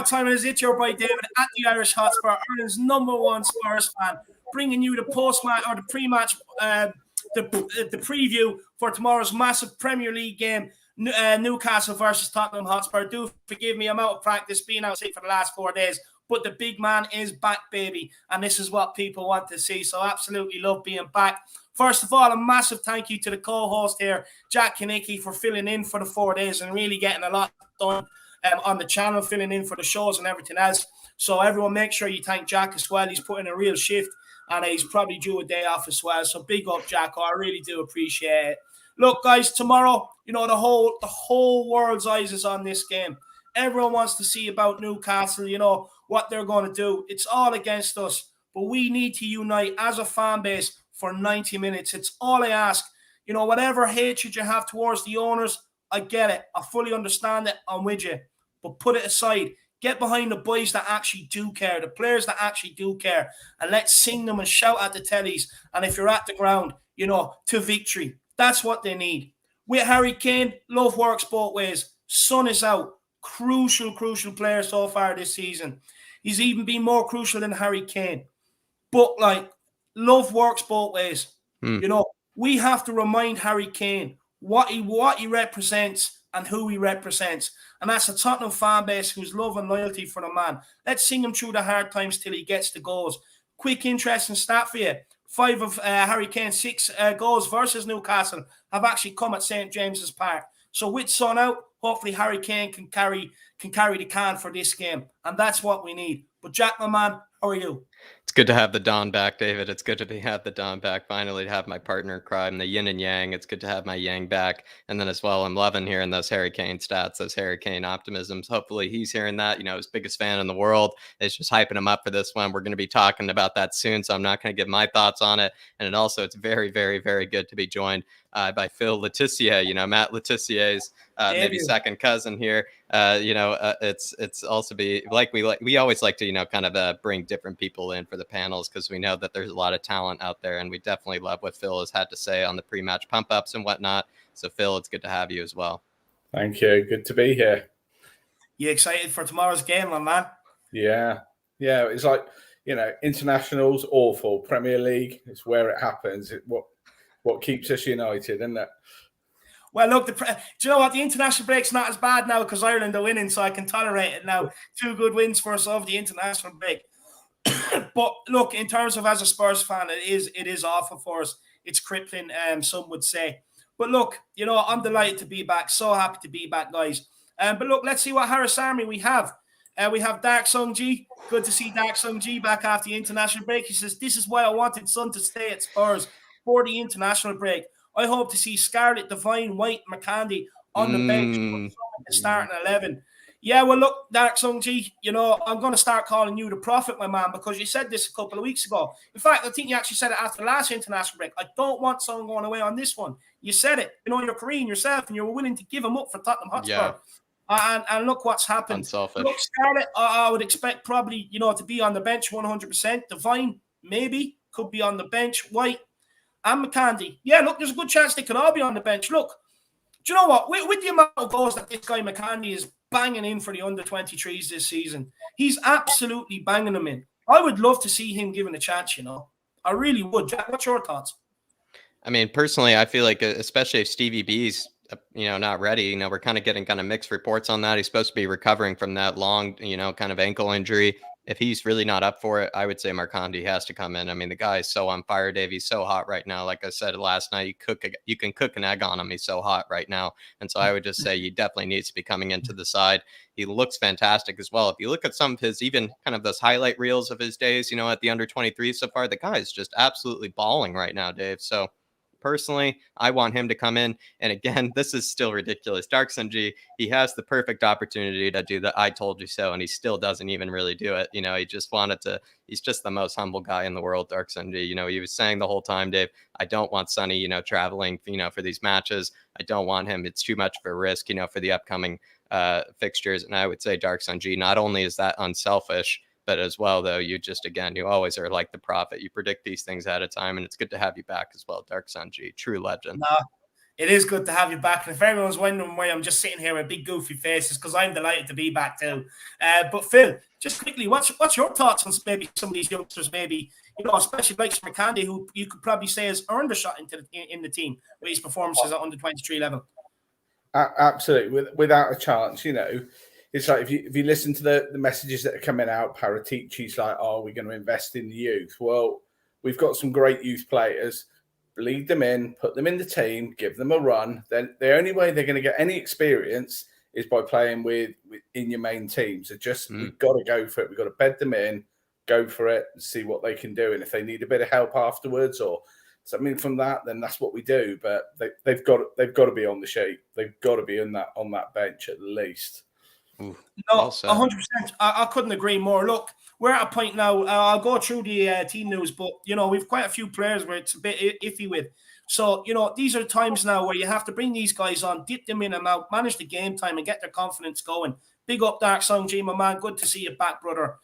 time it is? It's your boy David at the Irish Hotspur, Ireland's #1 Spurs fan, bringing you the post-match or the pre-match, the preview for tomorrow's massive Premier League game, Newcastle versus Tottenham Hotspur. Do forgive me, I'm out of practice, being out sick for the last 4 days, but the big man is back, baby, and this is what people want to see, so absolutely love being back. First of all, a massive thank you to the co-host here, Jack Kinnicky, for filling in for the 4 days and really getting a lot done on the channel, filling in for the shows and everything else. So everyone, make sure you thank Jack as well. He's put in a real shift, and he's probably due a day off as well. So big up, Jack. I really do appreciate it. Look, guys, tomorrow, you know, the whole world's eyes is on this game. Everyone wants to see about Newcastle, you know, what they're going to do. It's all against us, but we need to unite as a fan base for 90 minutes. It's all I ask. You know, whatever hatred you have towards the owners, I get it. I fully understand it. I'm with you. But put it aside. Get behind the boys that actually do care, the players that actually do care, and let's sing them and shout at the tellies. And if you're at the ground, you know, to victory. That's what they need. With Harry Kane, love works both ways. Son is out. Crucial player so far this season. He's even been more crucial than Harry Kane. But, like, love works both ways. You know, we have to remind Harry Kane what he represents and who he represents. And that's a Tottenham fan base who's love and loyalty for the man. Let's sing him through the hard times till he gets the goals. Quick, interesting stat for you. 5 of Harry Kane's 6 goals versus Newcastle have actually come at St. James's Park. So with Son out, hopefully Harry Kane can carry the can for this game. And that's what we need. But Jack, my man, how are you? It's good to have the Don back, David. It's good to have the Don back. Finally, to have my partner in crime, the yin and yang. It's good to have my yang back. And then as well, I'm loving hearing those Harry Kane stats, those Harry Kane optimisms. Hopefully he's hearing that. You know, his biggest fan in the world is just hyping him up for this one. We're going to be talking about that soon, so I'm not going to give my thoughts on it. And it's very, very, very good to be joined by Phil Letitia, you know, Matt Letitia's maybe second cousin here. It's also we always like to, you know, kind of bring different people in for the panels because we know that there's a lot of talent out there, and we definitely love what Phil has had to say on the pre-match pump ups and whatnot. So Phil, it's good to have you as well. Thank you. Good to be here. You excited for tomorrow's game, my man? Yeah. It's like, you know, internationals awful. Premier League, it's where it happens. What keeps us united, isn't it? Well, look, do you know what? The international break's not as bad now because Ireland are winning, so I can tolerate it now. 2 good wins for us over the international break. But look, in terms of as a Spurs fan, it is awful for us. It's crippling, some would say. But look, you know, I'm delighted to be back. So happy to be back, guys. But look, let's see what Harris Army we have. We have Dark Sung G. Good to see Dark Sung G back after the international break. He says, this is why I wanted Son to stay at Spurs for the international break. I hope to see Scarlett, Devine, White, McCandy on the bench for the starting 11. Yeah, well, look, Dark Sung G, you know, I'm going to start calling you the prophet, my man, because you said this a couple of weeks ago. In fact, I think you actually said it after the last international break. I don't want Son going away on this one. You said it. You know, you're Korean yourself, and you were willing to give him up for Tottenham Hotspur. Yeah. And look what's happened. Unselfish. Look, Scarlett, I would expect probably, you know, to be on the bench 100%. Devine, maybe, could be on the bench. White and McCandy. Yeah, look, there's a good chance they could all be on the bench. Look, do you know what? With the amount of goals that this guy McCandy is banging in for the under-23s this season, he's absolutely banging them in. I would love to see him given a chance, you know. I really would. Jack, what's your thoughts? I mean, personally, I feel like, especially if Stevie B's, you know, not ready, you know, we're kind of getting mixed reports on that. He's supposed to be recovering from that long, you know, kind of ankle injury. If he's really not up for it, I would say Marcondi has to come in. I mean, the guy is so on fire, Dave. He's so hot right now. Like I said last night, you can cook an egg on him. He's so hot right now. And so I would just say he definitely needs to be coming into the side. He looks fantastic as well. If you look at some of his, even kind of those highlight reels of his days, you know, at the under-23 so far, the guy is just absolutely balling right now, Dave. So personally, I want him to come in. And again, this is still ridiculous. Dark Sun G, he has the perfect opportunity to do the I told you so, and he still doesn't even really do it. You know, he just wanted to, he's just the most humble guy in the world, Dark Sun G. You know, he was saying the whole time, Dave, I don't want Sonny, you know, traveling, you know, for these matches. I don't want him. It's too much of a risk, you know, for the upcoming fixtures. And I would say Dark Sun G, not only is that unselfish, but as well, though, you just, again, you always are like the prophet. You predict these things at a time, and it's good to have you back as well, Dark Sun G, true legend. It is good to have you back. And if everyone's wondering why I'm just sitting here with big goofy faces, because I'm delighted to be back too. But Phil, just quickly, what's your thoughts on maybe some of these youngsters, maybe, especially like McCandy, who you could probably say has earned a shot in the team with his performances at under 23 level? Absolutely, without a chance. It's like if you listen to the messages that are coming out, Paratici's like, "Oh, we're going to invest in the youth." Well, we've got some great youth players. Lead them in, put them in the team, give them a run. Then the only way they're going to get any experience is by playing in your main team. So we've got to go for it. We've got to bed them in, go for it, and see what they can do. And if they need a bit of help afterwards or something from that, then that's what we do. But they've got to be on the sheet. They've got to be on that bench at least. No, 100%. I couldn't agree more. Look, we're at a point now. I'll go through the team news, but we've quite a few players where it's a bit iffy with. So these are times now where you have to bring these guys on, dip them in and out, manage the game time, and get their confidence going. Big up, Dark Song G, my man. Good to see you back, brother.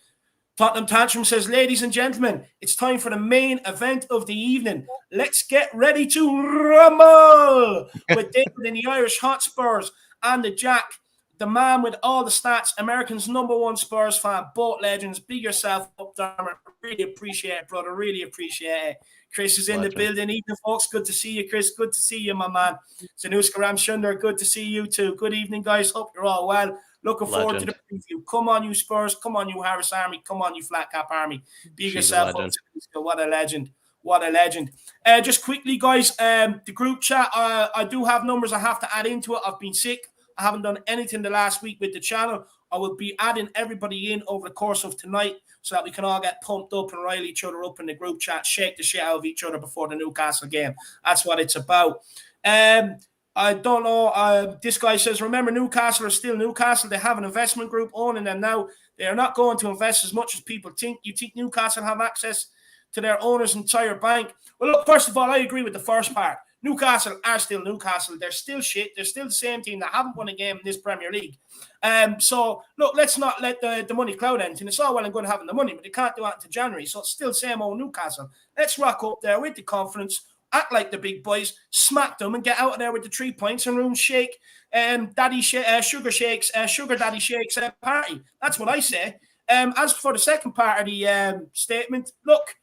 Tottenham Tantrum says, ladies and gentlemen, it's time for the main event of the evening. Let's get ready to rumble with David and the Irish Hotspurs and the Jack. The man with all the stats, America's #1 Spurs fan, both legends. Big yourself up, Darmer. Really appreciate it, brother. Really appreciate it. Chris is in the building. Evening, folks. Good to see you, Chris. Good to see you, my man. Zanuska Ramshunder, good to see you too. Good evening, guys. Hope you're all well. Looking forward to the preview. Come on, you Spurs. Come on, you Harris Army. Come on, you Flat Cap Army. Big yourself up, Zanuska. What a legend. What a legend. Just quickly, guys, the group chat, I do have numbers I have to add into it. I've been sick. I haven't done anything the last week with the channel. I will be adding everybody in over the course of tonight so that we can all get pumped up and rile each other up in the group chat, shake the shit out of each other before the Newcastle game. That's what it's about. I don't know. This guy says, remember, Newcastle are still Newcastle. They have an investment group owning them now. They are not going to invest as much as people think. You think Newcastle have access to their owner's entire bank? Well, look, first of all, I agree with the first part. Newcastle are still Newcastle. They're still shit. They're still the same team that haven't won a game in this Premier League. So, look, let's not let the money cloud anything. It's all well and good having the money, but they can't do that until January. So it's still same old Newcastle. Let's rock up there with the confidence, act like the big boys, smack them, and get out of there with the 3 points and room shake Sugar Daddy Shakes party. That's what I say. As for the second part of the statement, look,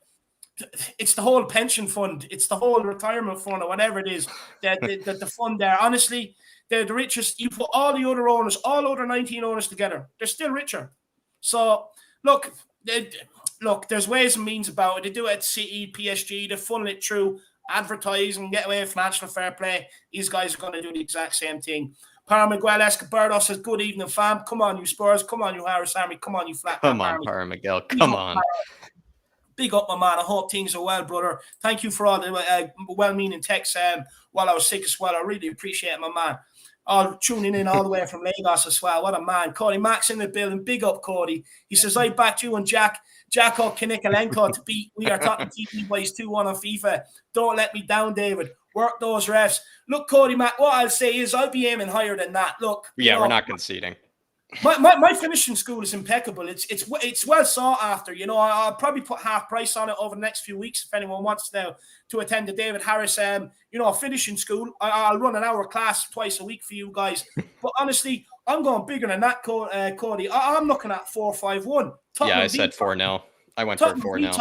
it's the whole pension fund. It's the whole retirement fund or whatever it is, the fund there. Honestly, they're the richest. You put all the other owners, all other 19 owners together, they're still richer. So, look, there's ways and means about it. They do it at City, PSG. They funnel it through, advertise and get away with financial fair play. These guys are going to do the exact same thing. Para Miguel Escobardo says, good evening, fam. Come on, you Spurs. Come on, you Harris Army. Come on, you Flat Cap Army. Come on, Para Miguel. Come on. Big up, my man. I hope things are well, brother. Thank you for all the well-meaning texts while I was sick as well. I really appreciate it, my man. All tuning in all the way from Lagos as well. What a man. Cody Max in the building. Big up, Cody. He says, I backed you and Jacko Kinikalenko to beat We Are Talking TV Boys 2-1 on FIFA. Don't let me down, David. Work those refs. Look, Cody Mac, what I'll say is I'll be aiming higher than that. Look. Yeah, we're not conceding. My finishing school is impeccable. It's well sought after. I'll probably put half price on it over the next few weeks if anyone wants to attend the David Harris finishing school. I'll run an hour class twice a week for you guys. But honestly, I'm going bigger than that, Cody. I'm looking at 4-5-1. Yeah, I said 4-0. I went for 4-0.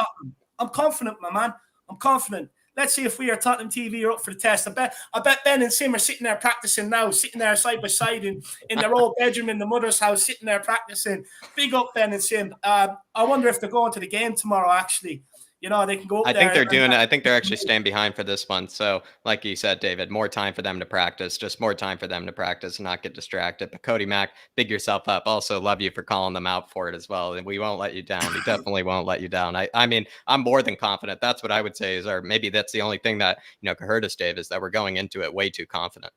I'm confident, my man. I'm confident. Let's see if We Are Tottenham TV are up for the test. I bet Ben and Sim are sitting there practicing now, sitting there side by side in their old bedroom in the mother's house, sitting there practicing. Big up, Ben and Sim. I wonder if they're going to the game tomorrow, actually. They can go up there. I think they're doing it. I think they're actually staying behind for this one. So, like you said, David, more time for them to practice. Just more time for them to practice and not get distracted. But Cody Mack, big yourself up. Also, love you for calling them out for it as well. And we won't let you down. We definitely won't let you down. I mean, I'm more than confident. That's what I would say or maybe that's the only thing that could hurt us, Dave, is that we're going into it way too confident.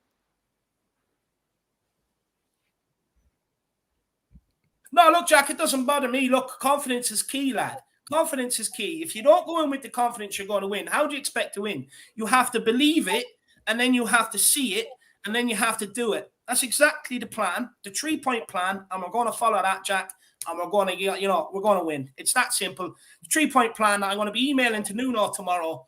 No, look, Jack, it doesn't bother me. Look, confidence is key, lad. Confidence is key. If you don't go in with the confidence you're going to win, how do you expect to win? You have to believe it, and then you have to see it, and then you have to do it. That's exactly the plan, the 3-point plan, and we're going to follow that, Jack, and we're going to, we're going to win. It's that simple. The 3-point plan that I'm going to be emailing to Nuno tomorrow.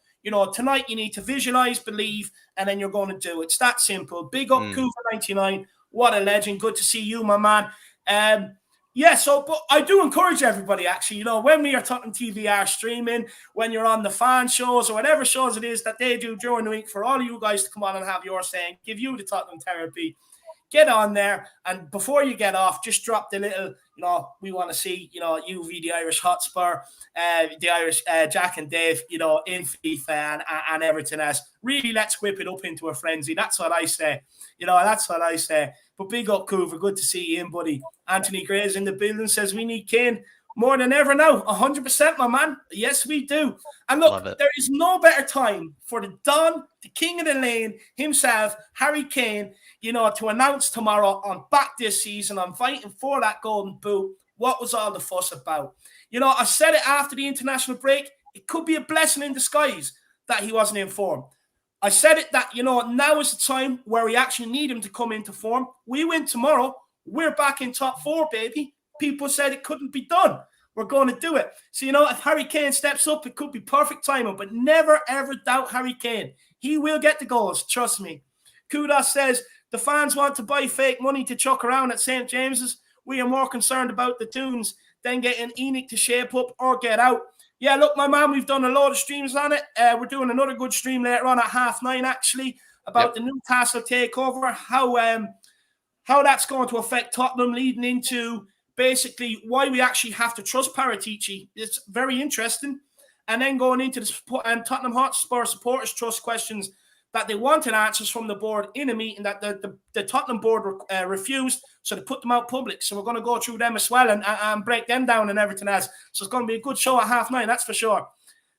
tonight you need to visualize, believe, and then you're going to do it. It's that simple. Big up Coover99. What a legend. Good to see you, my man. But I do encourage everybody, actually, when we are Tottenham TVR streaming, when you're on the fan shows or whatever shows it is that they do during the week, for all of you guys to come on and have your say and give you the Tottenham therapy. Get on there, and before you get off, just drop the little, we want to see, UV, the Irish Hotspur, the Irish Jack and Dave, in FIFA and everything else. Really, let's whip it up into a frenzy. That's what I say. That's what I say. But big up, Coover. Good to see you in, buddy. Anthony Gray's in the building, says we need Kane more than ever now. 100%, my man. Yes, we do. And look, there is no better time for the Don, the king of the lane himself, Harry Kane, to announce tomorrow, I'm back this season. I'm fighting for that golden boot. What was all the fuss about? I said it after the international break. It could be a blessing in disguise that he wasn't in form. I said it that, now is the time where we actually need him to come into form. We win tomorrow. We're back in top 4, baby. People said it couldn't be done. We're going to do it. So, if Harry Kane steps up, it could be perfect timing. But never, ever doubt Harry Kane. He will get the goals. Trust me. Kudos says, the fans want to buy fake money to chuck around at St. James's. We are more concerned about the tunes than getting Enoch to shape up or get out. Yeah, look, my man, we've done a lot of streams on it. We're doing another good stream later on at 9:30, actually, about the Newcastle takeover, how that's going to affect Tottenham, leading into basically why we actually have to trust Paratici. It's very interesting. And then going into the Tottenham Hotspur supporters trust questions that they wanted answers from the board in a meeting that the Tottenham board refused, so they put them out public. So we're going to go through them as well and break them down and everything else. So it's going to be a good show at 9:30, that's for sure.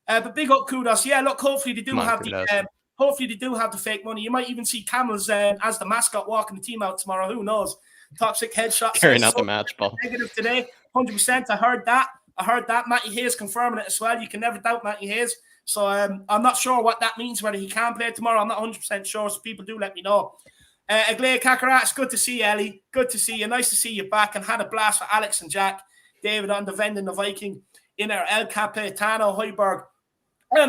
But big up kudos. Yeah, look, hopefully they do have the fake money. You might even see camels as the mascot walking the team out tomorrow. Who knows? Toxic headshots. Carrying out the match ball. Negative today, 100%. I heard that. Matty Hayes confirming it as well. You can never doubt Matty Hayes. So I'm not sure what that means, whether he can play tomorrow. I'm not 100% sure, so people do let me know. Aglaya Kakarat, it's good to see you, Ellie. Good to see you. Nice to see you back, and had a blast for Alex and Jack. David on the Vending the Viking in our El Capitano Hoiberg.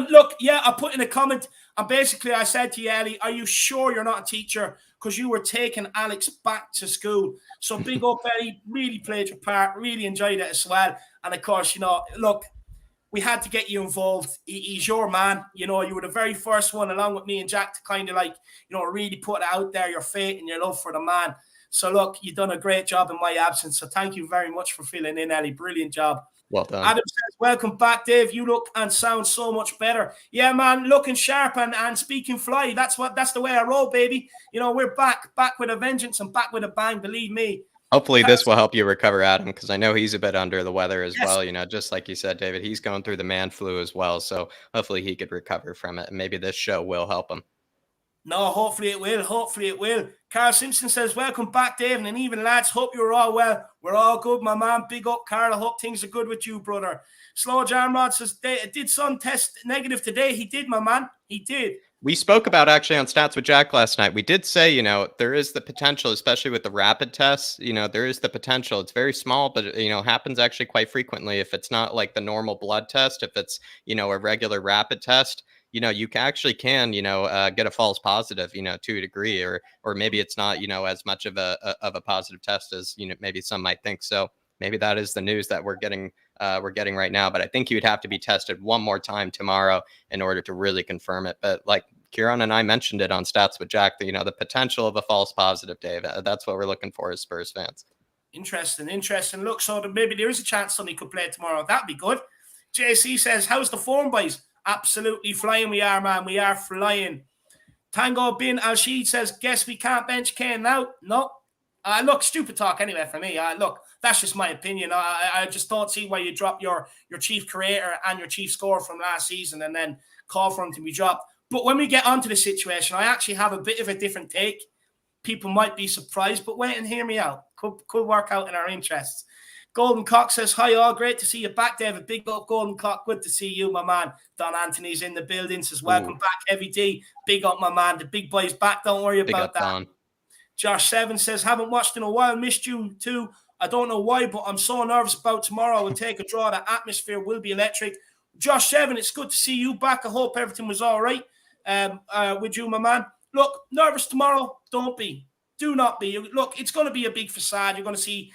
Look, yeah, I put in a comment, and basically I said to you, Ellie, are you sure you're not a teacher? Because you were taking Alex back to school. So big up, Ellie. Really played your part. Really enjoyed it as well. And of course, look, we had to get you involved. He's your man. You were the very first one, along with me and Jack, to kind of really put it out there, your faith and your love for the man. So look, you've done a great job in my absence. So thank you very much for filling in, Ellie. Brilliant job. Well done. Adam says, welcome back, Dave. You look and sound so much better. Yeah, man, looking sharp and speaking fly. That's the way I roll, baby. We're back with a vengeance and back with a bang, believe me. Hopefully this will help you recover, Adam, because I know he's a bit under the weather as well. Just like you said, David, he's going through the man flu as well. So hopefully he could recover from it. And maybe this show will help him. No, hopefully it will. Hopefully it will. Carl Simpson says, welcome back, Dave. And even lads, hope you're all well. We're all good, my man. Big up, Carl. I hope things are good with you, brother. Slow Jamrod says, did Son test negative today? He did, my man. He did. We spoke about actually on Stats with Jack last night. We did say, there is the potential, especially with the rapid tests, there is the potential. It's very small, but, happens actually quite frequently. If it's not like the normal blood test, if it's, a regular rapid test, you can get a false positive, to a degree, or maybe it's not, as much of a positive test as, maybe some might think. So maybe that is the news that we're getting right now. But I think you'd have to be tested one more time tomorrow in order to really confirm it. But like Kieran and I mentioned it on Stats with Jack, the potential of a false positive, Dave. That's what we're looking for as Spurs fans. Interesting. Look, so maybe there is a chance Sonny could play tomorrow. That'd be good. JC says, how's the form, boys? Absolutely flying we are, man. We are flying. Tango bin Al-Sheed says, guess we can't bench Kane now. No. Look, stupid talk anyway for me. Look, that's just my opinion. I just don't see why you drop your chief creator and your chief scorer from last season and then call for him to be dropped. But when we get onto the situation, I actually have a bit of a different take. People might be surprised, but wait and hear me out. Could work out in our interests. Golden Cock says, hi all, great to see you back, David. Big up, Golden Cock. Good to see you, my man. Don Anthony's in the building, says, welcome back, Heavy D. Big up, my man. The big boy's back. Don't worry about that. Don. Josh Seven says, haven't watched in a while. Missed you too. I don't know why, but I'm so nervous about tomorrow. I will take a draw. The atmosphere will be electric. Josh Seven, it's good to see you back. I hope everything was all right with you, my man. Look, nervous tomorrow? Don't be. Do not be. Look, it's going to be a big facade. You're going to see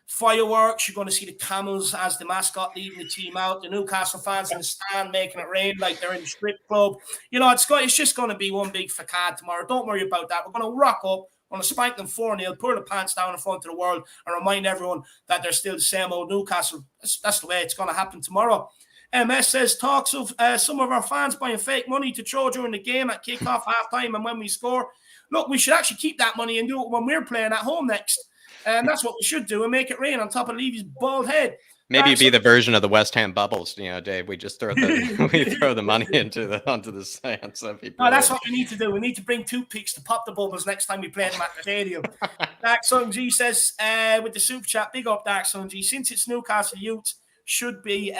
fireworks. You're going to see the Camels as the mascot leading the team out. The Newcastle fans in the stand making it rain like they're in the strip club. It's just going to be one big facade tomorrow. Don't worry about that. We're going to rock up. We're going to spike them 4-0, pull the pants down in front of the world, and remind everyone that they're still the same old Newcastle. That's the way it's going to happen tomorrow. MS says, talks of some of our fans buying fake money to throw during the game at kickoff, halftime, and when we score. Look, we should actually keep that money and do it when we're playing at home next. And that's what we should do, and make it rain on top of Levy's bald head. Maybe be the version of the West Ham bubbles, Dave. We just throw the money onto the stands. No, that's what we need to do. We need to bring toothpicks to pop the bubbles next time we play them at the stadium. Dark Sun G says with the super chat, big up Dark Sun G. Since it's Newcastle youth, should be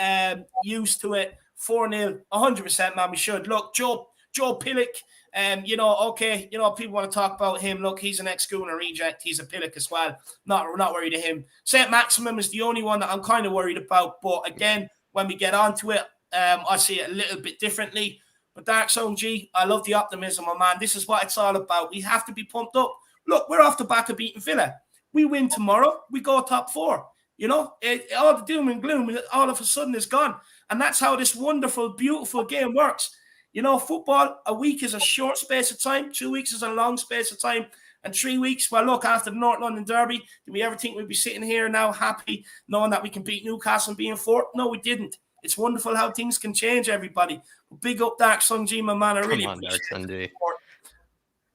used to it. 4-0, 100%, man. We should. Look, Joe Pillock. People want to talk about him. Look, he's an ex-Schooner reject. He's a Pillock as well. Not worried of him. St. Maximum is the only one that I'm kind of worried about. But again, when we get onto it, I see it a little bit differently. But Dark Zone G, I love the optimism, my man. This is what it's all about. We have to be pumped up. Look, we're off the back of beating Villa. We win tomorrow, we go top 4. All the doom and gloom all of a sudden is gone. And that's how this wonderful, beautiful game works. Football, a week is a short space of time. 2 weeks is a long space of time. And 3 weeks, well, look, after the North London Derby, did we ever think we'd be sitting here now happy, knowing that we can beat Newcastle and being 4th? No, we didn't. It's wonderful how things can change, everybody. Big up Dark Sun G, my man. I really appreciate it.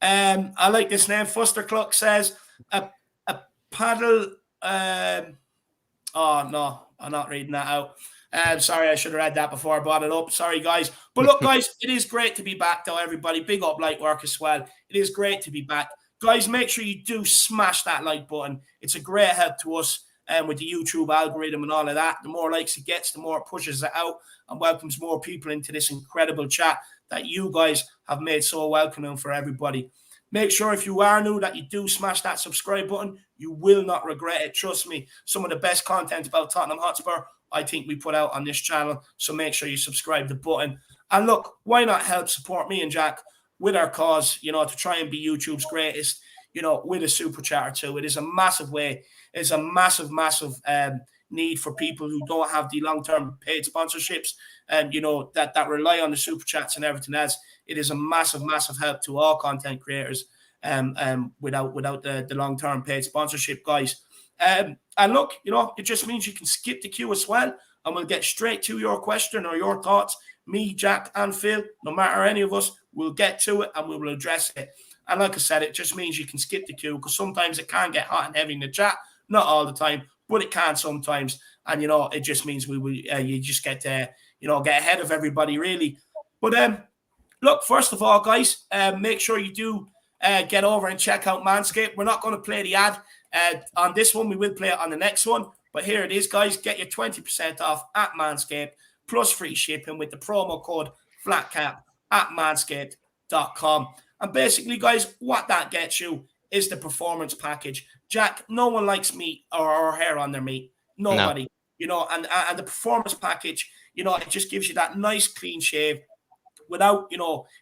I like this name. Fuster Cluck says, a paddle... oh, no, I'm not reading that out. Sorry, I should have read that before I brought it up. Sorry, guys. But look, guys, it is great to be back, though, everybody. Big up Lightwork as well. It is great to be back. Guys, make sure you do smash that like button. It's a great help to us with the YouTube algorithm and all of that. The more likes it gets, the more it pushes it out and welcomes more people into this incredible chat that you guys have made so welcoming for everybody. Make sure if you are new that you do smash that subscribe button. You will not regret it. Trust me, some of the best content about Tottenham Hotspur I think we put out on this channel. So make sure you subscribe the button. And look, why not help support me and Jack with our cause, to try and be YouTube's greatest, with a super chat or two. It is a massive way. It's a massive, massive need for people who don't have the long-term paid sponsorships and, that rely on the super chats and everything else. It is a massive, massive help to all content creators without the long-term paid sponsorship, guys. And look, it just means you can skip the queue as well, and we'll get straight to your question or your thoughts. Me, Jack, and Phil, no matter any of us, we'll get to it and we will address it. And like I said, it just means you can skip the queue because sometimes it can get hot and heavy in the chat. Not all the time, but it can sometimes. And, it just means you just get get ahead of everybody, really. But look, first of all, guys, make sure you do get over and check out Manscaped. We're not going to play the ad on this one. We will play it on the next one. But here it is, guys. Get your 20% off at Manscaped plus free shipping with the promo code FLATCAP at manscaped.com. And basically, guys, what that gets you is the performance package. Jack, no one likes meat or hair on their meat. Nobody. No. And the performance package, it just gives you that nice clean shave without,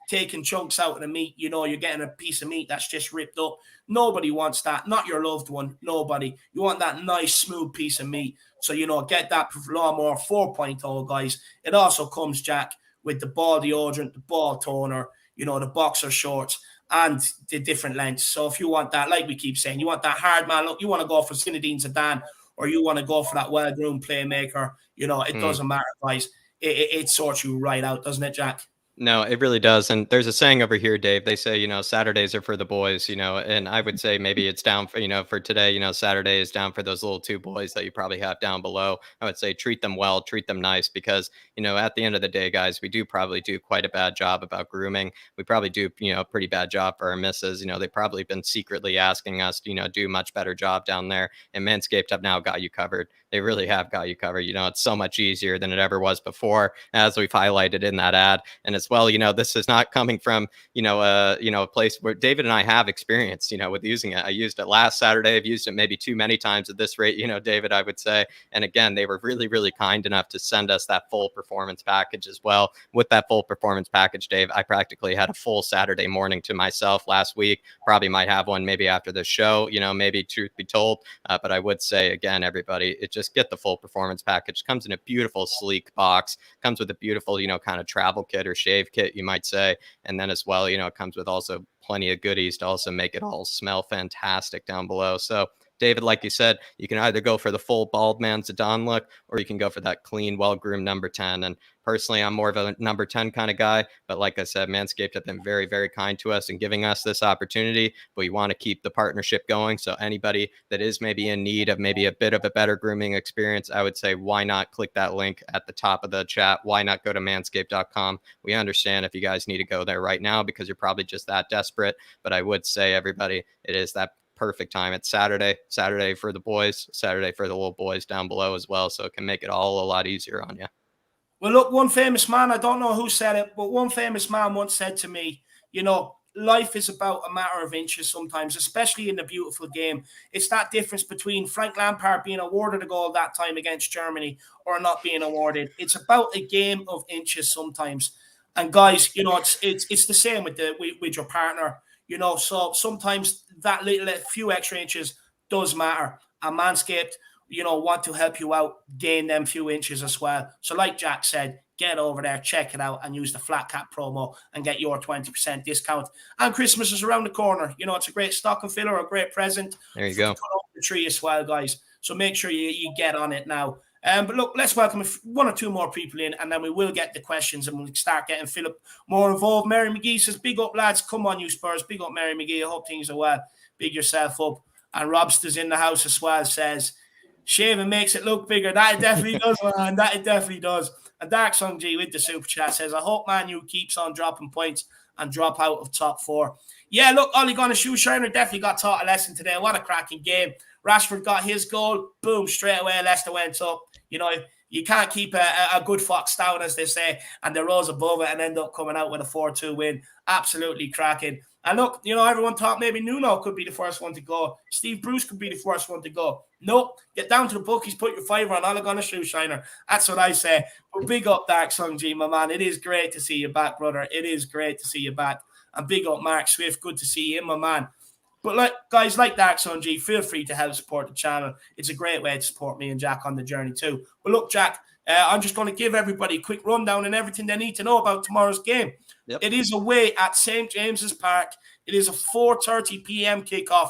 taking chunks out of the meat. You're getting a piece of meat that's just ripped up. Nobody wants that. Not your loved one. Nobody. You want that nice, smooth piece of meat. So, get that Lawnmower 4.0, guys. It also comes, Jack, with the ball deodorant, the ball toner, the boxer shorts, and the different lengths. So if you want that, like we keep saying, you want that hard man look, you want to go for Zinedine Zidane, or you want to go for that well-groomed playmaker, it doesn't matter, guys. It sorts you right out, doesn't it, Jack? No, it really does. And there's a saying over here, Dave. They say, Saturdays are for the boys, and I would say maybe it's down for, for today, Saturday is down for those little 2 boys that you probably have down below. I would say treat them well, treat them nice, because, at the end of the day, guys, we do probably do quite a bad job about grooming. We probably do, a pretty bad job for our misses. They've probably been secretly asking us, do a much better job down there. And Manscaped have now got you covered. They really have got you covered. It's so much easier than it ever was before, as we've highlighted in that ad. And it's as well, this is not coming from, a place where David and I have experience, with using it. I used it last Saturday. I've used it maybe too many times at this rate, David, I would say. And again, they were really, really kind enough to send us that full performance package as well. With that full performance package, Dave, I practically had a full Saturday morning to myself last week. Probably might have one maybe after the show, maybe truth be told. But I would say, again, everybody, just get the full performance package. Comes in a beautiful, sleek box. Comes with a beautiful, kind of travel kit or shave kit, you might say. And then as well, it comes with also plenty of goodies to also make it all smell fantastic down below. So David, like you said, you can either go for the full bald man Zidane look, or you can go for that clean, well-groomed number 10. And personally, I'm more of a number 10 kind of guy. But like I said, Manscaped have been very, very kind to us and giving us this opportunity. But we want to keep the partnership going. So anybody that is maybe in need of maybe a bit of a better grooming experience, I would say, why not click that link at the top of the chat? Why not go to manscaped.com? We understand if you guys need to go there right now because you're probably just that desperate. But I would say, everybody, it is that perfect time. It's Saturday for the boys, Saturday for the little boys down below as well. So it can make it all a lot easier on you. Well, look, one famous man, I don't know who said it, but one famous man once said to me, life is about a matter of inches sometimes, especially in the beautiful game. It's that difference between Frank Lampard being awarded a goal that time against Germany or not being awarded. It's about a game of inches sometimes. And guys, it's the same with your partner. So sometimes that little few extra inches does matter. And Manscaped, want to help you out, gain them few inches as well. So like Jack said, get over there, check it out, and use the Flat Cap promo and get your 20% discount. And Christmas is around the corner. It's a great stocking filler, a great present. There you go. Put up the tree as well, guys. So make sure you get on it now. But look, let's welcome one or two more people in, and then we will get the questions and we'll start getting Philip more involved. Mary McGee says, big up, lads. Come on, you Spurs. Big up, Mary McGee. I hope things are well. Big yourself up. And Robster's in the house as well, says, shaving makes it look bigger. That it definitely does, man. That it definitely does. And Dark Song G with the super chat says, I hope Man U keeps on dropping points and drop out of top 4. Yeah, look, Ole Gunnar Shoeshiner definitely got taught a lesson today. What a cracking game. Rashford got his goal. Boom, straight away, Leicester went up. You can't keep a good fox down, as they say, and they rose above it and end up coming out with a 4-2 win. Absolutely cracking. And look, everyone thought maybe Nuno could be the first one to go. Steve Bruce could be the first one to go. Nope. Get down to the bookies, put your fiver on Ole Gunnar Shoeshiner. That's what I say. But big up Dark Song G, my man. It is great to see you back, brother. It is great to see you back. And big up Mark Swift. Good to see you, my man. But guys like Dark Sun G, feel free to help support the channel. It's a great way to support me and Jack on the journey too. But look, Jack, I'm just going to give everybody a quick rundown and everything they need to know about tomorrow's game. Yep. It is away at St. James's Park. It is a 4:30 p.m. kickoff.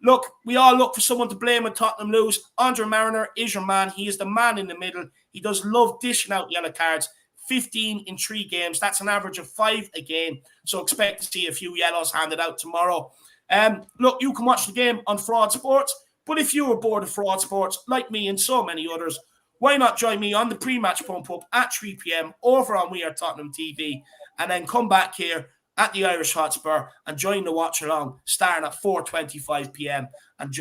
Look, we all look for someone to blame when Tottenham lose. Andre Mariner is your man. He is the man in the middle. He does love dishing out yellow cards. 15 in 3 games. That's an average of 5 a game. So expect to see a few yellows handed out tomorrow. Look, you can watch the game on Fraud Sports, but if you were bored of Fraud Sports, like me and so many others, why not join me on the pre-match pump-up at 3 p.m. over on We Are Tottenham TV, and then come back here at the Irish Hotspur and join the watch-along starting at 4:25 p.m. and,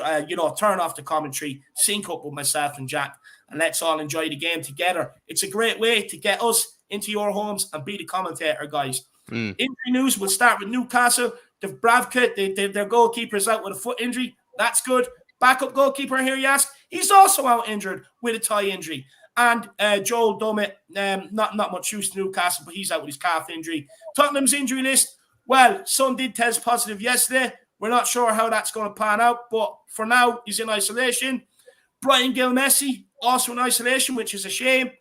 turn off the commentary, sync up with myself and Jack, and let's all enjoy the game together. It's a great way to get us into your homes and be the commentator, guys. Injury news, we'll start with Newcastle. The Bravka, their goalkeeper is out with a foot injury. That's good. Backup goalkeeper here, you ask. He's also out injured with a thigh injury. And Joel Dummett, not much use to Newcastle, but he's out with his calf injury. Tottenham's injury list, well, Son did test positive yesterday. We're not sure how that's going to pan out, but for now, he's in isolation. Brian Gil-Messi, also in isolation, which is a shame.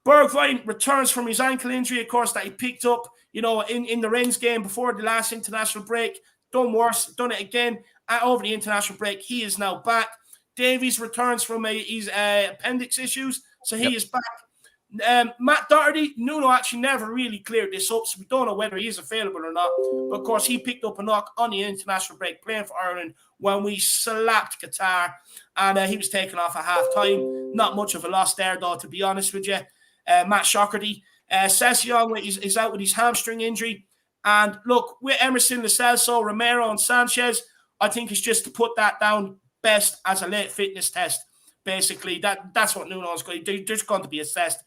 Bergwijn returns from his ankle injury, of course, that he picked up, in the Rennes game before the last international break. Done worse, done it again over the international break. He is now back. Davies returns from his appendix issues, so he is back. Matt Doherty, Nuno actually never really cleared this up, so we don't know whether he is available or not. But of course, he picked up a knock on the international break playing for Ireland when we slapped Qatar, and he was taken off at half-time. Not much of a loss there, though, to be honest with you. Matt Shockerty. Session is out with his hamstring injury. And look, with Emerson, Lo Celso, Romero, and Sanchez, I think it's just to put that down best as a late fitness test. Basically, that's what Nuno's going to do. They're just going to be assessed.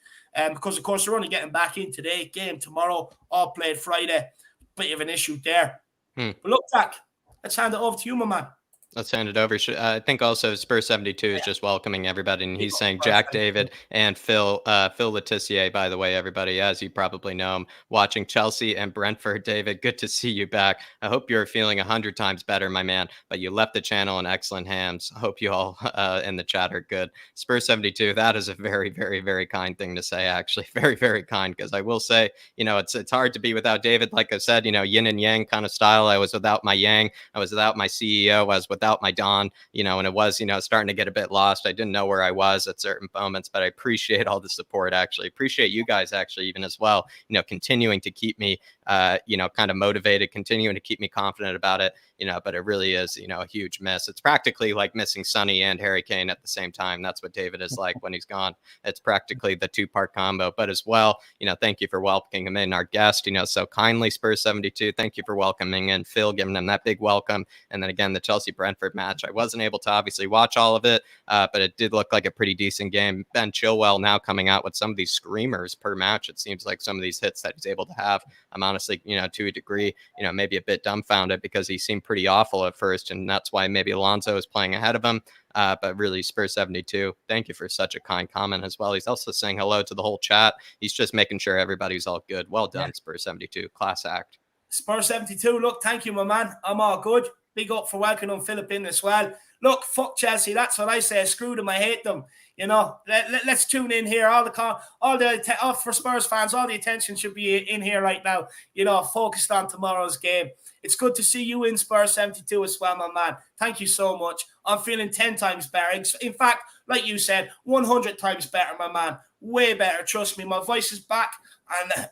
because, of course, they're only getting back in today. Game tomorrow, all played Friday. Bit of an issue there. But look, Jack, let's hand it over to you, my man. Let's hand it over. I think also Spurs 72 is just welcoming everybody, and he's saying Jack David and Phil Letitia, by the way, everybody, as you probably know him, watching Chelsea and Brentford. David, good to see you back. I hope you're feeling 100 times better, my man, but you left the channel in excellent hands. I hope you all in the chat are good. Spurs 72, that is a very, very, very kind thing to say, actually. Very, very kind, because I will say, it's hard to be without David. Like I said, yin and yang kind of style. I was without my yang. I was without my CEO. I was without my Don, and it was, starting to get a bit lost. I didn't know where I was at certain moments, but I appreciate all the support, actually. Appreciate you guys, actually, even as well, continuing to keep me, kind of motivated, continuing to keep me confident about it, but it really is, a huge miss. It's practically like missing Sonny and Harry Kane at the same time. That's what David is like when he's gone. It's practically the two-part combo, but as well, thank you for welcoming him in, our guest, so kindly, Spurs 72. Thank you for welcoming in Phil, giving him that big welcome. And then again, the Chelsea-Brentford match. I wasn't able to obviously watch all of it, but it did look like a pretty decent game. Ben Chilwell now coming out with some of these screamers per match. It seems like some of these hits that he's able to have. I'm honestly, to a degree, maybe a bit dumbfounded because he seemed pretty awful at first, and that's why maybe Alonso is playing ahead of him. But really, Spurs 72, thank you for such a kind comment as well. He's also saying hello to the whole chat. He's just making sure everybody's all good. Well done, Spurs 72. Class act. Spurs 72, look, thank you, my man. I'm all good. Big up for welcoming Philip in as well. Look, fuck Chelsea. That's what I say. Screw them. I hate them. Let's tune in here. For Spurs fans, all the attention should be in here right now. Focused on tomorrow's game. It's good to see you in Spurs 72 as well, my man. Thank you so much. I'm feeling 10 times better. In fact, like you said, 100 times better, my man. Way better. Trust me. My voice is back. And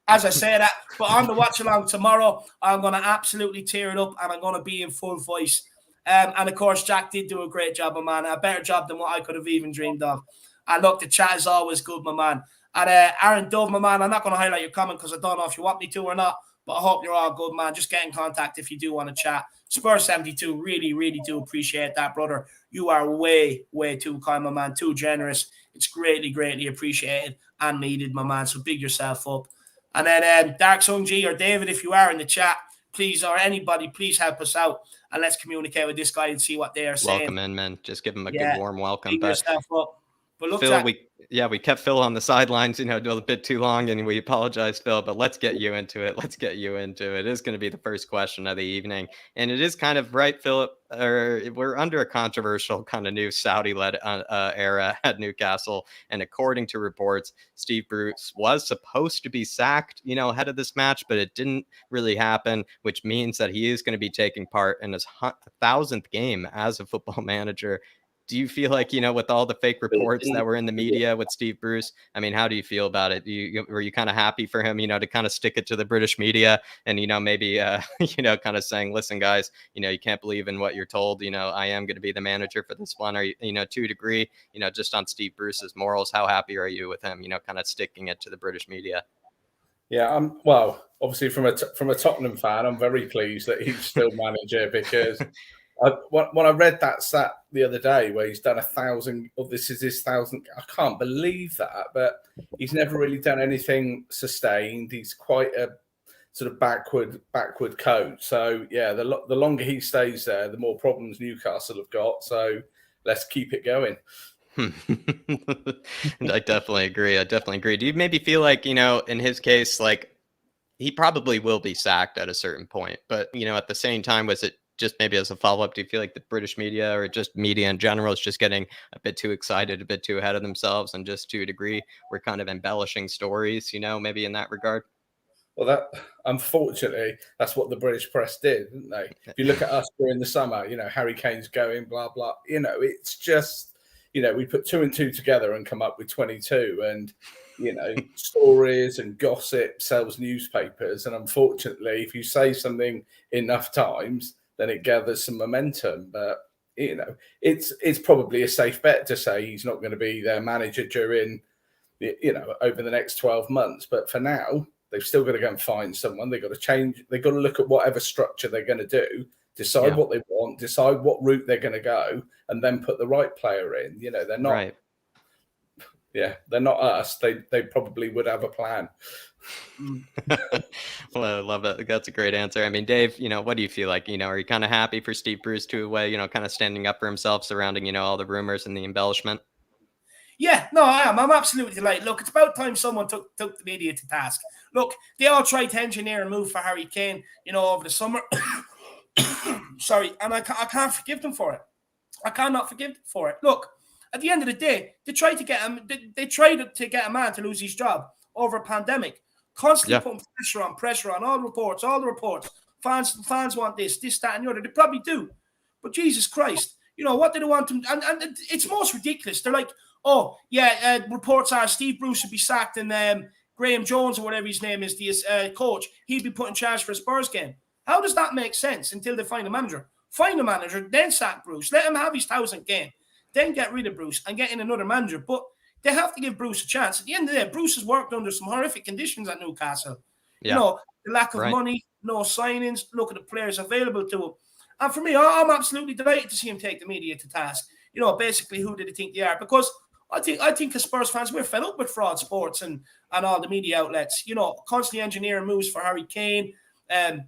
as I say that, but on the watch along tomorrow, I'm going to absolutely tear it up and I'm going to be in full voice. And of course, Jack did do a great job, my man. A better job than what I could have even dreamed of. And look, the chat is always good, my man. And Aaron Dove, my man, I'm not going to highlight your comment because I don't know if you want me to or not, but I hope you're all good, man. Just get in contact if you do want to chat. Spurs 72, really, really do appreciate that, brother. You are way, way too kind, my man, too generous. It's greatly, greatly appreciated and needed, my man. So big yourself up. And then Dark Sung G or David, if you are in the chat, please, or anybody, please help us out and let's communicate with this guy and see what they are saying. Welcome in, man. Just give him a good warm welcome. Big yourself up. But look, Phil, we kept Phil on the sidelines, a bit too long, and we apologize, Phil, but let's get you into it. It is going to be the first question of the evening. And it is kind of right, Philip, we're under a controversial kind of new Saudi-led era at Newcastle. And according to reports, Steve Bruce was supposed to be sacked, ahead of this match, but it didn't really happen, which means that he is going to be taking part in his 1,000th game as a football manager. Do you feel like, with all the fake reports that were in the media with Steve Bruce, I mean, how do you feel about it? Were you kind of happy for him, to kind of stick it to the British media and, maybe, kind of saying, listen, guys, you can't believe in what you're told. I am going to be the manager for this one. Or, to a degree, just on Steve Bruce's morals, how happy are you with him, kind of sticking it to the British media? Yeah, well, obviously from a Tottenham fan, I'm very pleased that he's still manager because when I read that stat the other day where he's done 1,000, this is his 1,000, I can't believe that, but he's never really done anything sustained. He's quite a sort of backward coach. So yeah, the longer he stays there, the more problems Newcastle have got. So let's keep it going. I definitely agree. Do you maybe feel like, in his case, like he probably will be sacked at a certain point, but, at the same time, was it just maybe as a follow-up, do you feel like the British media or just media in general is just getting a bit too excited, a bit too ahead of themselves, and just to a degree, we're kind of embellishing stories, maybe in that regard? Well, that unfortunately, that's what the British press did, didn't they? If you look at us during the summer, Harry Kane's going, blah, blah, it's just, we put 2 and 2 together and come up with 22 and, stories and gossip sells newspapers. And unfortunately, if you say something enough times, then it gathers some momentum. But, it's probably a safe bet to say he's not going to be their manager during, over the next 12 months. But for now, they've still got to go and find someone. They've got to change. They've got to look at whatever structure they're going to do, decide what they want, decide what route they're going to go, and then put the right player in. They're not. Right. yeah, they're not us. They probably would have a plan. Well, I love that. That's a great answer. I mean, Dave, what do you feel like? Are you kind of happy for Steve Bruce to away, kind of standing up for himself surrounding, all the rumors and the embellishment? Yeah, no, I am. I'm absolutely delighted. Look, it's about time someone took the media to task. Look, they all tried to engineer a move for Harry Kane, over the summer. Sorry, and I can't forgive them for it. I cannot forgive them for it. Look, at the end of the day, they tried to get him. They tried to get a man to lose his job over a pandemic. Constantly putting pressure on all the reports. Fans want this, that, and the other. They probably do, but Jesus Christ, what do they want them? And it's most ridiculous. They're like, oh yeah, reports are Steve Bruce would be sacked, and Graham Jones or whatever his name is, the coach, he'd be put in charge for a Spurs game. How does that make sense until they find a manager? Find a manager, then sack Bruce. Let him have his 1,000th game. Then get rid of Bruce and get in another manager. But they have to give Bruce a chance. At the end of the day, Bruce has worked under some horrific conditions at Newcastle. Yeah. The lack of money, no signings, look at the players available to him. And for me, I'm absolutely delighted to see him take the media to task. Basically, who do they think they are? Because I think as Spurs fans, we're fed up with fraud sports and all the media outlets, constantly engineering moves for Harry Kane, and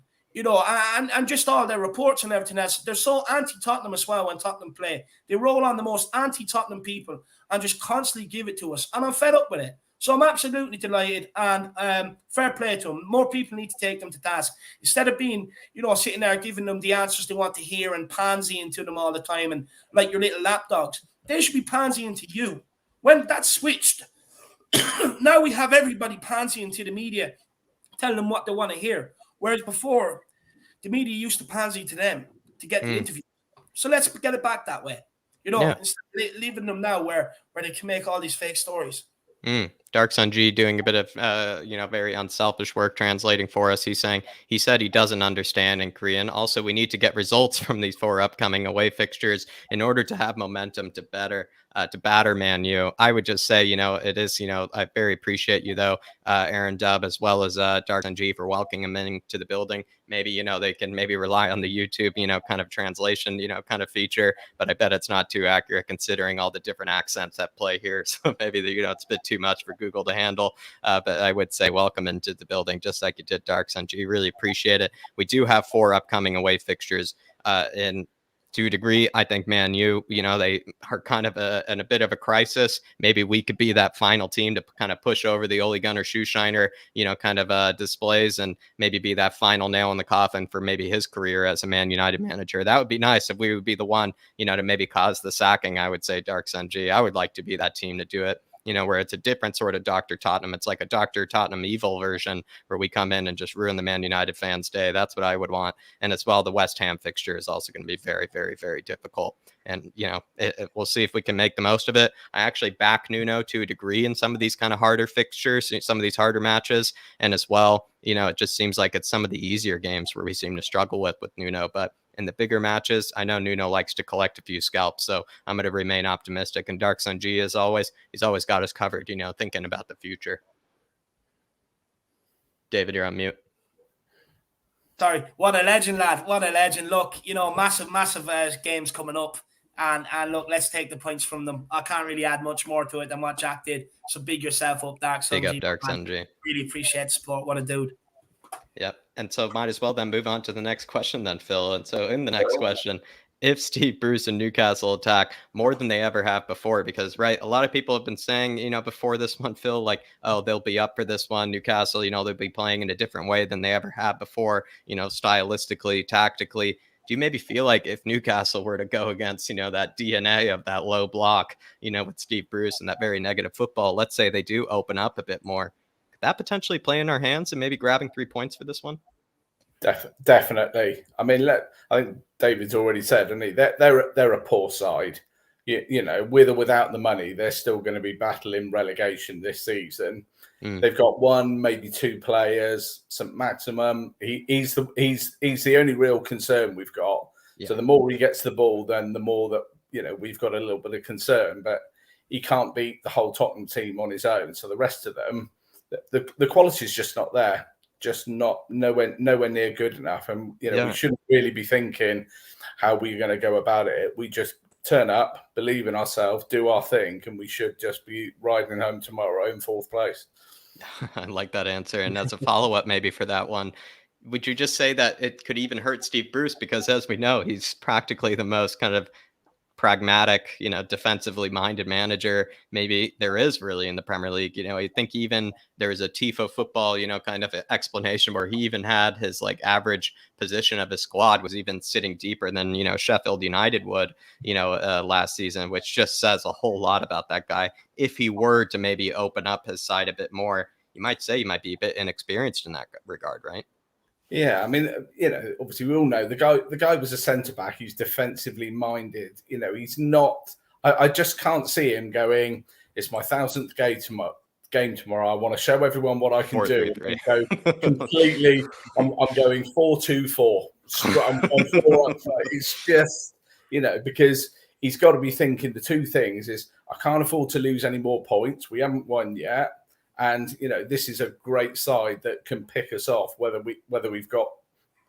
just all their reports and everything else. They're so anti-Tottenham as well when Tottenham play. They roll on the most anti-Tottenham people and just constantly give it to us. And I'm fed up with it. So I'm absolutely delighted, and fair play to them. More people need to take them to task. Instead of being, sitting there giving them the answers they want to hear and pansying to them all the time and like your little lapdogs, they should be pansying to you. When that's switched, now we have everybody pansying to the media, telling them what they want to hear. Whereas before, the media used to pansy to them to get the interview. So let's get it back that way. Instead of leaving them now where they can make all these fake stories. Dark Sun G doing a bit of very unselfish work translating for us. He said he doesn't understand in Korean. Also, we need to get results from these 4 upcoming away fixtures in order to have momentum to batter Man U. I would just say, it is, I very appreciate you though, Aaron Dub, as well as Dark Sun G, for welcoming him into the building. Maybe, they can maybe rely on the YouTube, kind of translation, kind of feature, but I bet it's not too accurate considering all the different accents at play here. So maybe, it's a bit too much for Google to handle. But I would say welcome into the building, just like you did, Dark Sun G. Really appreciate it. We do have 4 upcoming away fixtures to a degree. I think Man U, they are kind of in a bit of a crisis. Maybe we could be that final team to kind of push over the Ole Gunnar Schuhshiner, kind of displays, and maybe be that final nail in the coffin for maybe his career as a Man United manager. That would be nice if we would be the one, to maybe cause the sacking. I would say, Dark Sun G, I would like to be that team to do it. Where it's a different sort of Dr. Tottenham. It's like a Dr. Tottenham evil version where we come in and just ruin the Man United fans' day. That's what I would want. And as well, the West Ham fixture is also going to be very, very, very difficult. And, we'll see if we can make the most of it. I actually back Nuno to a degree in some of these kind of harder fixtures, some of these harder matches. And as well, it just seems like it's some of the easier games where we seem to struggle with Nuno. But in the bigger matches, I know Nuno likes to collect a few scalps, so I'm going to remain optimistic. And Dark Sun G, as always, he's always got us covered, thinking about the future. David, you're on mute. Sorry, what a legend, lad. What a legend. Look, massive games coming up. And look, let's take the points from them. I can't really add much more to it than what Jack did. So big yourself up, Dark Sun G. Big up, Dark Sun G. Really appreciate the support. What a dude. Yep. And so might as well then move on to the next question then, Phil. And so in the next question, if Steve Bruce and Newcastle attack more than they ever have before, because, right, a lot of people have been saying, before this one, Phil, like, oh, they'll be up for this one. Newcastle, they'll be playing in a different way than they ever have before, stylistically, tactically. Do you maybe feel like if Newcastle were to go against, that DNA of that low block, with Steve Bruce and that very negative football, let's say they do open up a bit more, that potentially play in our hands and maybe grabbing 3 points for this one? Definitely. I mean, I think David's already said, and they're a poor side. With or without the money, they're still going to be battling relegation this season. They've got 1, maybe 2 players, some maximum. He's the only real concern we've got. Yeah. So the more he gets the ball, then the more that we've got a little bit of concern. But he can't beat the whole Tottenham team on his own. So the rest of them, the quality is just not there, just nowhere near good enough. And we shouldn't really be thinking how we're going to go about it. We just turn up, believe in ourselves, do our thing, and we should just be riding home tomorrow in 4th place. I like that answer. And as a follow-up maybe for that one, would you just say that it could even hurt Steve Bruce? Because as we know, he's practically the most kind of pragmatic, defensively minded manager maybe there is really in the Premier League. I think even there was a Tifo football, kind of explanation where he even had his like average position of his squad was even sitting deeper than, Sheffield United would, last season, which just says a whole lot about that guy. If he were to maybe open up his side a bit more, you might say he might be a bit inexperienced in that regard, right? Yeah, I mean, obviously we all know the guy was a centre back. He's defensively minded. He's not. I just can't see him going, it's my 1000th game tomorrow. I want to show everyone what I can do. And go completely. I'm going 4-2-4. I'm 4 up. It's just because he's got to be thinking the two things is I can't afford to lose any more points. We haven't won yet. And this is a great side that can pick us off, whether we've got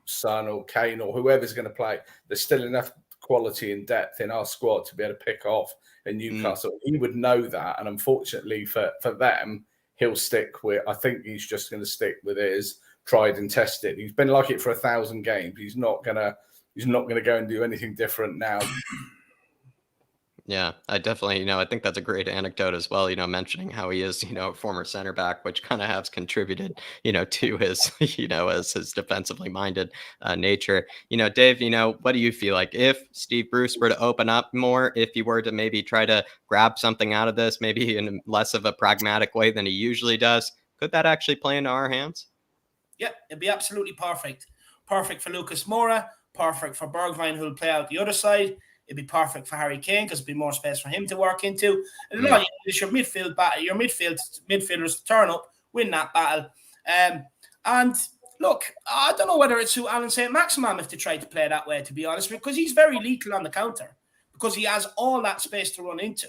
Son or Kane or whoever's going to play. There's still enough quality and depth in our squad to be able to pick off in Newcastle. He would know that, and unfortunately for them, he'll stick with. I think he's just going to stick with his tried and tested. He's been like it for 1,000 games. He's not gonna go and do anything different now. Yeah, I definitely, I think that's a great anecdote as well, mentioning how he is, a former center back, which kind of has contributed, to his, as his defensively minded nature. Dave, what do you feel like if Steve Bruce were to open up more, if he were to maybe try to grab something out of this, maybe in less of a pragmatic way than he usually does, could that actually play into our hands? Yeah, it'd be absolutely perfect. Perfect for Lucas Moura, perfect for Bergwijn, who'll play out the other side. It'd be perfect for Harry Kane because it'd be more space for him to work into. And it's your midfield battle, your midfielders to turn up, win that battle. And look, I don't know whether it's Alan Saint-Maximin if they try to play that way, to be honest, because he's very lethal on the counter because he has all that space to run into.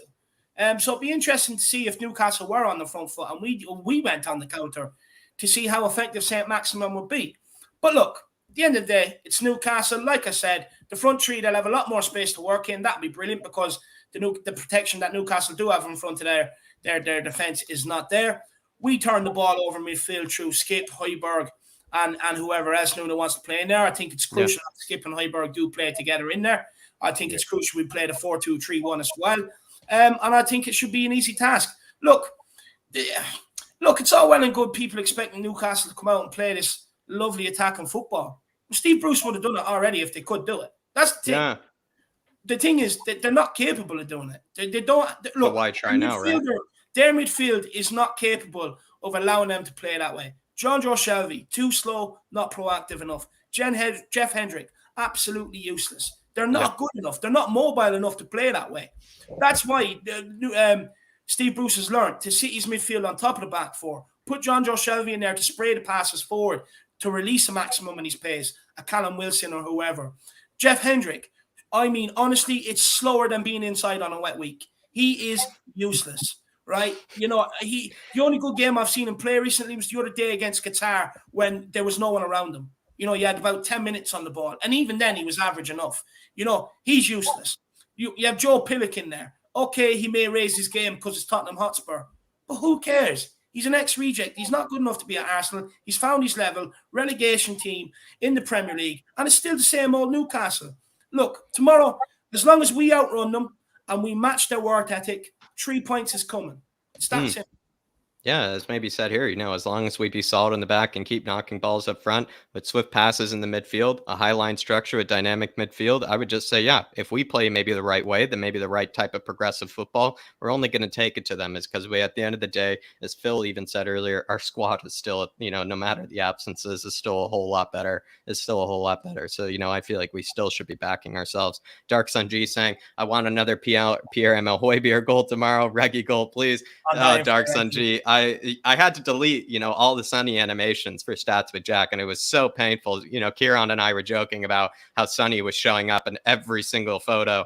So it'd be interesting to see if Newcastle were on the front foot and we went on the counter to see how effective Saint-Maximin would be. But look, at the end of the day, it's Newcastle. Like I said, the front three, they'll have a lot more space to work in. That'd be brilliant because the protection that Newcastle do have in front of their defence is not there. We turn the ball over midfield through Skip, Højbjerg, and whoever else Nuno wants to play in there. I think it's crucial that Skip and Højbjerg do play together in there. I think it's crucial we play the 4-2-3-1 as well. And I think it should be an easy task. Look, it's all well and good people expecting Newcastle to come out and play this lovely attacking football. Steve Bruce would have done it already if they could do it. That's the thing. Yeah. The thing is that they're not capable of doing it. They don't look. But why try now, right? Their midfield is not capable of allowing them to play that way. Jonjo Shelvey, too slow, not proactive enough. Jeff Hendrick, absolutely useless. They're not good enough. They're not mobile enough to play that way. That's why Steve Bruce has learned to sit his midfield on top of the back four. Put Jonjo Shelvey in there to spray the passes forward, to release a maximum in his pace, a Callum Wilson or whoever. Jeff Hendrick, I mean, honestly, it's slower than being inside on a wet week. He is useless, right? The only good game I've seen him play recently was the other day against Qatar when there was no one around him. He had about 10 minutes on the ball. And even then, he was average enough. He's useless. You have Joe Pillock in there. Okay, he may raise his game because it's Tottenham Hotspur. But who cares? He's an ex-reject. He's not good enough to be at Arsenal. He's found his level, relegation team in the Premier League, and it's still the same old Newcastle. Look, tomorrow, as long as we outrun them and we match their work ethic, 3 points is coming. It's that simple. Yeah, as maybe said here, as long as we be solid in the back and keep knocking balls up front with swift passes in the midfield, a high line structure, a dynamic midfield, I would just say, if we play maybe the right way, then maybe the right type of progressive football, we're only going to take it to them is because at the end of the day, as Phil even said earlier, our squad is still, no matter the absences, is still a whole lot better. So, I feel like we still should be backing ourselves. Dark Sun G saying, I want another Pierre-Emile Højbjerg goal tomorrow. Reggie goal, please. Dark Sun G. I had to delete, all the Sunny animations for Stats with Jack, and it was so painful. Kieran and I were joking about how Sunny was showing up in every single photo,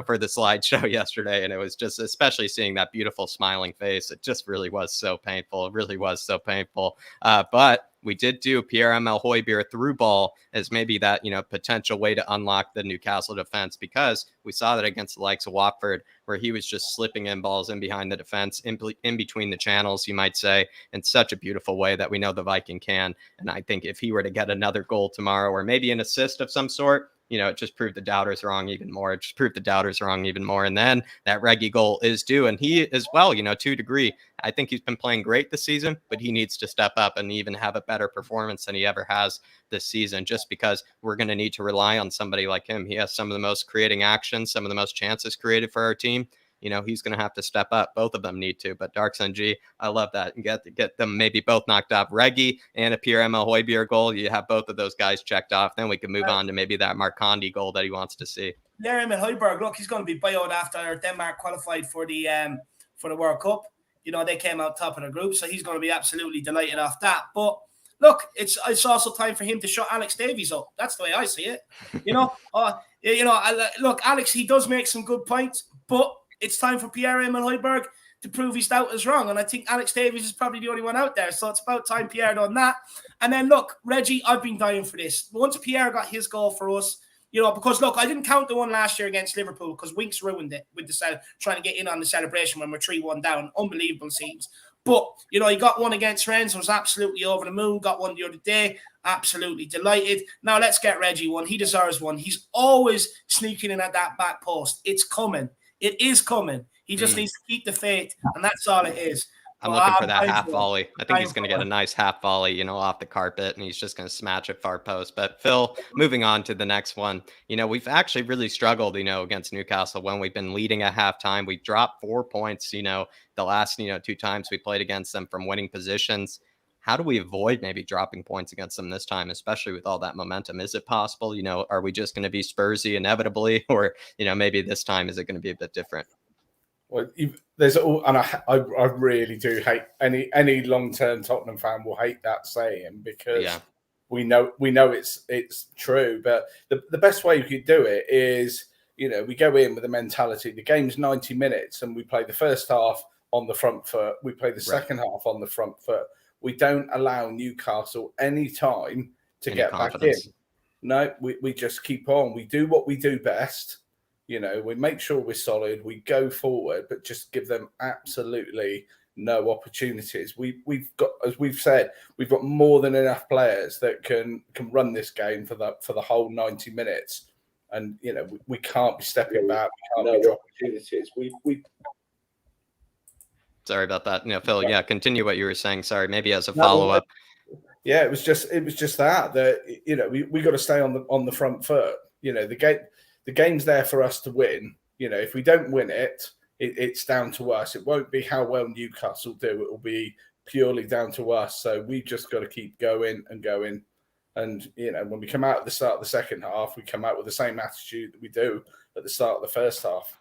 for the slideshow yesterday, and it was just, especially seeing that beautiful smiling face, it just really was so painful. It really was so painful. But we did do Pierre-Emile Højbjerg through ball as maybe that, potential way to unlock the Newcastle defense, because we saw that against the likes of Watford, where he was just slipping in balls in behind the defense, in between the channels, you might say, in such a beautiful way that we know the Viking can. And I think if he were to get another goal tomorrow, or maybe an assist of some sort, it just proved the doubters wrong even more. And then that Reggie goal is due. And he as well, to a degree, I think he's been playing great this season, but he needs to step up and even have a better performance than he ever has this season, just because we're going to need to rely on somebody like him. He has some of the most creating actions, some of the most chances created for our team. He's going to have to step up. Both of them need to. But Darks and G, I love that. And get them maybe both knocked off. Reggie and a Pierre-Emile Højbjerg goal. You have both of those guys checked off. Then we can move on to maybe that Marcondi goal that he wants to see. Pierre-Emile Højbjerg, look, he's going to be buyout after Denmark qualified for the World Cup. They came out top of the group, so he's going to be absolutely delighted off that. But look, it's also time for him to shut Alex Davies up. That's the way I see it. Look, Alex, he does make some good points, but it's time for Pierre-Emile Højbjerg to prove his doubt is wrong. And I think Alex Davies is probably the only one out there. So it's about time Pierre done that. And then, look, Reggie, I've been dying for this. Once Pierre got his goal for us, because, look, I didn't count the one last year against Liverpool because Winks ruined it with trying to get in on the celebration when we're 3-1 down. Unbelievable scenes. But, he got one against Rennes, was absolutely over the moon. Got one the other day, absolutely delighted. Now let's get Reggie one. He deserves one. He's always sneaking in at that back post. It's coming. It is coming. He just needs to keep the faith, and that's all it is. I'm looking for that half volley. I think he's going to get a nice half volley, off the carpet, and he's just going to smash it far post. But Phil, moving on to the next one, we've actually really struggled, against Newcastle when we've been leading at halftime. We dropped 4 points, the last, 2 times we played against them from winning positions. How do we avoid maybe dropping points against them this time, especially with all that momentum? Is it possible? Are we just going to be Spursy inevitably, or, maybe this time is it going to be a bit different? Well, there's all, and I really do hate any long-term Tottenham fan will hate that saying, because we know it's true. But the best way you could do it is, we go in with the mentality, the game's 90 minutes and we play the first half on the front foot. We play the second half on the front foot. We don't allow Newcastle any time to get confidence back in. No, we just keep on. We do what we do best. We make sure we're solid. We go forward, but just give them absolutely no opportunities. We've got, as we've said, we've got more than enough players that can run this game for the whole 90 minutes. And we can't be stepping back. We can't be opportunities. Sorry about that. Phil, continue what you were saying. Sorry, maybe as a follow-up. Yeah, it was just that we got to stay on the front foot. The game's there for us to win. If we don't win it, it's down to us. It won't be how well Newcastle do. It will be purely down to us. So we've just got to keep going and going. And, when we come out at the start of the second half, we come out with the same attitude that we do at the start of the first half.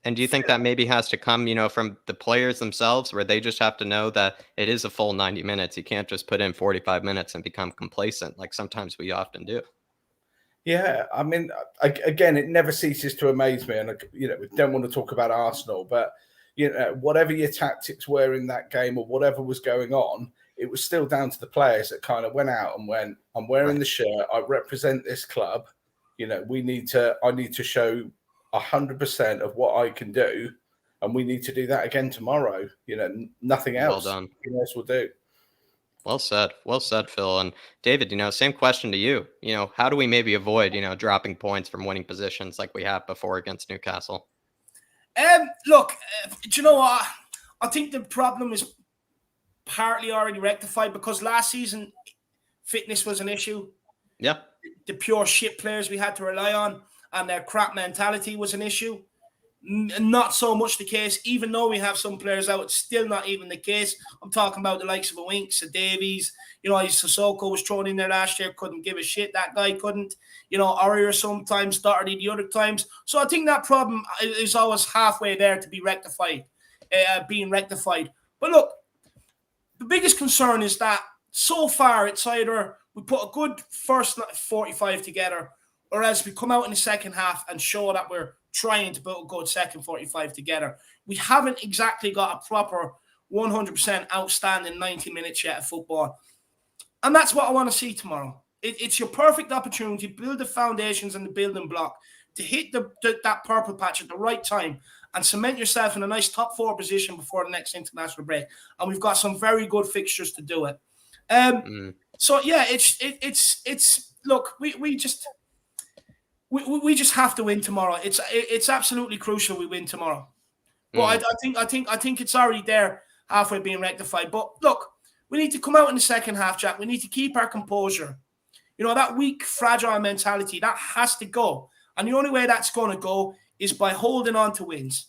And do you think that maybe has to come, from the players themselves, where they just have to know that it is a full 90 minutes? You can't just put in 45 minutes and become complacent like sometimes we often do. Yeah, I mean, again, it never ceases to amaze me. And, we don't want to talk about Arsenal, but, whatever your tactics were in that game or whatever was going on, it was still down to the players that kind of went out and went, I'm wearing the shirt, I represent this club. I need to show 100% of what I can do. And we need to do that again tomorrow. Nothing else. Well done. Nothing else will do. Well said, Phil. And David, same question to you. How do we maybe avoid, dropping points from winning positions like we have before against Newcastle? Look, do you know what? I think the problem is partly already rectified because last season fitness was an issue. Yeah. The pure shit players we had to rely on and their crap mentality was an issue. Not so much the case, even though we have some players out, it's still not even the case. I'm talking about the likes of a Winks, a Davies. Sissoko was thrown in there last year, couldn't give a shit. That guy couldn't. Aurier sometimes, Doherty the other times. So I think that problem is always halfway there to be rectified, being rectified. But look, the biggest concern is that so far it's either we put a good first 45 together, or else we come out in the second half and show that we're trying to put a good second 45 together. We haven't exactly got a proper 100% outstanding 90 minutes yet of football. And that's what I want to see tomorrow. It's your perfect opportunity to build the foundations and the building block to hit that purple patch at the right time and cement yourself in a nice top 4 position before the next international break. And we've got some very good fixtures to do it. So yeah, it's look, we just have to win tomorrow. It's absolutely crucial we win tomorrow. But I think it's already there, halfway being rectified. But look, we need to come out in the second half, Jack. We need to keep our composure. You know, that weak, fragile mentality, that has to go. And the only way that's going to go is by holding on to wins,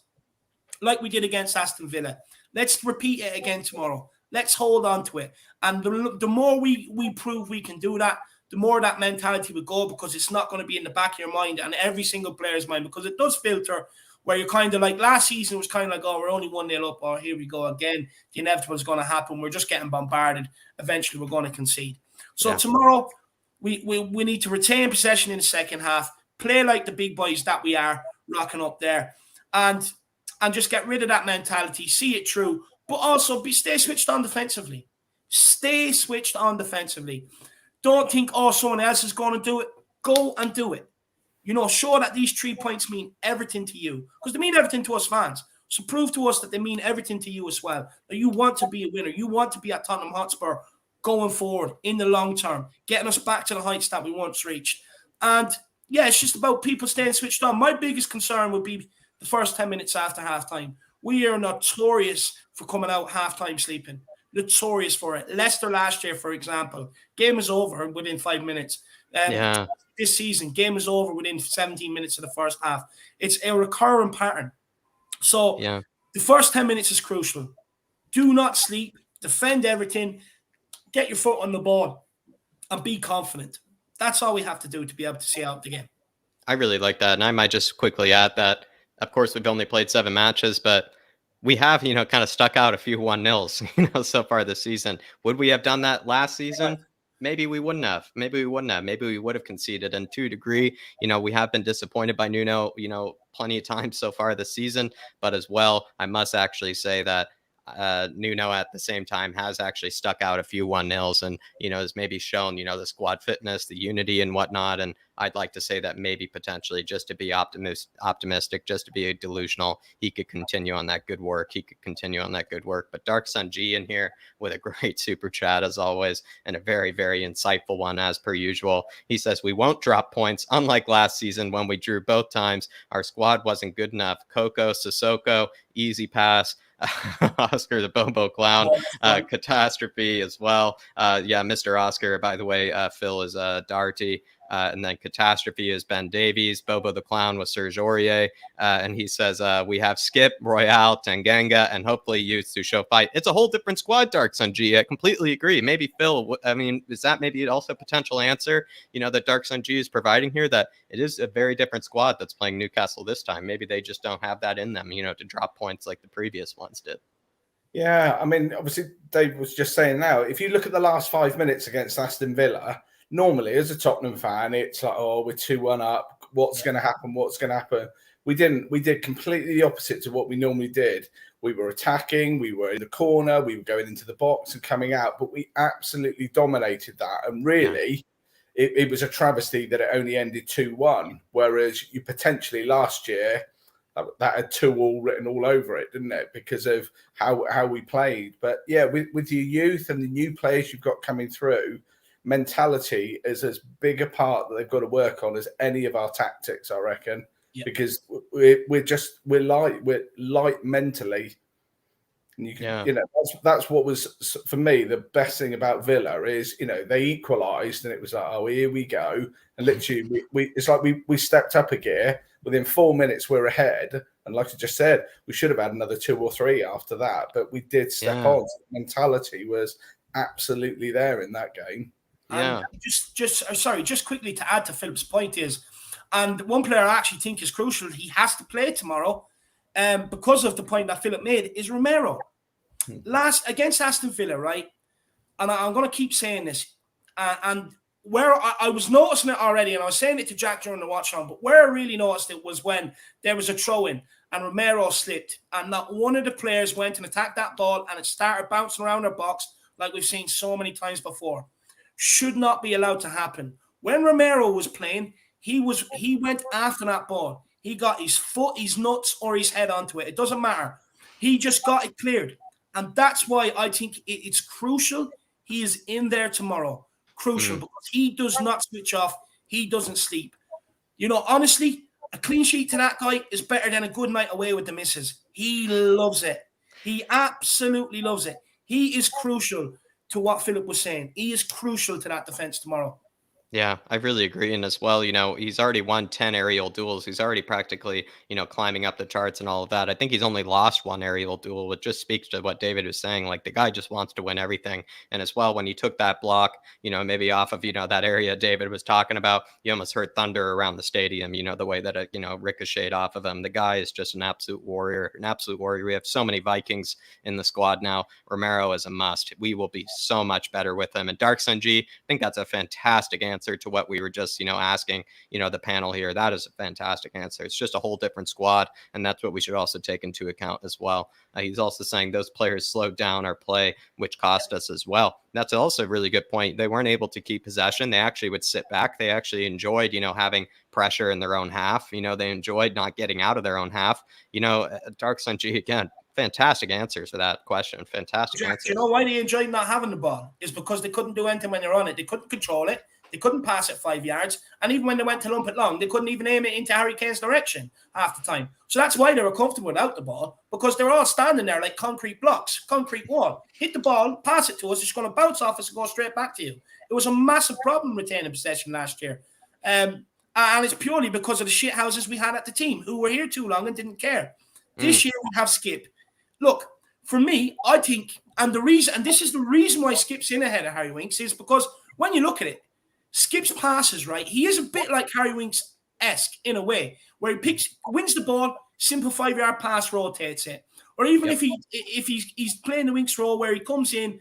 like we did against Aston Villa. Let's repeat it again tomorrow. Let's hold on to it. And the more we prove we can do that, the more that mentality will go, because it's not going to be in the back of your mind and every single player's mind, because it does filter where you're kind of like, last season it was kind of like, oh, we're only 1-0 up, or here we go again. The inevitable is going to happen. We're just getting bombarded. Eventually we're going to concede. So tomorrow we need to retain possession in the second half, play like the big boys that we are, rocking up there, and just get rid of that mentality, see it through, but also stay switched on defensively. Stay switched on defensively. Don't think, oh, someone else is going to do it. Go and do it. You know, show that these 3 points mean everything to you, because they mean everything to us fans. So prove to us that they mean everything to you as well. That you want to be a winner. You want to be at Tottenham Hotspur going forward in the long term, getting us back to the heights that we once reached. And yeah, it's just about people staying switched on. My biggest concern would be the first 10 minutes after halftime. We are notorious for coming out halftime sleeping. Notorious for it. Leicester last year, for example, game was over within 5 minutes. This season, game was over within 17 minutes of the first half. It's a recurring pattern. So the first 10 minutes is crucial. Do not sleep. Defend everything. Get your foot on the ball and be confident. That's all we have to do to be able to see out the game. I really like that. And I might just quickly add that, of course, we've only played 7 matches, but we have, kind of stuck out a few 1-0s, so far this season. Would we have done that last season? Maybe we wouldn't have. Maybe we would have conceded. And to a degree, we have been disappointed by Nuno, plenty of times so far this season. But as well, I must actually say that Nuno at the same time has actually stuck out a few 1-0s and, has maybe shown, the squad fitness, the unity and whatnot. And I'd like to say that maybe potentially, just to be optimistic, just to be delusional, he could continue on that good work. But Dark Sun G in here with a great super chat as always, and a very, very insightful one as per usual. He says, we won't drop points. Unlike last season when we drew both times, our squad wasn't good enough. Coco, Sissoko, easy pass. Oscar the Bobo Clown, Catastrophe as well. Mr. Oscar, by the way, Phil is Darty. And then Catastrophe is Ben Davies. Bobo the Clown was Serge Aurier. And he says, we have Skip, Royale, Tanganga, and hopefully youth to show fight. It's a whole different squad, Dark Sun G. I completely agree. Maybe Phil, is that maybe also a potential answer, that Dark Sun G is providing here, that it is a very different squad that's playing Newcastle this time. Maybe they just don't have that in them, to drop points like the previous ones did. Yeah, obviously, Dave was just saying now, if you look at the last 5 minutes against Aston Villa, normally, as a Tottenham fan, it's like, oh, we're 2-1 up. What's going to happen? We didn't. We did completely the opposite to what we normally did. We were attacking. We were in the corner. We were going into the box and coming out. But we absolutely dominated that. And really, it was a travesty that it only ended 2-1. Whereas you potentially last year, that had 2-2 written all over it, didn't it? Because of how we played. But yeah, with your youth and the new players you've got coming through, mentality is as big a part that they've got to work on as any of our tactics, I reckon. Yep. Because we're light mentally. And that's what was for me the best thing about Villa is they equalised and it was like, oh, here we go, and literally it's like we stepped up a gear. Within 4 minutes we're ahead, and like I just said, we should have had another 2 or 3 after that, but we did step on. Mentality was absolutely there in that game. And just quickly to add to Philip's point is, and one player I actually think is crucial, he has to play tomorrow, because of the point that Philip made, is Romero. Against Aston Villa, right? And I'm going to keep saying this, and where I was noticing it already, and I was saying it to Jack during the watch on, but where I really noticed it was when there was a throw-in and Romero slipped, and not one of the players went and attacked that ball, and it started bouncing around their box like we've seen so many times before. should not be allowed to happen. When Romero was playing, he went after that ball. He got his foot, his nuts, or his head onto it. It doesn't matter. He just got it cleared. And that's why I think it's crucial he is in there tomorrow. Crucial, because he does not switch off. He doesn't sleep. Honestly, a clean sheet to that guy is better than a good night away with the missus. He loves it. He absolutely loves it. He is crucial to what Philip was saying. He is crucial to that defense tomorrow. Yeah, I really agree. And as well, he's already won 10 aerial duels. He's already practically, climbing up the charts and all of that. I think he's only lost one aerial duel, which just speaks to what David was saying. Like, the guy just wants to win everything. And as well, when he took that block, maybe off of, that area David was talking about, you almost heard thunder around the stadium, the way that it, ricocheted off of him. The guy is just an absolute warrior, We have so many Vikings in the squad now. Romero is a must. We will be so much better with him. And Dark Sun G, I think that's a fantastic answer to what we were just, asking, the panel here. That is a fantastic answer. It's just a whole different squad, and that's what we should also take into account as well. He's also saying those players slowed down our play, which cost us as well. That's also a really good point. They weren't able to keep possession. They actually would sit back. They actually enjoyed, having pressure in their own half. They enjoyed not getting out of their own half. Dark Sun G, again, fantastic answers for that question. Fantastic answers. You know why they enjoyed not having the ball? Is because they couldn't do anything when they're on it. They couldn't control it. They couldn't pass it 5 yards. And even when they went to lump it long, they couldn't even aim it into Harry Kane's direction half the time. So that's why they were comfortable without the ball, because they're all standing there like concrete blocks, concrete wall. Hit the ball, pass it to us. It's going to bounce off us and go straight back to you. It was a massive problem retaining possession last year. And it's purely because of the shit houses we had at the team who were here too long and didn't care. This year we have Skip. Look, for me, I think, and this is the reason why Skip's in ahead of Harry Winks, is because when you look at it, Skip's passes, right? He is a bit like Harry Winks-esque in a way, where he wins the ball, simple 5-yard pass, rotates it. Or even if he's playing the Winks role where he comes in,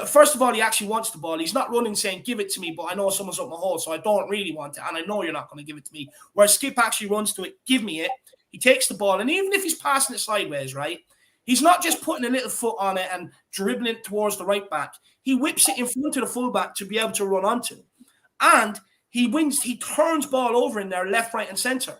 first of all, he actually wants the ball. He's not running saying, give it to me, but I know someone's up my hole, so I don't really want it, and I know you're not going to give it to me. Whereas Skip actually runs to it, give me it. He takes the ball, and even if he's passing it sideways, right, he's not just putting a little foot on it and dribbling it towards the right back. He whips it in front of the fullback to be able to run onto. And he turns ball over in there, left, right, and center.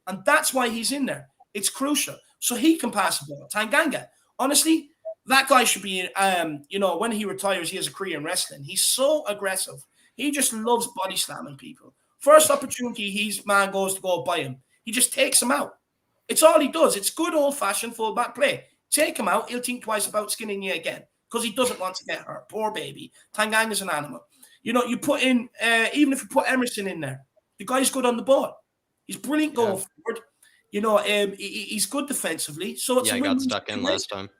And that's why he's in there. It's crucial. So he can pass the ball. Tanganga, honestly, that guy should be, when he retires, he has a career in wrestling. He's so aggressive. He just loves body slamming people. First opportunity his man goes to go by him, he just takes him out. It's all he does. It's good old-fashioned fullback play. Take him out, he'll think twice about skinning you again because he doesn't want to get hurt. Poor baby. Tanganga's an animal. You put in, even if you put Emerson in there, the guy's good on the ball. He's brilliant going forward. He's good defensively. So it's he got stuck in last time.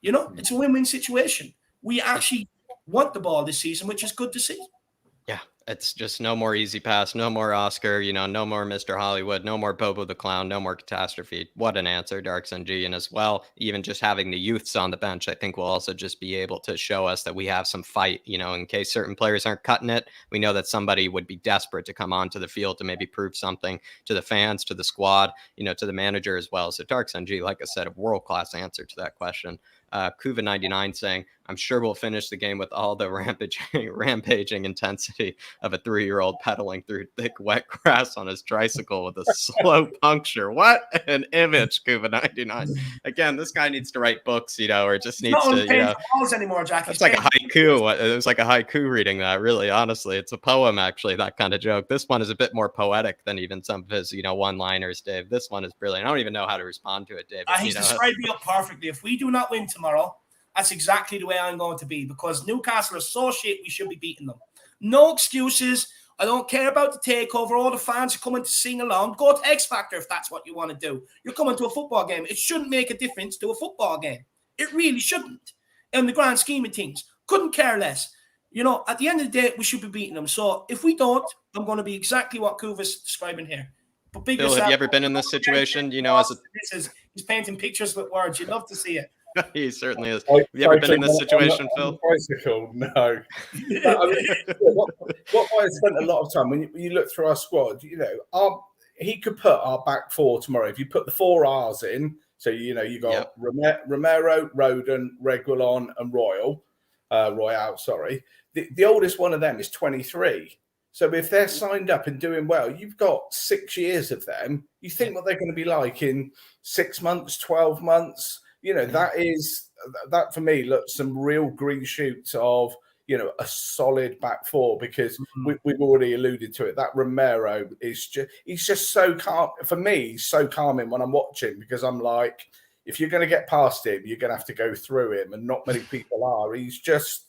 It's a win-win situation. We actually want the ball this season, which is good to see. Yeah, it's just no more easy pass, no more Oscar, no more Mr. Hollywood, no more Bobo the Clown, no more catastrophe. What an answer, Dark Sun G. And as well, even just having the youths on the bench, I think will also just be able to show us that we have some fight, in case certain players aren't cutting it. We know that somebody would be desperate to come onto the field to maybe prove something to the fans, to the squad, to the manager as well. So Dark Sun G, like I said, a world-class answer to that question. Kuva99 saying, I'm sure we'll finish the game with all the rampaging intensity of a 3-year-old pedaling through thick, wet grass on his tricycle with a slow puncture. What an image, Kuva99. Again, this guy needs to write books, or just needs to, balls anymore, Jack. It's like a haiku. It was like a haiku reading that, really, honestly. It's a poem, actually, that kind of joke. This one is a bit more poetic than even some of his, one-liners, Dave. This one is brilliant. I don't even know how to respond to it, Dave. He's described me up perfectly. If we do not win tomorrow, that's exactly the way I'm going to be, because Newcastle are so shit, we should be beating them. No excuses. I don't care about the takeover. All the fans are coming to sing along. Go to X Factor if that's what you want to do. You're coming to a football game. It shouldn't make a difference to a football game. It really shouldn't. In the grand scheme of things. Couldn't care less. At the end of the day, we should be beating them. So if we don't, I'm going to be exactly what Kuva's describing here. But Bill, have you ever been in this situation? He's painting pictures with words. You'd love to see it. He certainly is. Have you ever been in this situation, Phil? Bicycle, no. What I spent a lot of time when you look through our squad, he could put our back four tomorrow. If you put the 4 R's in, so you got Romero, Roden, Reguilon, and Royal. Royale, sorry. The oldest one of them is 23. So if they're signed up and doing well, you've got 6 years of them. You think what they're going to be like in 6 months, 12 months? That for me looks some real green shoots of, a solid back four, because we've already alluded to it. That Romero he's just so calm. For me, he's so calming when I'm watching, because I'm like, if you're going to get past him, you're going to have to go through him, and not many people are. He's just,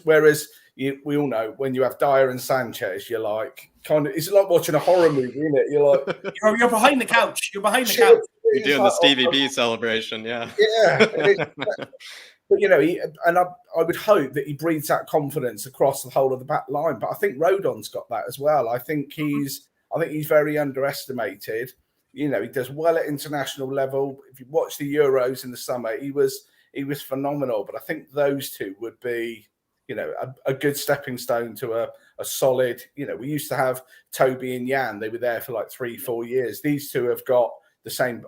whereas we all know when you have Dyer and Sanchez, you're like, it's like watching a horror movie, isn't it? You're like, you're behind the couch. You're behind the couch. You're doing the Stevie B celebration, yeah. Yeah. But I would hope that he breathes that confidence across the whole of the back line. But I think Rodon's got that as well. I think he's very underestimated. He does well at international level. If you watch the Euros in the summer, he was phenomenal. But I think those two would be, a good stepping stone to a solid. We used to have Toby and Jan. They were there for like 3-4 years. These two have got the same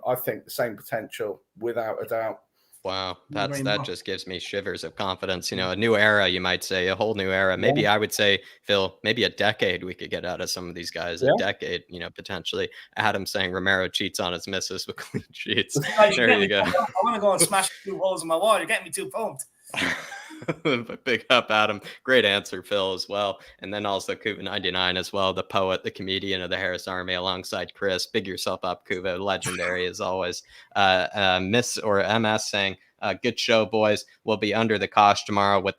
potential, without a doubt. Wow, that just gives me shivers of confidence. A new era, you might say, a whole new era. Maybe I would say, Phil, maybe a decade we could get out of some of these guys. A decade, potentially. Adam saying Romero cheats on his missus with clean sheets. There you go. I want to go and smash 2 holes in my wall. You're getting me too pumped. Big up, Adam. Great answer, Phil, as well. And then also Kuva99 as well, the poet, the comedian of the Harris Army, alongside Chris. Big yourself up, Kuva. Legendary as always. Miss or MS saying, good show, boys. We'll be under the cosh tomorrow with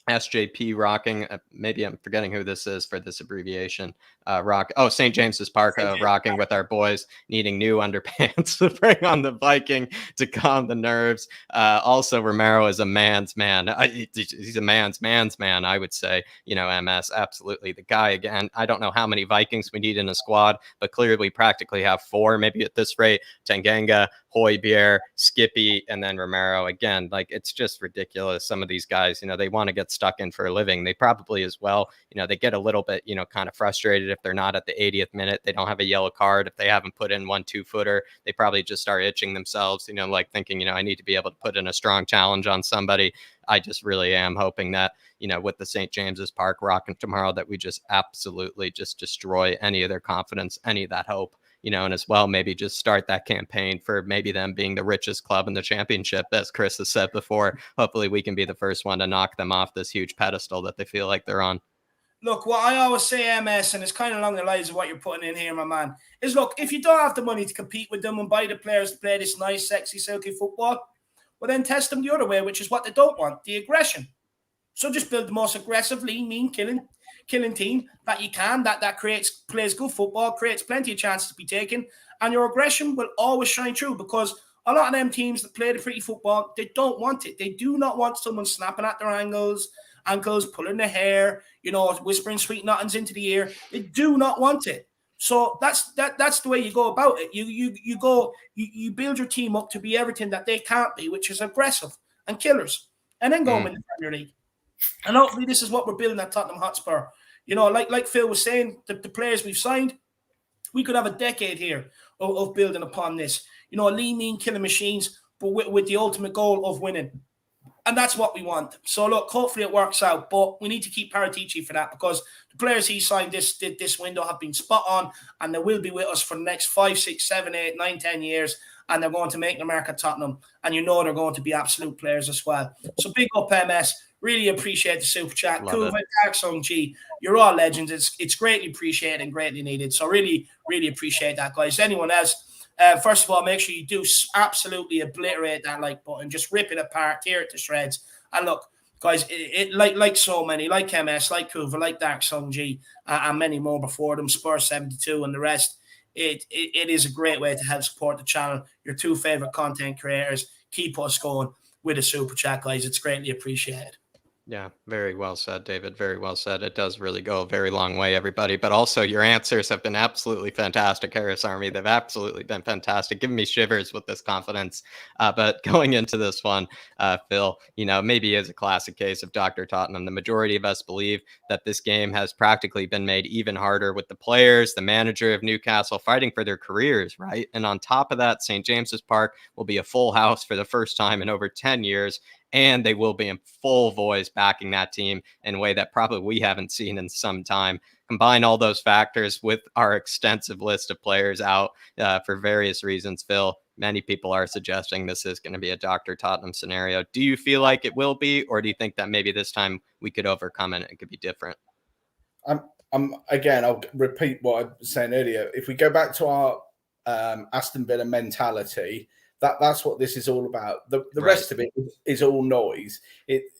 SJP rocking. Maybe I'm forgetting who this is for this abbreviation. St. James's Park rocking with our boys, needing new underpants to bring on the Viking to calm the nerves. Also, Romero is a man's man. He's a man's man, I would say. MS, absolutely. The guy, again, I don't know how many Vikings we need in a squad, but clearly we practically have 4, maybe at this rate. Tanganga, Højbjerg, Skippy, and then Romero. Again, like, it's just ridiculous. Some of these guys, they want to get stuck in for a living. They probably as well, they get a little bit, kind of frustrated if they're not at the 80th minute. They don't have a yellow card. If they haven't put in 1 2-footer, they probably just start itching themselves, like thinking, I need to be able to put in a strong challenge on somebody. I just really am hoping that, with the St. James's Park rocking tomorrow, that we just absolutely just destroy any of their confidence, any of that hope. And as well, maybe just start that campaign for maybe them being the richest club in the championship, as Chris has said before. Hopefully we can be the first one to knock them off this huge pedestal that they feel like they're on. Look, what I always say, MS, and it's kind of along the lines of what you're putting in here, my man, is look, if you don't have the money to compete with them and buy the players to play this nice, sexy, silky football, well, then test them the other way, which is what they don't want, the aggression. So just build the most aggressive, lean, mean, killing team that you can, that plays good football, creates plenty of chances to be taken, and your aggression will always shine through, because a lot of them teams that play the pretty football, they don't want it. They do not want someone snapping at their ankles, pulling their hair, whispering sweet nothings into the ear. They do not want it. So that's the way you go about it. You build your team up to be everything that they can't be, which is aggressive and killers, and then go and win the Premier League. And hopefully this is what we're building at Tottenham Hotspur. Like Phil was saying, the players we've signed, we could have a decade here of building upon this. Lean, mean, killing machines, but with the ultimate goal of winning. And that's what we want. So, look, hopefully it works out. But we need to keep Paratici for that, because the players he signed this window have been spot on, and they will be with us for the next 5, 6, 7, 8, 9, 10 years. And they're going to make the mark at Tottenham. And they're going to be absolute players as well. So big up, MS. Really appreciate the super chat. Kuva, Dark Song G, you're all legends. It's greatly appreciated and greatly needed. So really, really appreciate that, guys. Anyone else? First of all, make sure you do absolutely obliterate that like button. Just rip it apart, tear it to shreds. And look, guys, it like so many, like MS, like Kuva, like Dark Song G, and many more before them, Spurs 72 and the rest. It is a great way to help support the channel. Your 2 favorite content creators. Keep us going with a super chat, guys. It's greatly appreciated. Yeah, very well said, David. Very well said. It does really go a very long way, everybody. But also, your answers have been absolutely fantastic, Harris Army. They've absolutely been fantastic, giving me shivers with this confidence. But going into this one, Phil, maybe is a classic case of Dr. Tottenham. The majority of us believe that this game has practically been made even harder with the players, the manager of Newcastle fighting for their careers, right? And on top of that, St. James's Park will be a full house for the first time in over 10 years. and they will be in full voice backing that team in a way that probably we haven't seen in some time. Combine all those factors with our extensive list of players out for various reasons, Phil. Many people are suggesting this is going to be a Dr. Tottenham scenario. Do you feel like it will be, or do you think that maybe this time we could overcome it and it could be different? Again, I'll repeat what I was saying earlier. If we go back to our Aston Villa mentality, that's what this is all about. The rest of it is all noise.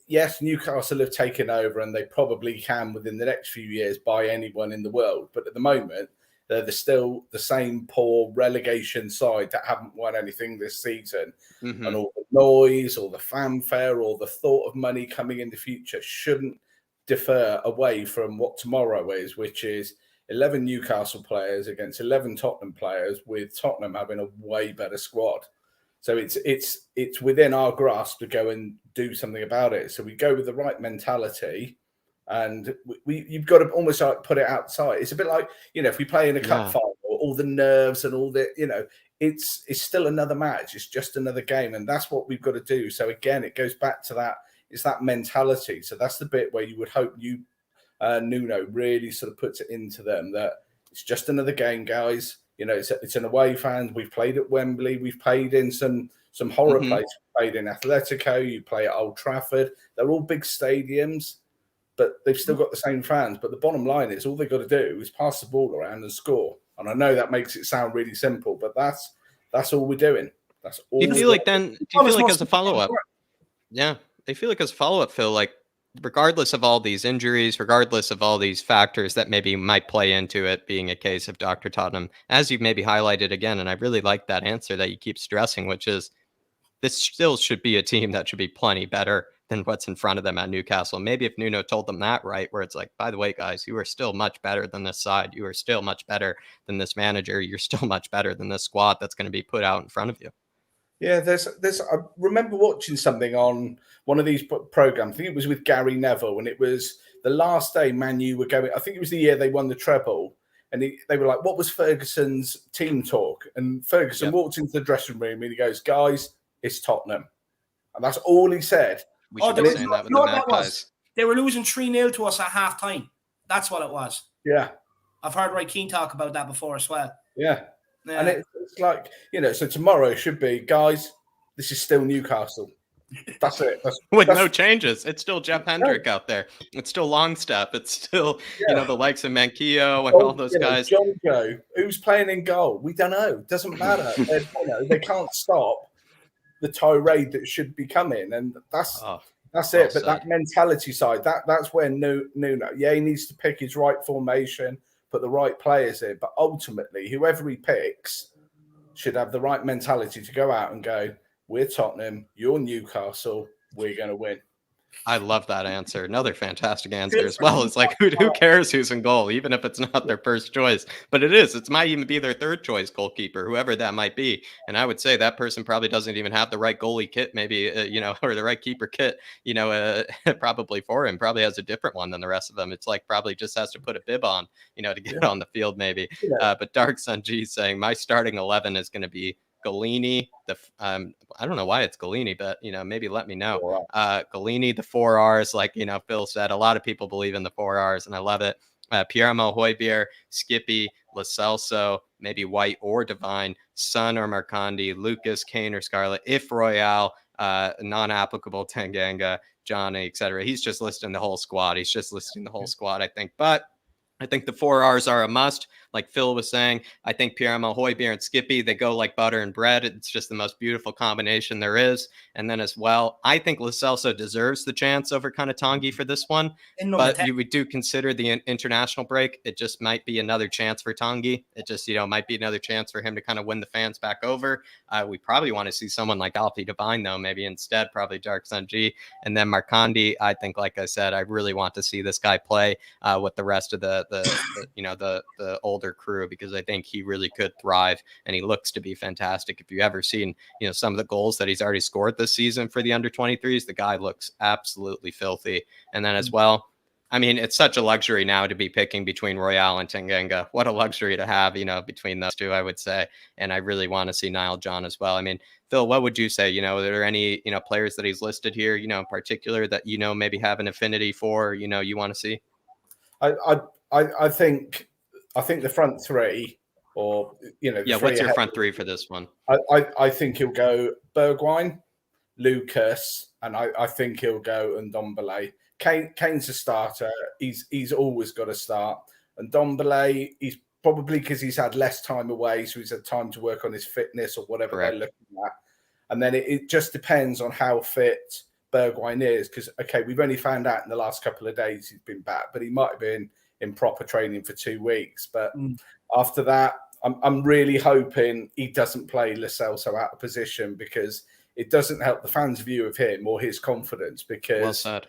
Yes, Newcastle have taken over, and they probably can within the next few years buy anyone in the world. But at the moment, they're still the same poor relegation side that haven't won anything this season. And all the noise, or the fanfare, or the thought of money coming in the future shouldn't defer away from what tomorrow is, which is 11 Newcastle players against 11 Tottenham players, with Tottenham having a way better squad. So it's within our grasp to go and do something about it. So we go with the right mentality, and you've got to almost like put it outside. It's a bit like, if we play in a cup final, all the nerves and all the, it's still another match. It's just another game, and that's what we've got to do. So again, it goes back to that. It's that mentality. So that's the bit where you would hope Nuno really sort of puts it into them, that it's just another game, guys. It's an away fan. We've played at Wembley. We've played in some horror places. We played in Atletico. You play at Old Trafford. They're all big stadiums, but they've still got the same fans. But the bottom line is, all they've got to do is pass the ball around and score. And I know that makes it sound really simple, but that's all we're doing. That's all. Do you feel like as a follow-up? Yeah. I feel like as a follow-up, Phil, like regardless of all these injuries, regardless of all these factors that maybe might play into it being a case of Dr. Tottenham, as you've maybe highlighted again, and I really like that answer that you keep stressing, which is this still should be a team that should be plenty better than what's in front of them at Newcastle. Maybe if Nuno told them that, right, where it's like, by the way, guys, you are still much better than this side. You are still much better than this manager. You're still much better than this squad that's going to be put out in front of you. Yeah, there's. I remember watching something on one of these programs. I think it was with Gary Neville, and it was the last day Man U were going. I think it was the year they won the treble, and they were like, "What was Ferguson's team talk?" And Ferguson walked into the dressing room and he goes, "Guys, it's Tottenham," and that's all he said. We should be saying that with the Magpies. They were losing 3-0 to us at half time. That's what it was. Yeah, I've heard Roy Keane talk about that before as well. Yeah. And it's like, so tomorrow should be, guys, this is still Newcastle. That's it. With no changes. It's still Jeff Hendrick out there. It's still Longstaff. It's still, the likes of Manquillo and all those guys. John Joe, who's playing in goal? We don't know. Doesn't matter. They can't stop the tirade that should be coming. And that's it. But that mentality side, that's where Nuno, he needs to pick his right formation, put the right players in, but ultimately, whoever he picks should have the right mentality to go out and go, we're Tottenham, you're Newcastle, we're going to win. I love that answer. Another fantastic answer as well. It's like, who cares who's in goal, even if it's not their first choice? But it is. It might even be their third choice goalkeeper, whoever that might be. And I would say that person probably doesn't even have the right goalie kit, maybe, or the right keeper kit, probably for him. Probably has a different one than the rest of them. It's like probably just has to put a bib on, to get on the field, maybe. But Dark Sun G saying my starting 11 is going to be Galini, I don't know why it's Galini, but maybe let me know. Galini, the 4 R's, like Phil said, a lot of people believe in the 4 R's, and I love it. Pierre-Emile Højbjerg, Skippy, Lo Celso, maybe White or Divine, Son or Marcandi, Lucas, Kane or Scarlett, if Royale, non-applicable Tanganga, Johnny, etc. He's just listing the whole squad. I think, but I think the 4 R's are a must. Like Phil was saying, I think Pierre-Emile Højbjerg and Skippy, they go like butter and bread. It's just the most beautiful combination there is. And then as well, I think Lo Celso deserves the chance over kind of Tanguy for this one. But we do consider the international break. It just might be another chance for Tanguy. It just, might be another chance for him to kind of win the fans back over. We probably want to see someone like Alfie Devine, though, maybe instead, probably Dark Sun G. And then Marcandi, I think, like I said, I really want to see this guy play with the rest of the older crew, because I think he really could thrive, and he looks to be fantastic. If you've ever seen some of the goals that he's already scored this season for the under 23s, the guy looks absolutely filthy. And then as well, I mean, it's such a luxury now to be picking between Royale and Tanganga. What a luxury to have, between those two, I would say. And I really want to see Niall John as well. I mean, Phil, what would you say? Are there any, players that he's listed here, in particular that, maybe have an affinity for, you want to see? I think the front three, or what's your front three for this one? I think he'll go Bergwijn, Lucas, and I think he'll go Ndombele. Kane's a starter. He's always got to start. And Ndombele, he's probably because he's had less time away, so he's had time to work on his fitness or whatever they're looking at. And then it just depends on how fit Bergwijn is, because we've only found out in the last couple of days he's been back, but he might have been in proper training for 2 weeks. But after that, I'm really hoping he doesn't play Lo Celso out of position, because it doesn't help the fans' view of him or his confidence. Because well said.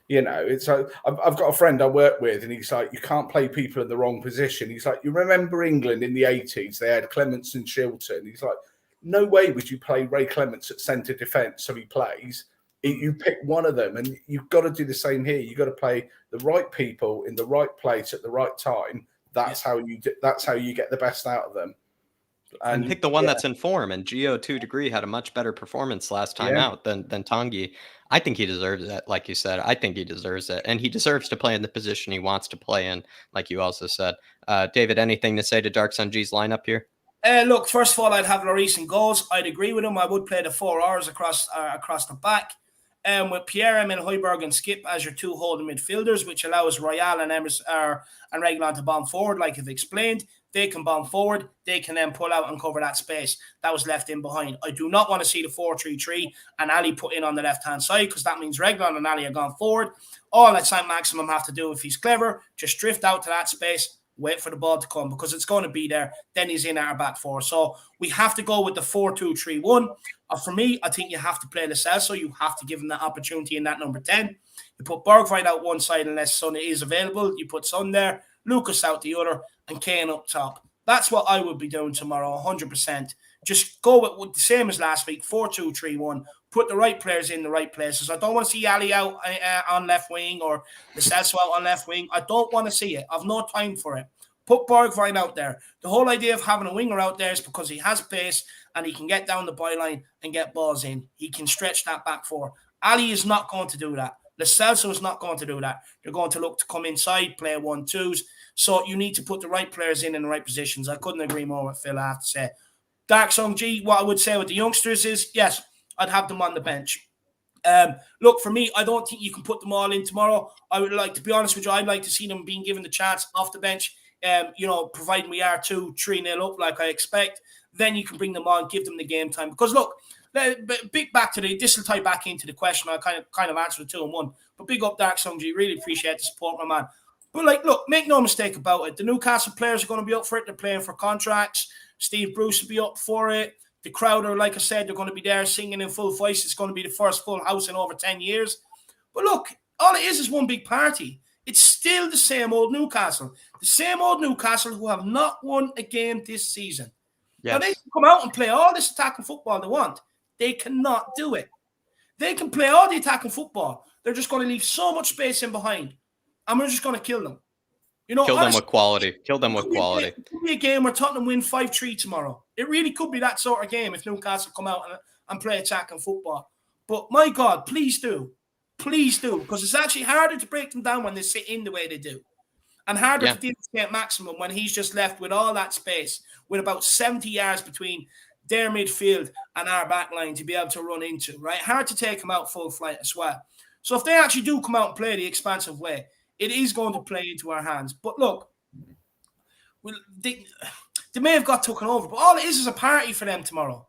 It's like I've got a friend I work with, and he's like, you can't play people in the wrong position. He's like, you remember England in the 80s? They had Clements and Shilton. He's like, no way would you play Ray Clements at centre defence, so he plays. You pick one of them, and you've got to do the same here. You've got to play the right people in the right place at the right time. That's how you get the best out of them. And pick the one that's in form. And Gio 2 Degree had a much better performance last time out than Tanguy. I think he deserves it. Like you said, I think he deserves it. And he deserves to play in the position he wants to play in, like you also said. David, anything to say to Dark Sun G's lineup here? Look, first of all, I'd have Lloris in goals. I'd agree with him. I would play the 4 R's across the back. With Pierre-Emile and Højbjerg and Skip as your 2 holding midfielders, which allows Royale and Reguilon to bomb forward, like I've explained. They can bomb forward. They can then pull out and cover that space that was left in behind. I do not want to see the 4-3-3 and Ali put in on the left-hand side, because that means Reguilon and Ali are gone forward. All that Saint-Maximin have to do, if he's clever, just drift out to that space, wait for the ball to come, because it's going to be there. Then he's in our back 4. So we have to go with the 4-2-3-1. For me, I think you have to play Lo Celso. You have to give him that opportunity in that number 10. You put Bergwijn out one side unless Son is available. You put Son there, Lucas out the other, and Kane up top. That's what I would be doing tomorrow, 100%. Just go with the same as last week, 4-2-3-1. Put the right players in the right places. I don't want to see Ali out on left wing or Lo Celso out on left wing. I don't want to see it. I've no time for it. Put Bergwijn out there. The whole idea of having a winger out there is because he has pace and he can get down the byline and get balls in. He can stretch that back 4. Ali is not going to do that. Lo Celso is not going to do that. They're going to look to come inside, play 1-2s. So you need to put the right players in the right positions. I couldn't agree more with Phil, I have to say. Dark Song G, what I would say with the youngsters is, yes, I'd have them on the bench. Look, for me, I don't think you can put them all in tomorrow. I would like, to be honest with you, I'd like to see them being given the chance off the bench. Providing we are 2-3-0 up like I expect, then you can bring them on, give them the game time. Because look, this will tie back into the question. I kind of answered 2 in 1. But big up Dark Song G, really appreciate the support, my man. But look, make no mistake about it. The Newcastle players are going to be up for it. They're playing for contracts. Steve Bruce will be up for it. The crowd are, like I said, they're going to be there singing in full voice. It's going to be the first full house in over 10 years. But look, all it is one big party. It's still the same old Newcastle. The same old Newcastle who have not won a game this season. Yes. Now, they can come out and play all this attacking football they want. They cannot do it. They can play all the attacking football. They're just going to leave so much space in behind. And we're just going to kill them. Kill them with quality. Kill them with quality. It could be a game where Tottenham win 5-3 tomorrow. It really could be that sort of game if Newcastle come out and play attacking football. But my God, please do. Please do. Because it's actually harder to break them down when they sit in the way they do. And harder to deal with Saint-Maximin when he's just left with all that space, with about 70 yards between their midfield and our back line to be able to run into, right? Hard to take him out full flight as well. So if they actually do come out and play the expansive way, it is going to play into our hands. But look, they may have got taken over, but all it is a party for them tomorrow.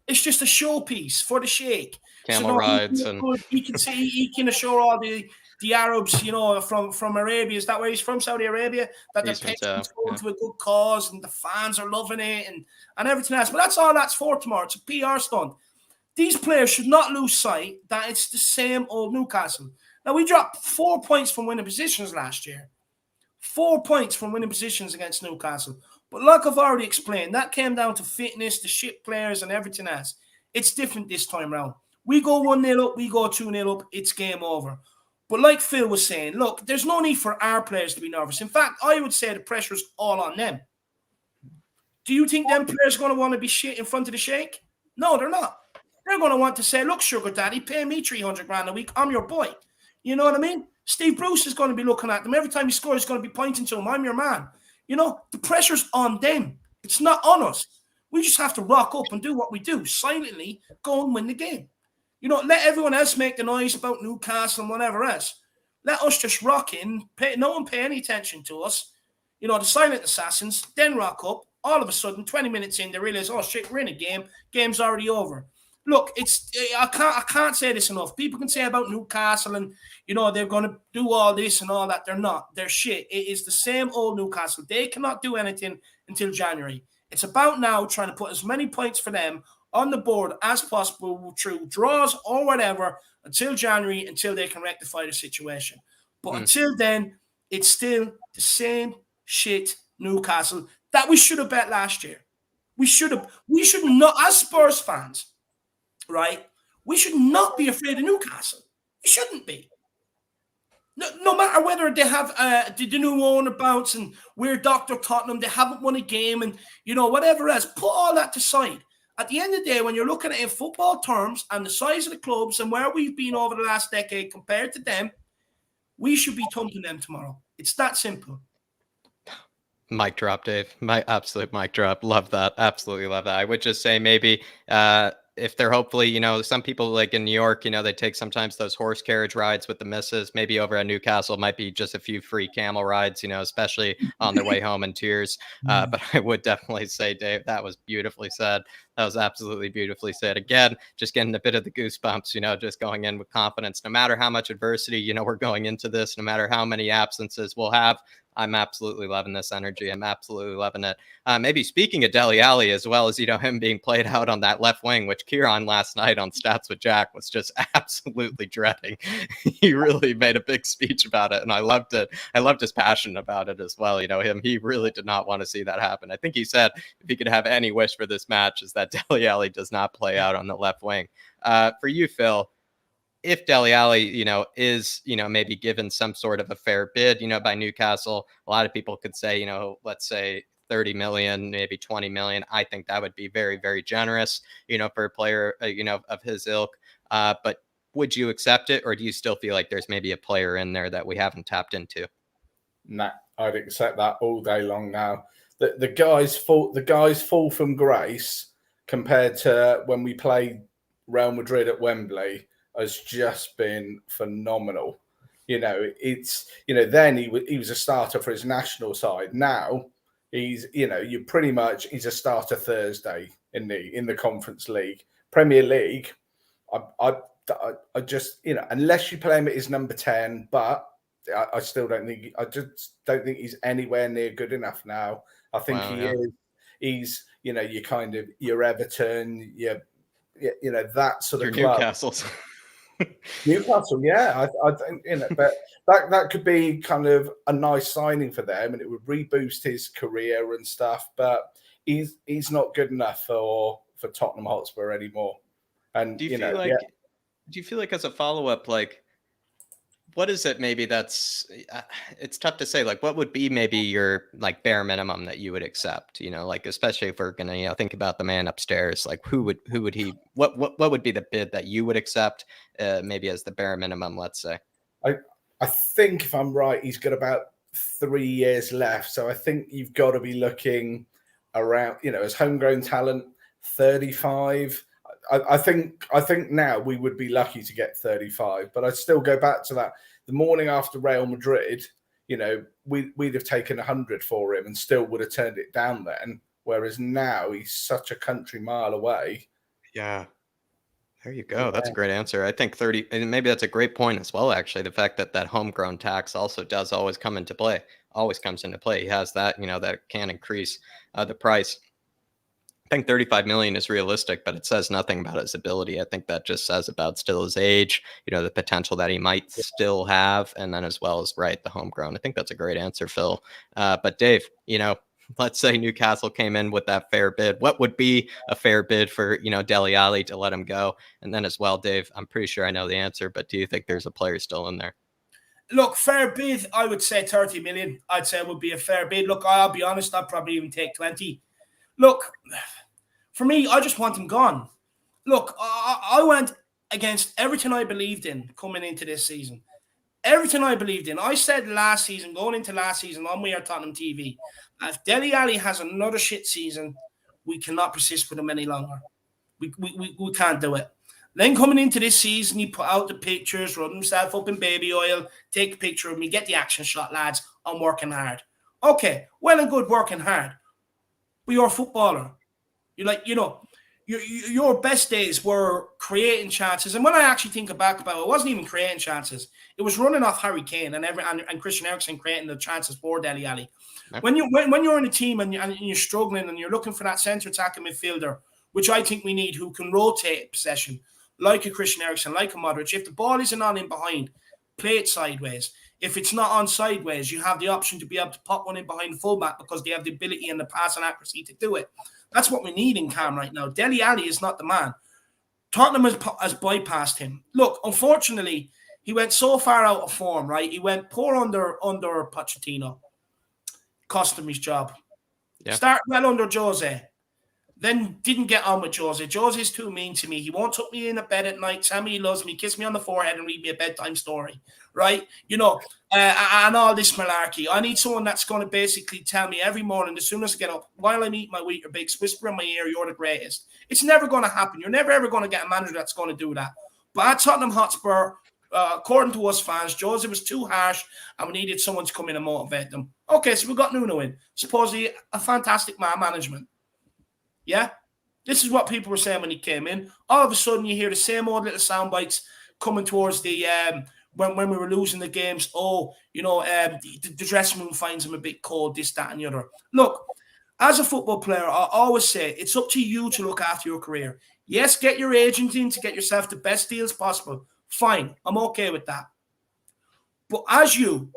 It's just a showpiece for the Sheikh. Camel rides. He can assure all the Arabs, from Arabia. Is that where he's from? Saudi Arabia? That they're paying to a good cause and the fans are loving it and everything else. But that's all that's for tomorrow. It's a PR stunt. These players should not lose sight that it's the same old Newcastle. Now, we dropped 4 points from winning positions last year. 4 points from winning positions against Newcastle. But like I've already explained, that came down to fitness, the shit players and everything else. It's different this time round. We go 1-0 up, we go 2-0 up, it's game over. But like Phil was saying, look, there's no need for our players to be nervous. In fact, I would say the pressure's all on them. Do you think them players are going to want to be shit in front of the Sheikh? No, they're not. They're going to want to say, look, sugar daddy, pay me 300 grand a week. I'm your boy. You know what I mean? Steve Bruce is going to be looking at them. Every time he scores, he's going to be pointing to him. I'm your man. You know, the pressure's on them. It's not on us. We just have to rock up and do what we do. Silently go and win the game. You know, let everyone else make the noise about Newcastle and whatever else. Let us just rock in. No one pay any attention to us. You know, the silent assassins, then rock up. All of a sudden, 20 minutes in, they realize, oh shit, we're in a game. Game's already over. Look, I can't say this enough. People can say about Newcastle and, you know, they're going to do all this and all that. They're not. They're shit. It is the same old Newcastle. They cannot do anything until January. It's about now trying to put as many points for them on the board as possible through draws or whatever until January, until they can rectify the situation. But until then, it's still the same shit Newcastle that we should have bet last year. We should not, as Spurs fans, right? We should not be afraid of Newcastle. We shouldn't be. No matter whether they have the new owner bounce and we're Dr. Tottenham, they haven't won a game and, you know, whatever else, put all that aside. At the end of the day, when you're looking at it in football terms and the size of the clubs and where we've been over the last decade compared to them, we should be thumping them tomorrow. It's that simple. Mic drop, Dave. My absolute mic drop. Love that. Absolutely love that. I would just say maybe if they're hopefully, you know, some people like in New York, you know, they take sometimes those horse carriage rides with the missus. Maybe over at Newcastle might be just a few free camel rides, you know, especially on their way home in tears. But I would definitely say, Dave, that was beautifully said. That was absolutely beautifully said. Again, just getting a bit of the goosebumps, you know, just going in with confidence. No matter how much adversity, you know, we're going into this, no matter how many absences we'll have, I'm absolutely loving this energy. I'm absolutely loving it. Maybe speaking of Dele Alli, as well as, you know, him being played out on that left wing, which Kieran last night on Stats with Jack was just absolutely dreading. He really made a big speech about it, and I loved it. I loved his passion about it as well. You know, he really did not want to see that happen. I think he said if he could have any wish for this match is that Dele Alli does not play out on the left wing. For you, Phil, if Dele Alli, you know, is, you know, maybe given some sort of a fair bid, you know, by Newcastle, a lot of people could say, you know, let's say 30 million, maybe 20 million. I think that would be very, very generous, you know, for a player, you know, of his ilk. But would you accept it, or do you still feel like there's maybe a player in there that we haven't tapped into? Nah, I'd accept that all day long now. The guys fall from grace compared to when we played Real Madrid at Wembley has just been phenomenal. You know, it's, you know, then he was a starter for his national side. Now he's, you know, he's a starter Thursday in the Conference League. Premier League, I just, you know, unless you play him at his number 10, but I just don't think he's anywhere near good enough now. I think is. He's, you know, your Everton, you know, that sort of club. Newcastle's. Newcastle, yeah, I think, you know, but that could be kind of a nice signing for them, and it would reboost his career and stuff. But he's not good enough for Tottenham Hotspur anymore. And do you feel like as a follow up, like, what is it maybe that's it's tough to say, like, what would be maybe your like bare minimum that you would accept, you know, like, especially if we're gonna, you know, think about the man upstairs, like what would be the bid that you would accept, maybe as the bare minimum, let's say? I think if I'm right, he's got about 3 years left, so I think you've got to be looking around, you know, as homegrown talent, 35. I think now we would be lucky to get 35, but I'd still go back to that. The morning after Real Madrid, you know, we'd have taken 100 for him and still would have turned it down then. Whereas now he's such a country mile away. Yeah. There you go. Yeah. That's a great answer. I think 30, and maybe that's a great point as well, actually. The fact that homegrown tax also does always come into play, always comes into play. He has that, you know, that can increase the price. I think 35 million is realistic, but it says nothing about his ability. I think that just says about still his age, you know, the potential that he might still have, and then as well as the homegrown. I think that's a great answer, Phil. But Dave, you know, let's say Newcastle came in with that fair bid. What would be a fair bid for, you know, Dele Alli to let him go? And then as well, Dave, I'm pretty sure I know the answer, but do you think there's a player still in there? Look, fair bid, I would say 30 million. I'd say would be a fair bid. Look, I'll be honest, I'd probably even take 20. Look, for me, I just want him gone. Look, I went against everything I believed in coming into this season. Everything I believed in. I said last season, going into last season on We Are Tottenham TV, if Dele Alli has another shit season, we cannot persist with him any longer. We can't do it. Then coming into this season, he put out the pictures, rub himself up in baby oil, take a picture of me, get the action shot, lads. I'm working hard. Okay, well and good working hard. But you're a footballer. You're like, your best days were creating chances. And when I actually think back about it, it wasn't even creating chances. It was running off Harry Kane and Christian Eriksen creating the chances for Dele Alli. When you're in a team and you're struggling and you're looking for that centre attacking midfielder, which I think we need, who can rotate possession, like a Christian Eriksen, like a Modric. If the ball isn't on in behind, play it sideways. If it's not on sideways, you have the option to be able to pop one in behind the fullback because they have the ability and the pass and accuracy to do it. That's what we need in Cam right now. Dele Alli is not the man. Tottenham has bypassed him. Look, unfortunately, he went so far out of form, right? He went poor under Pochettino. Cost him his job. Yeah. Started well under Jose. Then didn't get on with Jose. Jose's too mean to me. He won't tuck me in a bed at night, tell me he loves me, kiss me on the forehead and read me a bedtime story, right? And all this malarkey. I need someone that's going to basically tell me every morning, as soon as I get up, while I'm eating my Weetabix, whisper in my ear, you're the greatest. It's never going to happen. You're never, ever going to get a manager that's going to do that. But at Tottenham Hotspur, according to us fans, Jose was too harsh and we needed someone to come in and motivate them. Okay, so we got Nuno in. Supposedly a fantastic man management. Yeah, this is what people were saying when he came in. All of a sudden, you hear the same old little sound bites coming towards the when we were losing the games. The dressing room finds him a bit cold, this, that, and the other. Look, as a football player, I always say it's up to you to look after your career. Yes, get your agent in to get yourself the best deals possible. Fine, I'm okay with that. But as you're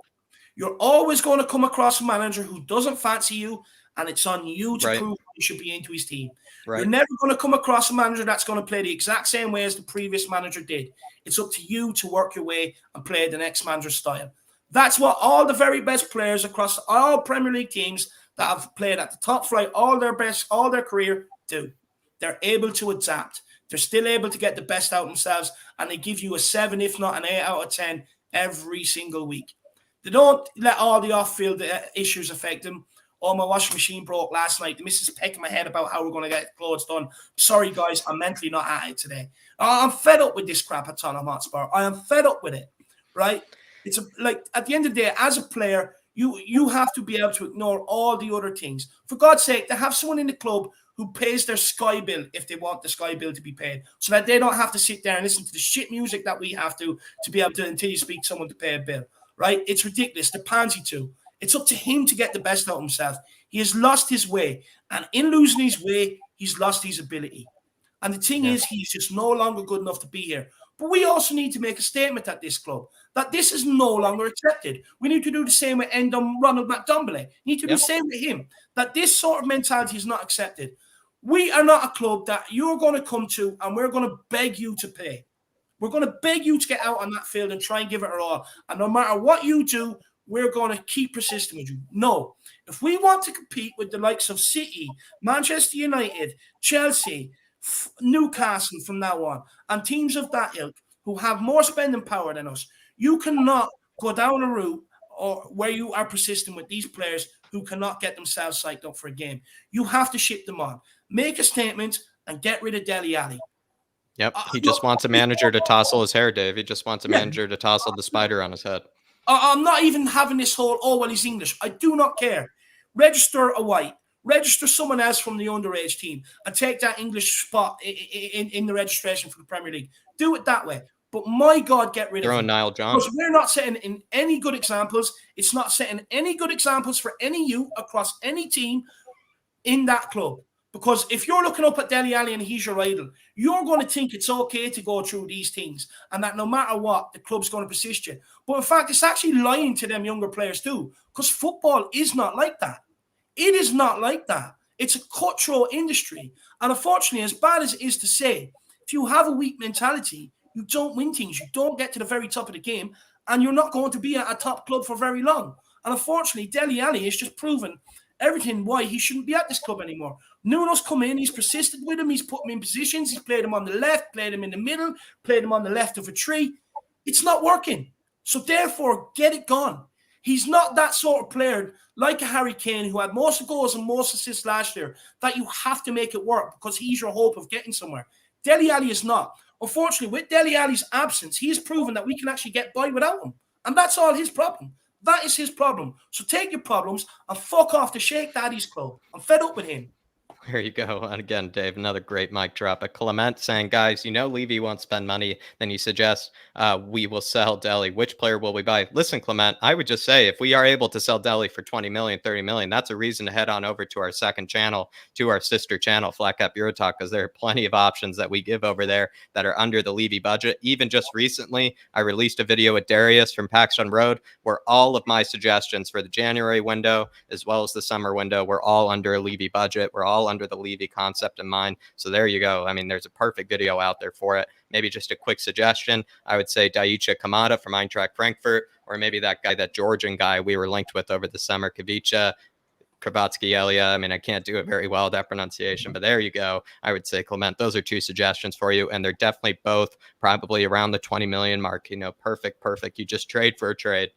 always going to come across a manager who doesn't fancy you, and it's on you to prove he should be into his team. Right. You're never going to come across a manager that's going to play the exact same way as the previous manager did. It's up to you to work your way and play the next manager's style. That's what all the very best players across all Premier League teams that have played at the top flight all their career do. They're able to adapt. They're still able to get the best out of themselves, and they give you a 7, if not an 8 out of 10 every single week. They don't let all the off-field issues affect them. Oh, my washing machine broke last night. The missus pecking my head about how we're going to get clothes done. Sorry, guys, I'm mentally not at it today. I'm fed up with this crap at Tottenham Hotspur. I am fed up with it, right? It's at the end of the day, as a player, you have to be able to ignore all the other things. For God's sake, to have someone in the club who pays their Sky bill if they want the Sky bill to be paid, so that they don't have to sit there and listen to the shit music that we have to be able to, until you speak to someone to pay a bill, right? It's ridiculous. The pansy too. It's up to him to get the best out of himself. He has lost his way. And in losing his way, he's lost his ability. And the thing is, he's just no longer good enough to be here. But we also need to make a statement at this club that this is no longer accepted. We need to do the same with Ronald McDombele. We need to do the same with him. That this sort of mentality is not accepted. We are not a club that you're going to come to and we're going to beg you to pay. We're going to beg you to get out on that field and try and give it our all. And no matter what you do, we're going to keep persisting with you. No. If we want to compete with the likes of City, Manchester United, Chelsea, Newcastle from now on, and teams of that ilk who have more spending power than us, you cannot go down a route or where you are persisting with these players who cannot get themselves psyched up for a game. You have to ship them on. Make a statement and get rid of Dele Alli. Yep. He just wants a manager to tousle his hair, Dave. He just wants a manager to tousle the spider on his head. I'm not even having this whole, he's English. I do not care. Register a white. Register someone else from the underage team and take that English spot in the registration for the Premier League. Do it that way. But my God, get rid of him. Niall John. Because we're not setting in any good examples. It's not setting any good examples for any youth across any team in that club. Because if you're looking up at Dele Alli and he's your idol, you're going to think it's okay to go through these things and that no matter what, the club's going to persist you. But in fact, it's actually lying to them younger players too, because football is not like that. It is not like that. It's a cutthroat industry. And unfortunately, as bad as it is to say, if you have a weak mentality, you don't win things. You don't get to the very top of the game. and you're not going to be at a top club for very long. And unfortunately, Dele Alli has just proven everything why he shouldn't be at this club anymore. Nuno's come in, he's persisted with him, he's put him in positions, he's played him on the left, played him in the middle, played him on the left of a tree. It's not working. So therefore, get it gone. He's not that sort of player like a Harry Kane who had most goals and most assists last year that you have to make it work because he's your hope of getting somewhere. Dele Alli is not. Unfortunately, with Dele Alli's absence, he has proven that we can actually get by without him. And that's all his problem. That is his problem. So take your problems and fuck off to Sheikh Daddy's club. I'm fed up with him. There you go. And again, Dave, another great mic drop. A Clement saying, guys, Levy won't spend money. Then you suggest we will sell Dele. Which player will we buy? Listen, Clement, I would just say if we are able to sell Dele for 20 million, 30 million, that's a reason to head on over to our second channel, to our sister channel, flatcapeurotalk, because there are plenty of options that we give over there that are under the Levy budget. Even just recently, I released a video with Darius from Paxton Road where all of my suggestions for the January window as well as the summer window were all under a Levy budget. We're all under the Levy concept in mind. So there you go. I mean, there's a perfect video out there for it. Maybe just a quick suggestion. I would say Daicha Kamada from Eintracht Frankfurt, or maybe that guy, that Georgian guy we were linked with over the summer, Kavicha, Kravatsky Elia. I mean, I can't do it very well, that pronunciation, but there you go. I would say, Clement, those are two suggestions for you. And they're definitely both probably around the 20 million mark. Perfect. You just trade for a trade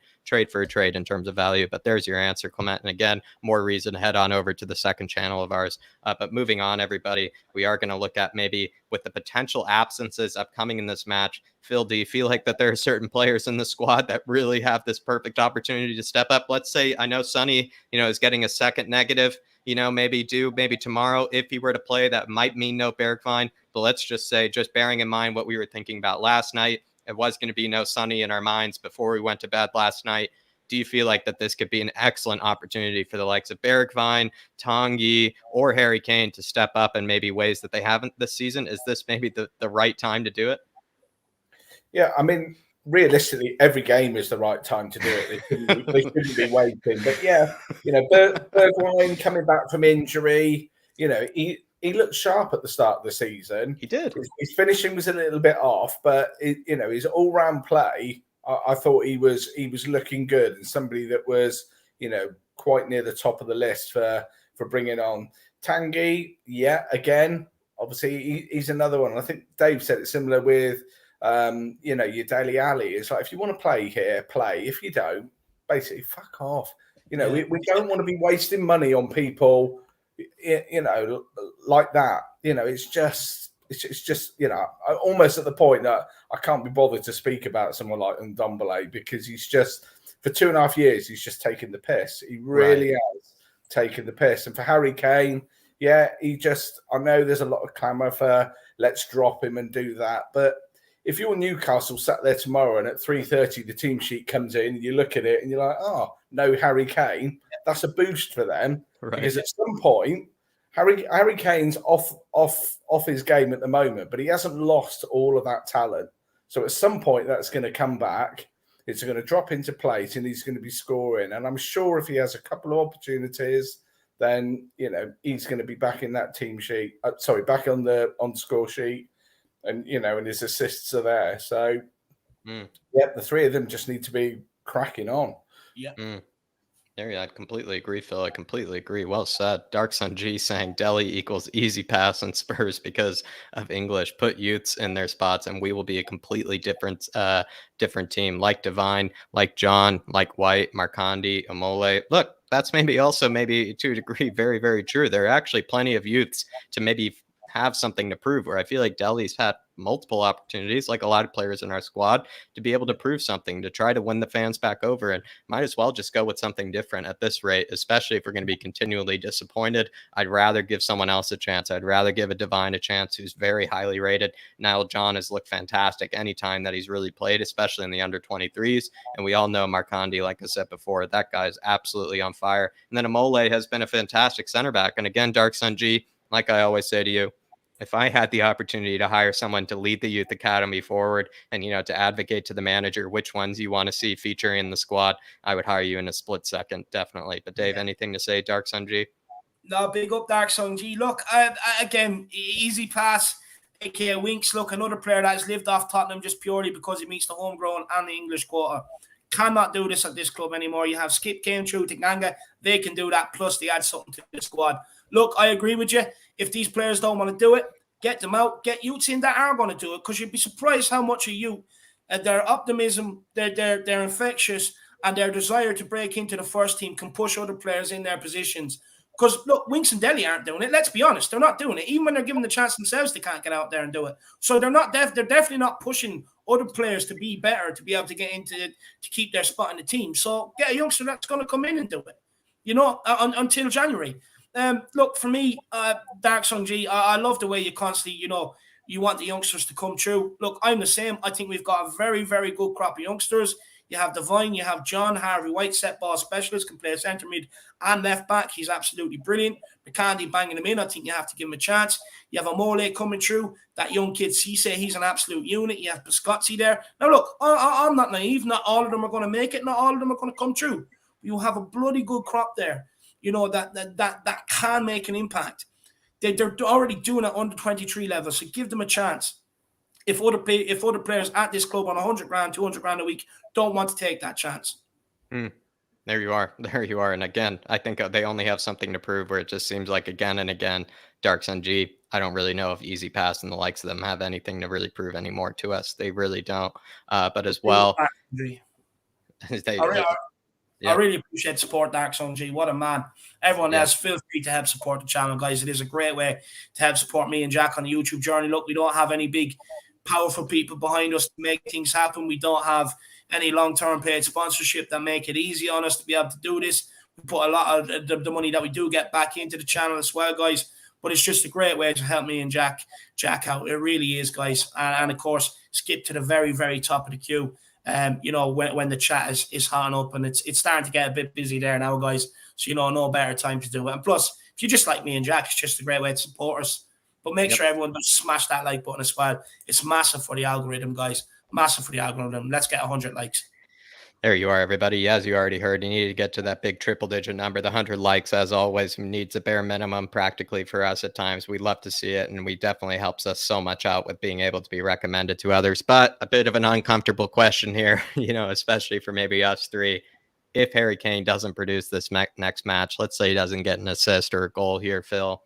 in terms of value. But there's your answer, Clement. And again, more reason to head on over to the second channel of ours. But moving on, everybody, we are going to look at maybe with the potential absences upcoming in this match. Phil, do you feel like that there are certain players in the squad that really have this perfect opportunity to step up? Let's say, I know Sonny, is getting a second negative, maybe tomorrow, if he were to play, that might mean no Bergwijn. But let's just say, just bearing in mind what we were thinking about last night, it was going to be no Sonny in our minds before we went to bed last night. Do you feel like that this could be an excellent opportunity for the likes of Bergwijn, Tanguy, or Harry Kane to step up in maybe ways that they haven't this season? Is this maybe the right time to do it? Yeah, I mean, realistically, every game is the right time to do it. They shouldn't be waiting. But yeah, Bergwijn coming back from injury, he looked sharp at the start of the season. He did. His finishing was a little bit off, but his all-round play, I thought he was looking good, and somebody that was quite near the top of the list for bringing on. Tanguy. Yeah, again, obviously he's another one. I think Dave said it similar with your Dele Alli. It's like, if you want to play here, play. If you don't, basically fuck off. We don't want to be wasting money on people. Like that. It's just almost at the point that I can't be bothered to speak about someone like Ndombele, because he's just, for 2.5 years, he's just taken the piss. He really has taken the piss. And for Harry Kane, yeah, I know there's a lot of clamour for let's drop him and do that. But if you're Newcastle sat there tomorrow and at 3:30 the team sheet comes in and you look at it and you're like, oh, no Harry Kane, that's a boost for them. Right. Because at some point, Harry Kane's off his game at the moment, but he hasn't lost all of that talent. So at some point, that's going to come back. It's going to drop into place, and he's going to be scoring. And I'm sure if he has a couple of opportunities, then he's going to be back in that team sheet. Back on the score sheet, and and his assists are there. So the three of them just need to be cracking on. Yeah. There, I completely agree, Phil. I completely agree. Well said. Dark Sun G saying Dele equals easy pass on Spurs because of English. Put youths in their spots, and we will be a completely different team. Like Divine, like John, like White, Marcandi, Amole. Look, that's maybe to a degree very, very true. There are actually plenty of youths to maybe have something to prove, where I feel like Dele's had multiple opportunities, like a lot of players in our squad, to be able to prove something, to try to win the fans back over, and might as well just go with something different at this rate, especially if we're going to be continually disappointed. I'd rather give someone else a chance. I'd rather give a Divine a chance, who's very highly rated. Niall John has looked fantastic anytime that he's really played, especially in the under 23s, and we all know Marcandi, like I said before, that guy is absolutely on fire. And then Amole has been a fantastic center back. And again, Dark Sun G, like I always say to you, if I had the opportunity to hire someone to lead the youth academy forward and, to advocate to the manager which ones you want to see featuring in the squad, I would hire you in a split second, definitely. But Dave, anything to say, Dark Sun G? No, big up Dark Sun G. Look, again, easy pass, aka Winks. Look, another player that has lived off Tottenham just purely because he meets the homegrown and the English quota. cannot do this at this club anymore. You have Skip came through Tanganga. They can do that. Plus, they add something to the squad. Look, I agree with you. If these players don't want to do it, get them out. Get youths in that are going to do it, because you'd be surprised how much of you, their optimism, they're infectious, and their desire to break into the first team can push other players in their positions. Because, look, Winks and Delhi aren't doing it. Let's be honest. They're not doing it. Even when they're given the chance themselves, they can't get out there and do it. So they're definitely not pushing other players to be better, to be able to get into it, to keep their spot in the team. So get a youngster that's going to come in and do it, until January. Look, for me, Dark Sun G, I love the way you constantly, you want the youngsters to come through. Look, I'm the same. I think we've got a very, very good crop of youngsters. You have Devine, you have John Harvey White, set ball specialist, can play centre mid and left back. He's absolutely brilliant. McCandy banging him in. I think you have to give him a chance. You have Amole coming through. That young kid, Cisse, he's an absolute unit. You have Piscozzi there. Now, look, I'm not naive. Not all of them are going to make it. Not all of them are going to come through. You have a bloody good crop there, that can make an impact. They're already doing it under 23 level, so give them a chance. If other players at this club on 100 grand, 200 grand a week don't want to take that chance. There you are. And again, I think they only have something to prove, where it just seems like again and again, Dark Sun G, I don't really know if Easy Pass and the likes of them have anything to really prove anymore to us. They really don't. But as well, I really appreciate support, Dark Sun G. What a man. Everyone else, feel free to help support the channel, guys. It is a great way to help support me and Jack on the YouTube journey. Look, we don't have any big, powerful people behind us to make things happen. We don't have any long-term paid sponsorship that make it easy on us to be able to do this. We put a lot of the money that we do get back into the channel as well, guys. But it's just a great way to help me and Jack out. It really is, guys. And of course, skip to the very, very top of the queue. When the chat is hotting up, and it's starting to get a bit busy there now, guys. So, no better time to do it. And plus, if you just like me and Jack, it's just a great way to support us. But make sure everyone does smash that like button as well. It's massive for the algorithm, guys. Massive for the algorithm. Let's get 100 likes. There you are, everybody. As you already heard, you need to get to that big triple-digit number. The 100 likes, as always, needs a bare minimum practically for us at times. We'd love to see it, and we definitely helps us so much out with being able to be recommended to others. But a bit of an uncomfortable question here, especially for maybe us three. If Harry Kane doesn't produce this next match, let's say he doesn't get an assist or a goal here, Phil,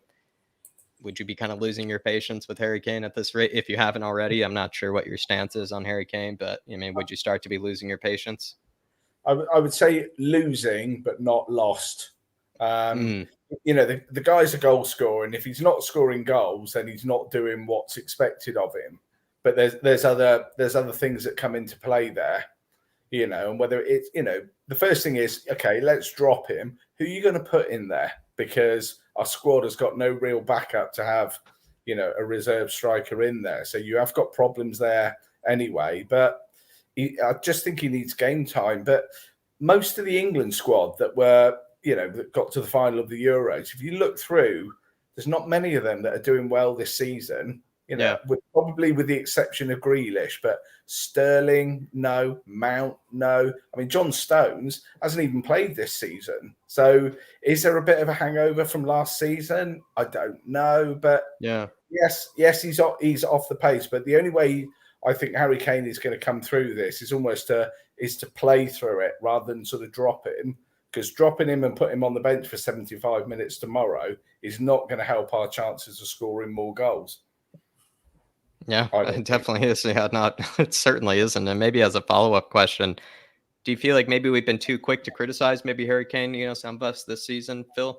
would you be kind of losing your patience with Harry Kane at this rate? If you haven't already, I'm not sure what your stance is on Harry Kane, but would you start to be losing your patience? I would say losing, but not lost. The guy's a goal scorer, and if he's not scoring goals, then he's not doing what's expected of him. But there's other things that come into play there, and whether it's the first thing is, okay, let's drop him. Who are you going to put in there? Because our squad has got no real backup to have, a reserve striker in there. So you have got problems there anyway. But I just think he needs game time. But most of the England squad that were, that got to the final of the Euros, if you look through, there's not many of them that are doing well this season. Probably with the exception of Grealish, but Sterling, no. Mount, no. I mean, John Stones hasn't even played this season. So is there a bit of a hangover from last season? I don't know, but yes, he's off the pace. But the only way I think Harry Kane is going to come through this is almost to play through it rather than sort of drop him. Because dropping him and putting him on the bench for 75 minutes tomorrow is not going to help our chances of scoring more goals. Yeah, it definitely is. Yeah, it certainly isn't. And maybe as a follow-up question, do you feel like maybe we've been too quick to criticize maybe Harry Kane, some of us this season, Phil?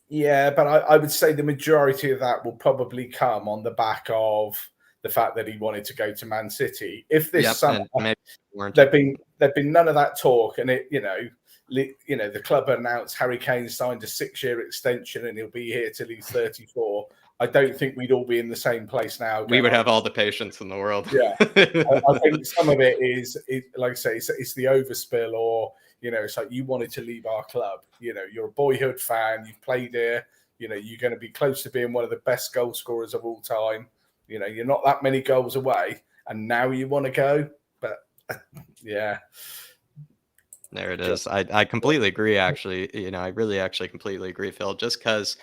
Yeah, but I would say the majority of that will probably come on the back of the fact that he wanted to go to Man City. If this summer there'd been none of that talk, and the club announced Harry Kane signed a 6-year extension and he'll be here till he's 34. I don't think we'd all be in the same place now. We would have all the patience in the world. Yeah, I think some of it is like I say, it's the overspill, or it's like you wanted to leave our club. You're a boyhood fan. You've played here. You're going to be close to being one of the best goal scorers of all time. You're not that many goals away, and now you want to go. But yeah. There it is. I completely agree, actually. I really actually completely agree, Phil, just because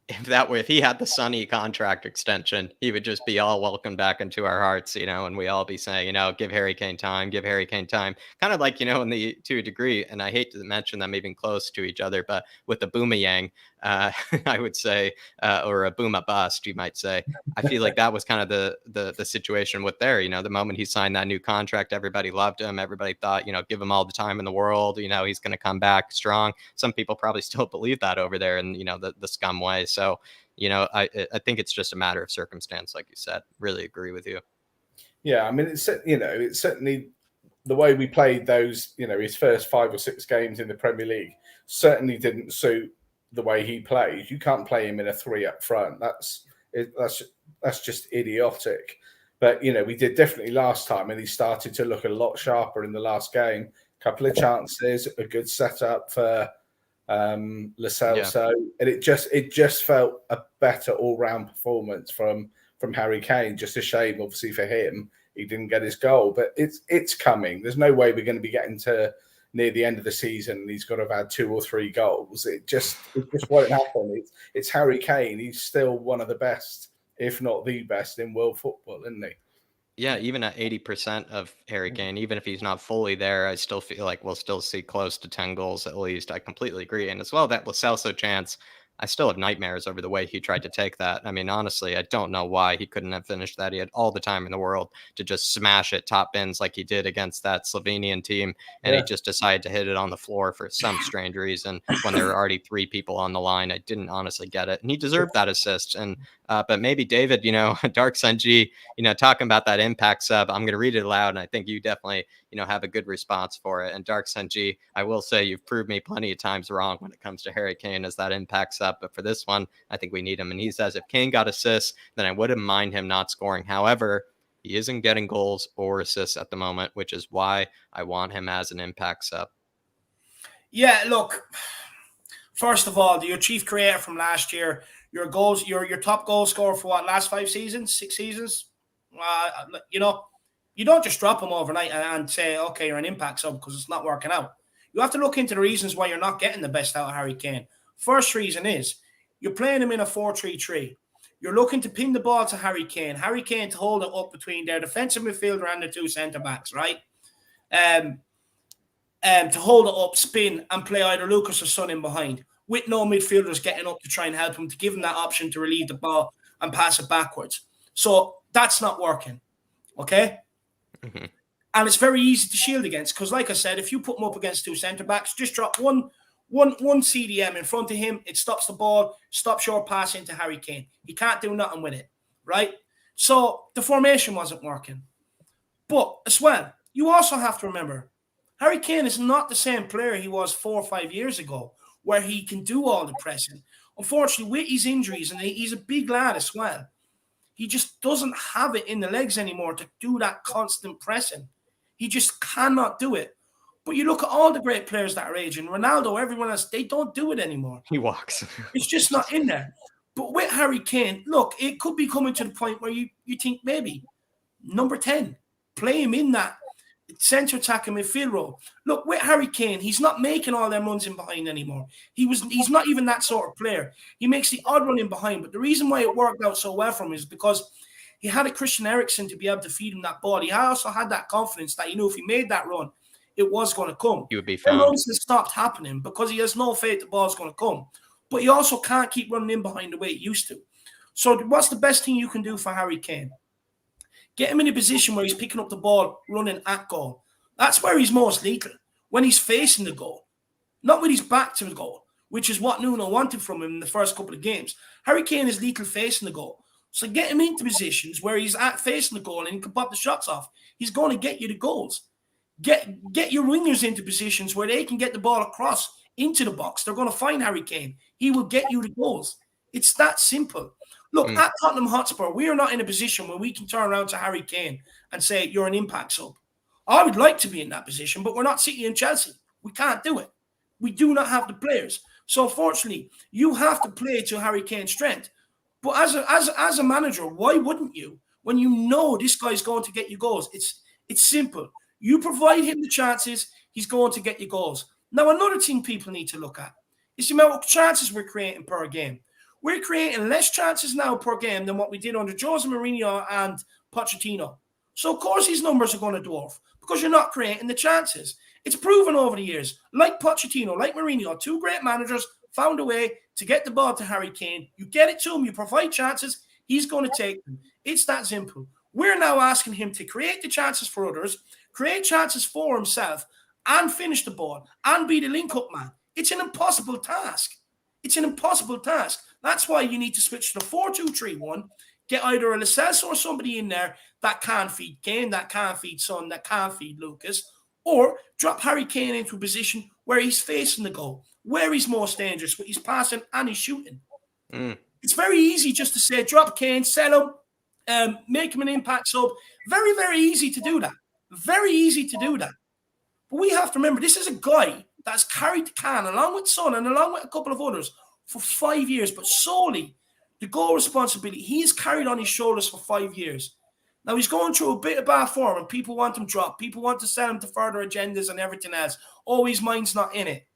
if he had the Sonny contract extension, he would just be all welcomed back into our hearts, and we all be saying, give Harry Kane time, give Harry Kane time. Kind of like, to a degree, and I hate to mention them even close to each other, but with the Boomayang, I would say, or a Booma bust, you might say. I feel like that was kind of the situation with there. The moment he signed that new contract, everybody loved him. Everybody thought, give him all the time in the world. He's going to come back strong. Some people probably still believe that over there in, the scum way. So, I think it's just a matter of circumstance, like you said. Really agree with you. Yeah, I mean, it's certainly the way we played those, his first 5 or 6 games in the Premier League certainly didn't suit the way he plays. You can't play him in a 3 up front. That's just idiotic. But we did differently last time, and he started to look a lot sharper in the last game. Couple of chances, a good setup for Lascelles. Yeah. So, and it just felt a better all-round performance from Harry Kane. Just a shame, obviously, for him, he didn't get his goal. But it's coming. There's no way we're going to be getting to near the end of the season and he's got to have had 2 or 3 goals. It just won't happen. It's Harry Kane. He's still one of the best, if not the best, in world football, isn't he? Yeah, even at 80% of Harry Kane, even if he's not fully there, I still feel like we'll still see close to 10 goals at least. I completely agree. And as well, that Lascelles chance, I still have nightmares over the way he tried to take that. I mean, honestly, I don't know why he couldn't have finished that. He had all the time in the world to just smash it top bins like he did against that Slovenian team. And he just decided to hit it on the floor for some strange reason when there were already 3 people on the line. I didn't honestly get it. And he deserved that assist. And but maybe David, Dark Senji, talking about that impact sub, I'm going to read it aloud. And I think you definitely, have a good response for it. And Dark Senji, I will say you've proved me plenty of times wrong when it comes to Harry Kane as that impact sub. But for this one, I think we need him. And he says, if Kane got assists, then I wouldn't mind him not scoring. However, he isn't getting goals or assists at the moment, which is why I want him as an impact sub. Yeah, look, first of all, your chief creator from last year, your top goal scorer for last 5 seasons, 6 seasons, you don't just drop him overnight and say, okay, you're an impact sub because it's not working out. You have to look into the reasons why you're not getting the best out of Harry Kane. First reason is you're playing him in a 4-3-3. You're looking to pin the ball to Harry Kane to hold it up between their defensive midfielder and the 2 centre-backs, right? To hold it up, spin, and play either Lucas or Son in behind, with no midfielders getting up to try and help him, to give him that option to relieve the ball and pass it backwards. So that's not working, okay? Mm-hmm. And it's very easy to shield against because, like I said, if you put him up against 2 centre-backs, just drop one CDM in front of him, it stops the ball, stops your pass into Harry Kane. He can't do nothing with it, right? So the formation wasn't working. But as well, you also have to remember, Harry Kane is not the same player he was 4 or 5 years ago, where he can do all the pressing. Unfortunately, with his injuries, and he's a big lad as well, he just doesn't have it in the legs anymore to do that constant pressing. He just cannot do it. But you look at all the great players that are aging, Ronaldo, everyone else, they don't do it anymore. He walks. It's just not in there. But with Harry Kane, look, it could be coming to the point where you think maybe number 10, play him in that centre attacking midfield role. Look, with Harry Kane, he's not making all them runs in behind anymore. He's not even that sort of player. He makes the odd run in behind. But the reason why it worked out so well for him is because he had a Christian Eriksen to be able to feed him that ball. He also had that confidence that he knew if he made that run, it was going to come. He would be found. The runs have stopped happening because he has no faith the ball's going to come. But he also can't keep running in behind the way he used to. So what's the best thing you can do for Harry Kane? Get him in a position where he's picking up the ball, running at goal. That's where he's most lethal, when he's facing the goal, not with his back to the goal, which is what Nuno wanted from him in the first couple of games. Harry Kane is lethal facing the goal. So get him into positions where he's facing the goal and he can pop the shots off. He's going to get you the goals. Get your wingers into positions where they can get the ball across into the box. They're going to find Harry Kane. He will get you the goals. It's that simple. Look, at Tottenham Hotspur, we are not in a position where we can turn around to Harry Kane and say, you're an impact sub. I would like to be in that position, but we're not City and Chelsea. We can't do it. We do not have the players. So, unfortunately, you have to play to Harry Kane's strength. But as a manager, why wouldn't you? When you know this guy's going to get you goals, it's simple. You provide him the chances, he's going to get you goals. Now, another thing people need to look at is the amount of chances we're creating per game. We're creating less chances now per game than what we did under Jose Mourinho and Pochettino. So, of course, these numbers are going to dwarf because you're not creating the chances. It's proven over the years, like Pochettino, like Mourinho, two great managers found a way to get the ball to Harry Kane. You get it to him, you provide chances, he's going to take them. It's that simple. We're now asking him to create the chances for others, create chances for himself, and finish the ball, and be the link-up man. It's an impossible task. It's an impossible task. That's why you need to switch to the 4-2-3-1, get either a Lascelles or somebody in there that can feed Kane, that can feed Son, that can feed Lucas, or drop Harry Kane into a position where he's facing the goal, where he's most dangerous, with his passing and his shooting. It's very easy just to say, drop Kane, sell him, make him an impact sub. Very, very easy to do that. Very easy to do that. But we have to remember, this is a guy that's carried the can along with Son and along with a couple of others for 5 years, but solely the goal responsibility he's carried on his shoulders for 5 years. Now, he's going through a bit of bad form and people want him dropped. People want to sell him to further agendas and everything else. Oh, his mind's not in it.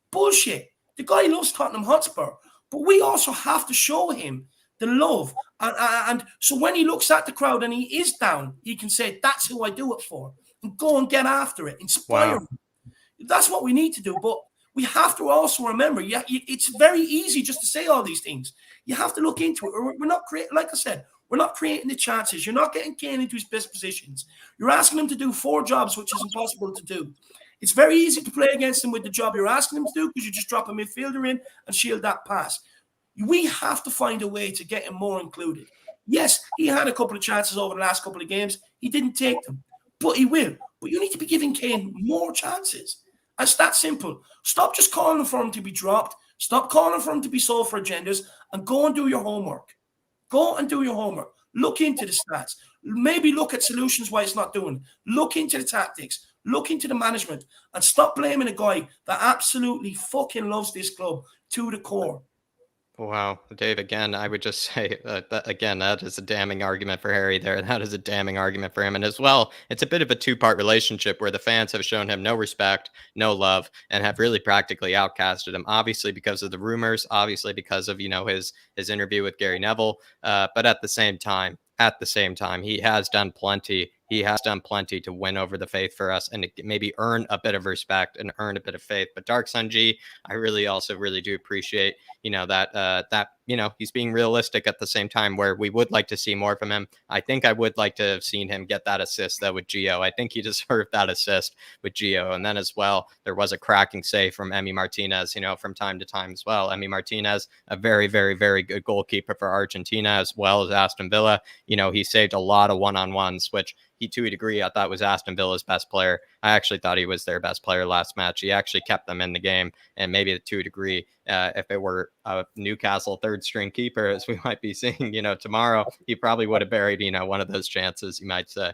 Bullshit. The guy loves Tottenham Hotspur, but we also have to show him the love. And so when he looks at the crowd and he is down, he can say, that's who I do it for. And go and get after it. Inspire him. That's what we need to do. But we have to also remember, it's very easy just to say all these things. You have to look into it. We're not creating, like I said, we're not creating the chances. You're not getting Kane into his best positions. You're asking him to do 4 jobs, which is impossible to do. It's very easy to play against him with the job you're asking him to do because you just drop a midfielder in and shield that pass. We have to find a way to get him more included. Yes, he had a couple of chances over the last couple of games. He didn't take them, but he will. But you need to be giving Kane more chances. It's that simple. Stop just calling for him to be dropped. Stop calling for him to be sold for agendas and go and do your homework. Go and do your homework. Look into the stats. Maybe look at solutions why it's not doing. Look into the tactics. Look into the management. And stop blaming a guy that absolutely fucking loves this club to the core. Wow, Dave, again, I would just say that is a damning argument for Harry there. That is a damning argument for him. And as well, it's a bit of a two-part relationship where the fans have shown him no respect, no love, and have really practically outcasted him, obviously because of the rumors, obviously because of, his interview with Gary Neville. But at the same time, he has done plenty. He has done plenty to win over the faith for us and to maybe earn a bit of respect and earn a bit of faith. But Dark Sun G, I really do appreciate, that he's being realistic at the same time where we would like to see more from him. I think I would like to have seen him get that assist though with Gio. I think he deserved that assist with Gio. And then as well, there was a cracking save from Emi Martinez, from time to time as well. Emi Martinez, a very, very, very good goalkeeper for Argentina as well as Aston Villa. He saved a lot of one-on-ones, which he, to a degree, I thought was Aston Villa's best player. I actually thought he was their best player last match. He actually kept them in the game, and maybe to a degree, if it were a Newcastle third-string keeper, as we might be seeing, tomorrow, he probably would have buried, one of those chances, you might say.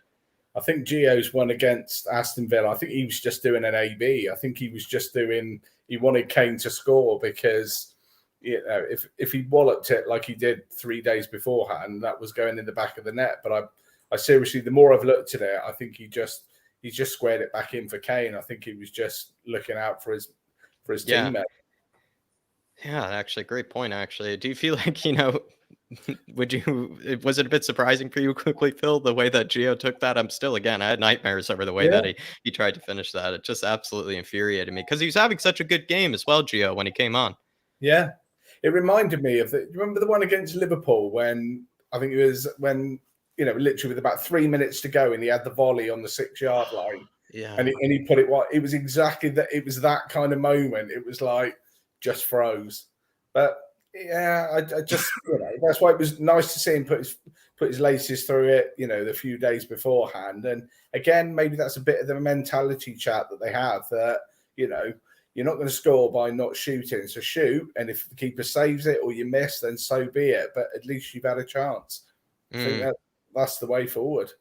I think Gio's one against Aston Villa. I think he was just doing an AB. I think he was just he wanted Kane to score because, if he walloped it like he did 3 days beforehand, that was going in the back of the net. But I seriously, the more I've looked at it, I think he just squared it back in for Kane. I think he was just looking out for his teammate. Yeah, actually, great point. Actually, do you feel like was it a bit surprising for you quickly, Phil, the way that Gio took that? I had nightmares over the way that he tried to finish that. It just absolutely infuriated me because he was having such a good game as well, Gio, when he came on. Yeah, it reminded me of remember the one against Liverpool when literally with about 3 minutes to go and he had the volley on the 6-yard line. Yeah. And he put it it was exactly that. It was that kind of moment. It was like just froze. But yeah, I just, that's why it was nice to see him put his laces through it, the few days beforehand. And again, maybe that's a bit of the mentality chat that they have that, you're not going to score by not shooting. So shoot. And if the keeper saves it or you miss, then so be it. But at least you've had a chance. I think that's the way forward.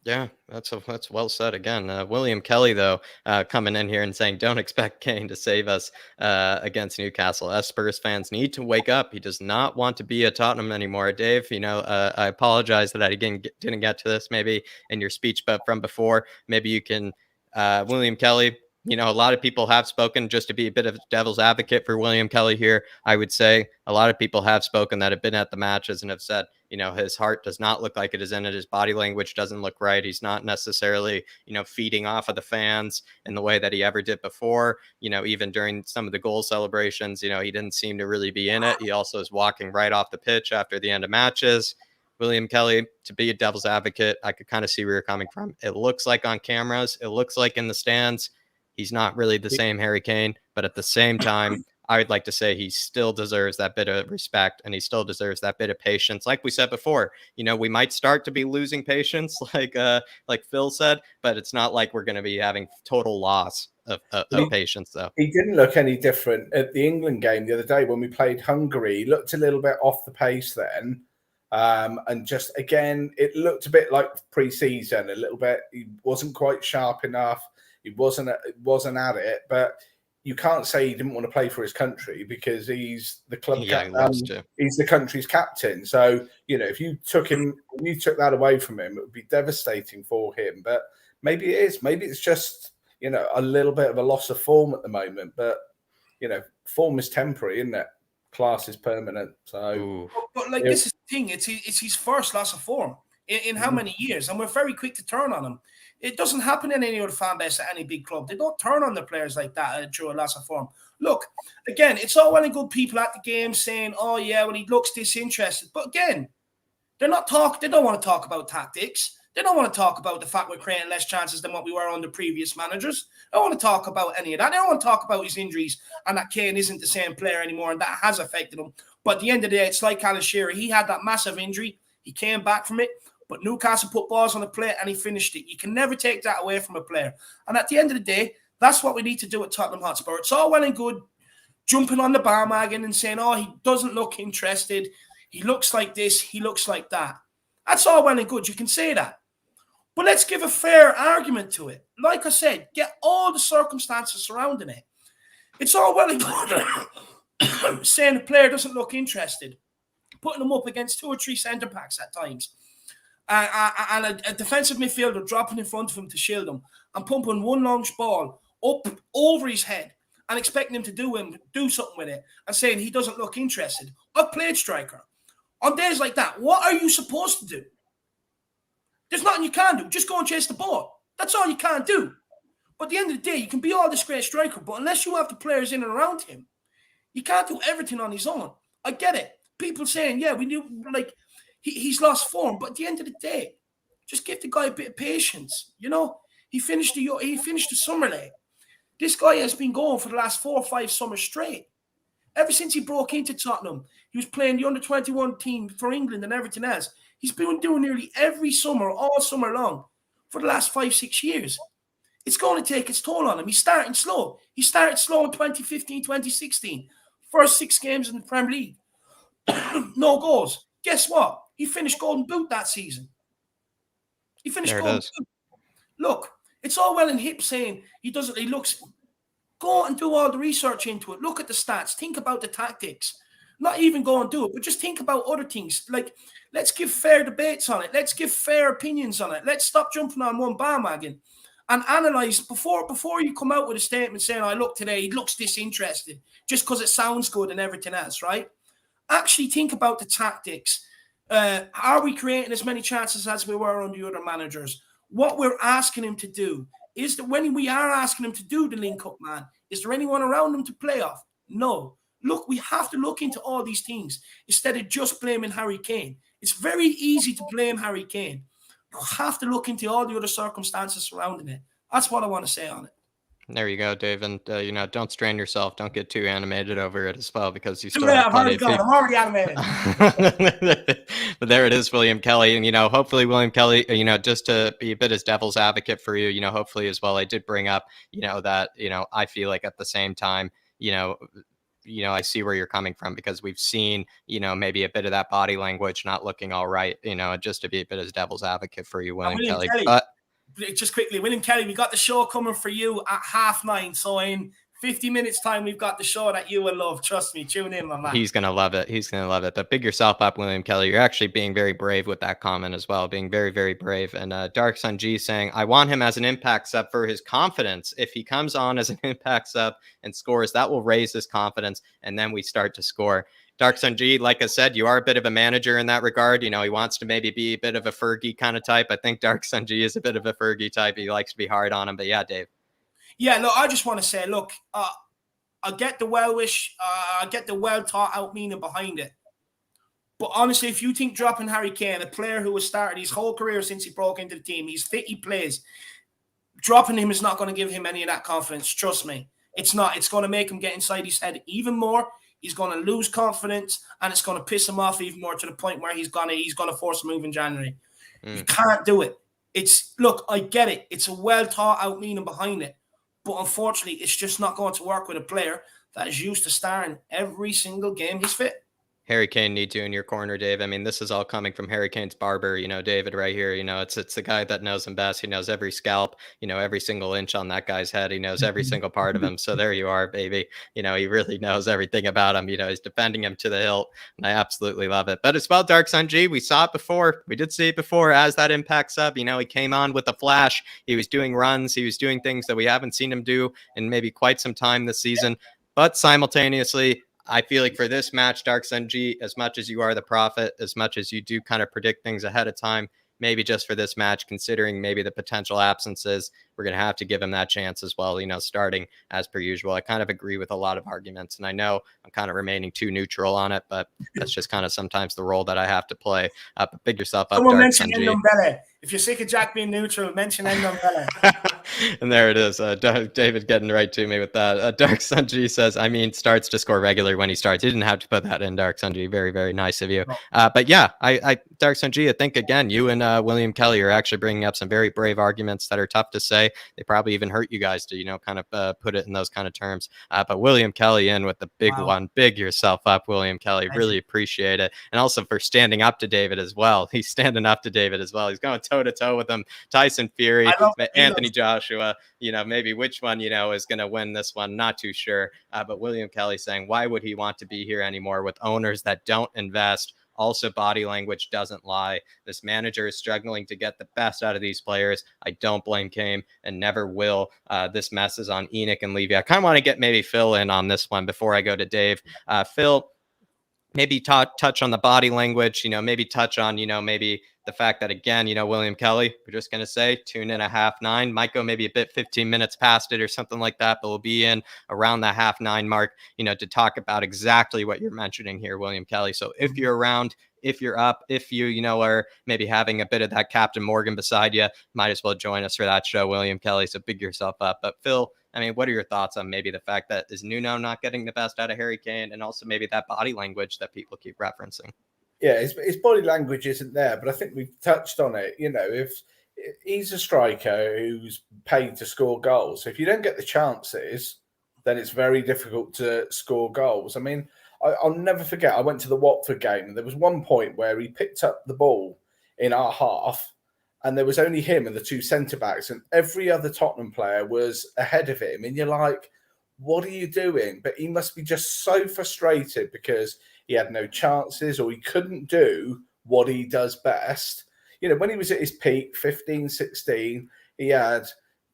Yeah, that's well said. Again, William Kelly, though, coming in here and saying, don't expect Kane to save us against Newcastle. Us Spurs fans need to wake up. He does not want to be at Tottenham anymore. Dave, I apologize that I didn't get to this maybe in your speech, but from before, maybe you can, William Kelly, You know, a lot of people have spoken, just to be a bit of devil's advocate for William Kelly here. I would say a lot of people have spoken that have been at the matches and have said, you know, his heart does not look like it is in it. His body language doesn't look right. He's not necessarily, you know, feeding off of the fans in the way that he ever did before. You know, even during some of the goal celebrations, you know, he didn't seem to really be in it. He also is walking right off the pitch after the end of matches. William Kelly, to be a devil's advocate, I could kind of see where you're coming from. It looks like on cameras, it looks like in the stands, he's not really the same Harry Kane, but at the same time, I would like to say he still deserves that bit of respect, and he still deserves that bit of patience. Like we said before, you know, we might start to be losing patience, like Phil said, but it's not like we're going to be having total loss of patience, though. He didn't look any different at the England game the other day when we played Hungary. He looked a little bit off the pace then. And just, again, it looked a bit like pre-season, a little bit. He wasn't quite sharp enough. He wasn't at it, but you can't say he didn't want to play for his country because he's the club captain. He's the country's captain. So, you know, if you took that away from him, it would be devastating for him. But maybe it is. Maybe it's just, you know, a little bit of a loss of form at the moment. But, you know, form is temporary, isn't it? Class is permanent. So, but like, this is the thing. It's his first loss of form in how many years? And we're very quick to turn on him. It doesn't happen in any other fan base at any big club. They don't turn on their players like that through a loss of form. Look, again, it's all well and good people at the game saying, oh, yeah, well, he looks disinterested. But again, they don't want to talk about tactics. They don't want to talk about the fact we're creating less chances than what we were under previous managers. They don't want to talk about any of that. They don't want to talk about his injuries and that Kane isn't the same player anymore and that has affected him. But at the end of the day, it's like Alan Shearer. He had that massive injury. He came back from it. But Newcastle put balls on the plate and he finished it. You can never take that away from a player. And at the end of the day, that's what we need to do at Tottenham Hotspur. It's all well and good jumping on the bandwagon and saying, oh, he doesn't look interested. He looks like this. He looks like that. That's all well and good. You can say that. But let's give a fair argument to it. Like I said, get all the circumstances surrounding it. It's all well and good saying the player doesn't look interested, putting him up against 2 or 3 centre-backs at times. And a defensive midfielder dropping in front of him to shield him and pumping one long ball up over his head and expecting him to do something with it and saying he doesn't look interested. I've played striker. On days like that, what are you supposed to do? There's nothing you can do. Just go and chase the ball. That's all you can do. But at the end of the day, you can be all this great striker, but unless you have the players in and around him, he can't do everything on his own. I get it. People saying, yeah, we knew, like, he's lost form, but at the end of the day, just give the guy a bit of patience. You know, he finished the summer late. This guy has been going for the last 4 or 5 summers straight. Ever since he broke into Tottenham, he was playing the under-21 team for England and everything else. He's been doing nearly every summer, all summer long, for the last 5-6 years. It's going to take its toll on him. He's starting slow. He started slow in 2015, 2016. First 6 games in the Premier League. No goals. Guess what? He finished Golden Boot that season. He finished Golden Boot. Look, it's all well and hip saying he looks. Go and do all the research into it. Look at the stats. Think about the tactics. Not even go and do it, but just think about other things. Like, let's give fair debates on it. Let's give fair opinions on it. Let's stop jumping on one bandwagon and analyze before you come out with a statement saying, I look today, he looks disinterested just because it sounds good and everything else, right? Actually think about the tactics. Are we creating as many chances as we were under the other managers? What we're asking him to do is that when we are asking him to do the link-up man, is there anyone around him to play off? No. Look, we have to look into all these things instead of just blaming Harry Kane. It's very easy to blame Harry Kane. You have to look into all the other circumstances surrounding it. That's what I want to say on it. There you go, Dave. And, don't strain yourself. Don't get too animated over it as well, because you still have plenty of people. I'm already animated. But there it is, William Kelly. And, hopefully William Kelly, just to be a bit as devil's advocate for you, hopefully as well, I did bring up, that, I feel like at the same time, I see where you're coming from, because we've seen, maybe a bit of that body language not looking all right, just to be a bit as devil's advocate for you, William Kelly. Just quickly, William Kelly, we got the show coming for you at 9:30. So in 50 minutes time, we've got the show that you will love. Trust me, tune in, my man. He's going to love it. He's going to love it. But big yourself up, William Kelly. You're actually being very brave with that comment as well, being very, very brave. And Dark Sun G saying, I want him as an impact sub for his confidence. If he comes on as an impact sub and scores, that will raise his confidence. And then we start to score. Dark Sun G, like I said, you are a bit of a manager in that regard. You know, he wants to maybe be a bit of a Fergie kind of type. I think Dark Sun G is a bit of a Fergie type. He likes to be hard on him. But yeah, Dave. Yeah, look, I just want to say, look, I get the well-wish, I get the well-thought-out meaning behind it. But honestly, if you think dropping Harry Kane, a player who has started his whole career since he broke into the team, he's fit, he plays, dropping him is not going to give him any of that confidence. Trust me. It's not. It's going to make him get inside his head even more. He's going to lose confidence, and it's going to piss him off even more to the point where he's going to force a move in January. You can't do it. Look, I get it. It's a well-thought-out meaning behind it. But unfortunately, it's just not going to work with a player that is used to starting every single game he's fit. Harry Kane needs you in your corner, Dave. I mean, this is all coming from Harry Kane's barber, you know, David, right here. You know, it's the guy that knows him best. He knows every scalp, you know, every single inch on that guy's head. He knows every single part of him. So there you are, baby. You know, he really knows everything about him. You know, he's defending him to the hilt, and I absolutely love it. But as well, Dark Sun G, we saw it before. We did see it before as that impact sub. You know, he came on with a flash. He was doing runs. He was doing things that we haven't seen him do in maybe quite some time this season. But simultaneously, I feel like for this match, Dark Sun G, as much as you are the prophet, as much as you do kind of predict things ahead of time, maybe just for this match, considering maybe the potential absences, we're going to have to give him that chance as well, you know, starting as per usual. I kind of agree with a lot of arguments, and I know I'm kind of remaining too neutral on it, but that's just kind of sometimes the role that I have to play. But big yourself up, Someone Dark mention Sun G. Ndombele. If you're sick of Jack being neutral, mention Ndombele. And there it is. David getting right to me with that. Dark Sun G says, I mean, starts to score regular when he starts. You didn't have to put that in, Dark Sun G. Very, very nice of you. But yeah, I Dark Sun G, I think, again, you and William Kelly are actually bringing up some very brave arguments that are tough to say. They probably even hurt you guys to, you know, kind of put it in those kind of terms. But William Kelly in with the big one. Big yourself up, William Kelly. Really appreciate it. And also for standing up to David as well. He's standing up to David as well. He's going toe-to-toe with him. Tyson Fury, Anthony Joshua, you know, maybe which one, you know, is going to win this one. Not too sure. But William Kelly saying, why would he want to be here anymore with owners that don't invest? Also, body language doesn't lie. This manager is struggling to get the best out of these players. I don't blame Kane and never will. This mess is on Enoch and Levy. I kind of want to get maybe Phil in on this one before I go to Dave. Phil, maybe touch on the body language, you know, maybe touch on, you know, maybe the fact that, again, you know, William Kelly, we're just going to say tune in at 9:30, might go maybe a bit 15 minutes past it or something like that, but we'll be in around the 9:30 mark, you know, to talk about exactly what you're mentioning here, William Kelly. So if you're around, if you're up, if you know, are maybe having a bit of that Captain Morgan beside you, might as well join us for that show, William Kelly. So big yourself up. But Phil, I mean, what are your thoughts on maybe the fact that is Nuno not getting the best out of Harry Kane, and also maybe that body language that people keep referencing? Yeah, his body language isn't there, but I think we've touched on it. You know, if he's a striker who's paid to score goals, if you don't get the chances, then it's very difficult to score goals. I mean, I'll never forget, I went to the Watford game, and there was one point where he picked up the ball in our half, and there was only him and the two centre-backs, and every other Tottenham player was ahead of him. And you're like, what are you doing? But he must be just so frustrated because he had no chances or he couldn't do what he does best. You know, when he was at his peak, 15, 16, he had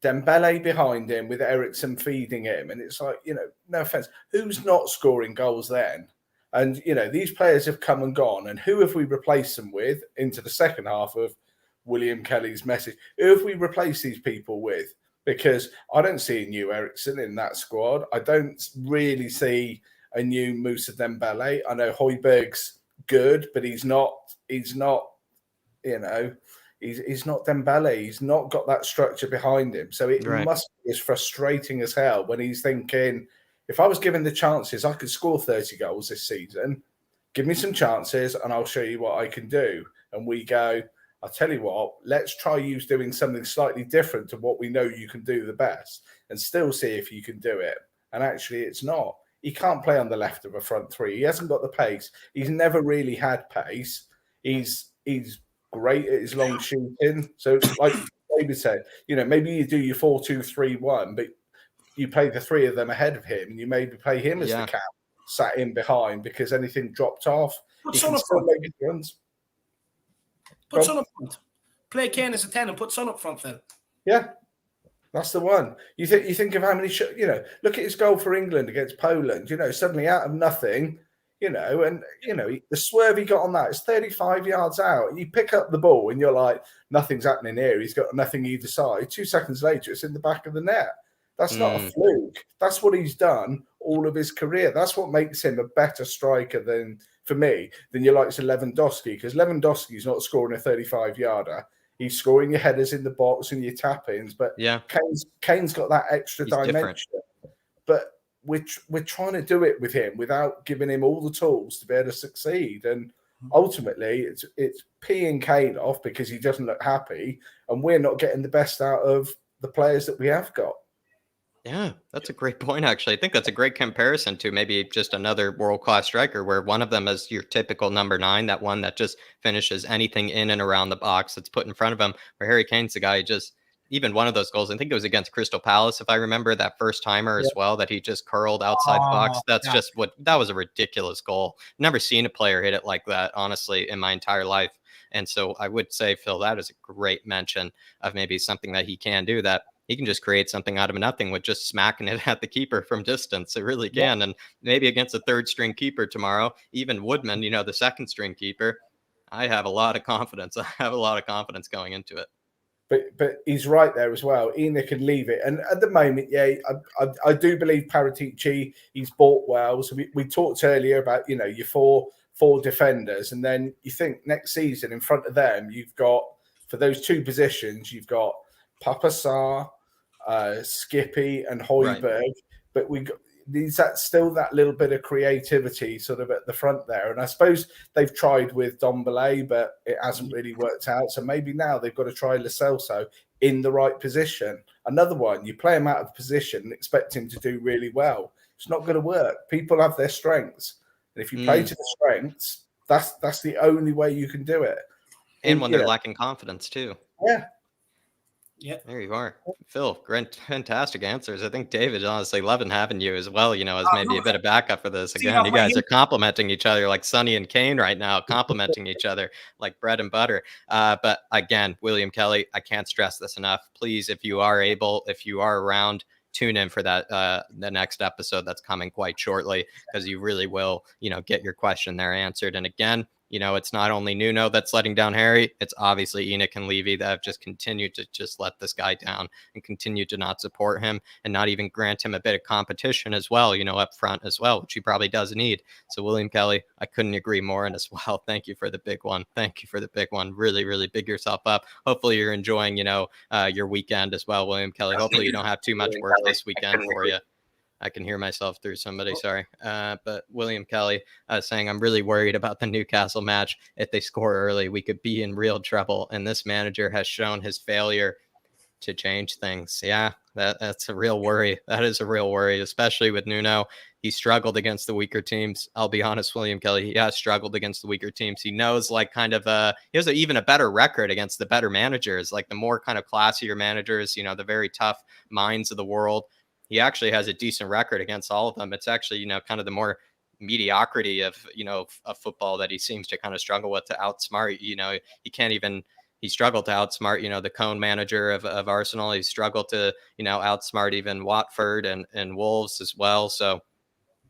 Dembele behind him with Eriksen feeding him. And it's like, you know, no offence, who's not scoring goals then? And, you know, these players have come and gone. And who have we replaced them with into the second half of William Kelly's message? Who have we replaced these people with? Because I don't see a new Eriksen in that squad. I don't really see a new Moussa Dembele. I know Højbjerg's good, but he's not, you know, he's not Dembele. He's not got that structure behind him. So it must be as frustrating as hell when he's thinking, if I was given the chances, I could score 30 goals this season. Give me some chances and I'll show you what I can do. And we go, I'll tell you what, let's try you doing something slightly different to what we know you can do the best and still see if you can do it. And actually, it's not. He can't play on the left of a front three. He hasn't got the pace. He's never really had pace. He's great at his long shooting. So, like David said, you know, maybe you do your 4-2-3-1, but you play the three of them ahead of him, and you maybe play him as the cap, sat in behind, because anything dropped off, Put he Son can up still front. make his runs. Put Son up front. Play Kane as a 10 and put Son up front, Phil. Yeah, that's the one. You think of how many, look at his goal for England against Poland, suddenly out of nothing, and, the swerve he got on that is 35 yards out. You pick up the ball and you're like, nothing's happening here. He's got nothing either side. 2 seconds later, it's in the back of the net. That's not a fluke. That's what he's done all of his career. That's what makes him a better striker than your likes of Lewandowski, because Lewandowski's not scoring a 35-yarder. He's scoring your headers in the box and your tap-ins, but Kane's got that extra dimension. Different. But we're trying to do it with him without giving him all the tools to be able to succeed. And ultimately, it's peeing Kane off because he doesn't look happy, and we're not getting the best out of the players that we have got. Yeah, that's a great point, actually. I think that's a great comparison to maybe just another world-class striker, where one of them is your typical number 9, that one that just finishes anything in and around the box that's put in front of him, where Harry Kane's the guy who just, even one of those goals, I think it was against Crystal Palace, if I remember, that first timer as well, that he just curled outside the box. That's just that was a ridiculous goal. Never seen a player hit it like that, honestly, in my entire life. And so I would say, Phil, that is a great mention of maybe something that he can do, that he can just create something out of nothing with just smacking it at the keeper from distance. It really can. Yeah. And maybe against a third string keeper tomorrow, even Woodman, the second string keeper, I have a lot of confidence. I have a lot of confidence going into it. But he's right there as well. Ina can leave it. And at the moment, I do believe Paratici, he's bought well. So we talked earlier about, your four defenders. And then you think next season in front of them, you've got, for those two positions, you've got Papa Sarr, Skippy and Højbjerg, right. But needs that little bit of creativity sort of at the front there. And I suppose they've tried with Dombele, but it hasn't really worked out. So maybe now they've got to try Lo Celso in the right position. Another one, you play him out of position and expect him to do really well. It's not going to work. People have their strengths. And if you play to the strengths, that's the only way you can do it. And when they're lacking confidence too. Yeah. Yeah, there you are, Phil. Great, fantastic answers. I think David, honestly, loving having you as well. As maybe a bit of backup for this. Again, you guys are complimenting each other like Sonny and Kane right now, complimenting each other like bread and butter. But again, William Kelly, I can't stress this enough. Please, if you are around, tune in for that the next episode that's coming quite shortly, because you really will, get your question there answered. And again, it's not only Nuno that's letting down Harry, it's obviously Enoch and Levy that have just continued to just let this guy down and continue to not support him and not even grant him a bit of competition as well, up front as well, which he probably does need. So William Kelly, I couldn't agree more. And as well, thank you for the big one. Thank you for the big one. Really, really big yourself up. Hopefully you're enjoying, your weekend as well, William Kelly. Hopefully you don't have too much work this weekend for you. I can hear myself through somebody, sorry. But William Kelly saying, I'm really worried about the Newcastle match. If they score early, we could be in real trouble. And this manager has shown his failure to change things. Yeah, that's a real worry. That is a real worry, especially with Nuno. He struggled against the weaker teams. I'll be honest, William Kelly, he has struggled against the weaker teams. He knows he has even a better record against the better managers, like the more kind of classier managers, the very tough minds of the world. He actually has a decent record against all of them. It's actually, kind of the more mediocrity of football that he seems to kind of struggle with to outsmart. He struggled to outsmart, the Kane manager of Arsenal. He struggled to, outsmart even Watford and Wolves as well. So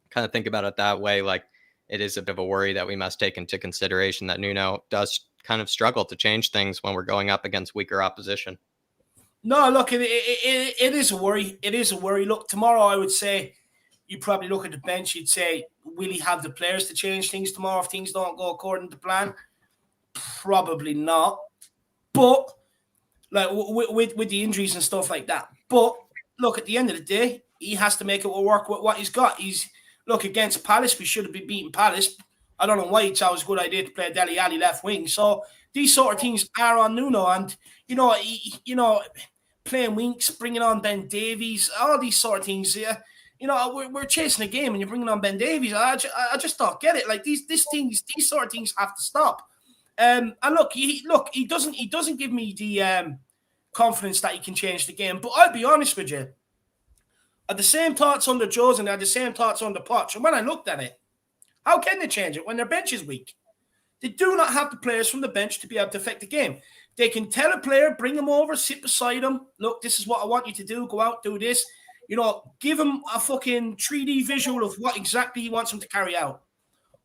kind of think about it that way. Like, it is a bit of a worry that we must take into consideration that Nuno does kind of struggle to change things when we're going up against weaker opposition. No, look, it is a worry. It is a worry. Look, tomorrow I would say you probably look at the bench. You'd say, will he have the players to change things tomorrow if things don't go according to plan? Probably not. But like with the injuries and stuff like that. But look, at the end of the day, he has to make it work with what he's got. Look, against Palace, we should have been beating Palace. I don't know why it's always a good idea to play Dele Alli left wing. So these sort of things are on Nuno, and playing Winks, bringing on Ben Davies, all these sort of things. Yeah, we're chasing a game, and you're bringing on Ben Davies. I just don't get it. Like these sort of things have to stop. And look, he doesn't give me the confidence that he can change the game. But I'll be honest with you, had the same thoughts under Jose and they had the same thoughts under Poch. And when I looked at it, how can they change it when their bench is weak? They do not have the players from the bench to be able to affect the game. They can tell a player, bring him over, sit beside him. Look, this is what I want you to do. Go out, do this. Give him a fucking 3D visual of what exactly he wants him to carry out.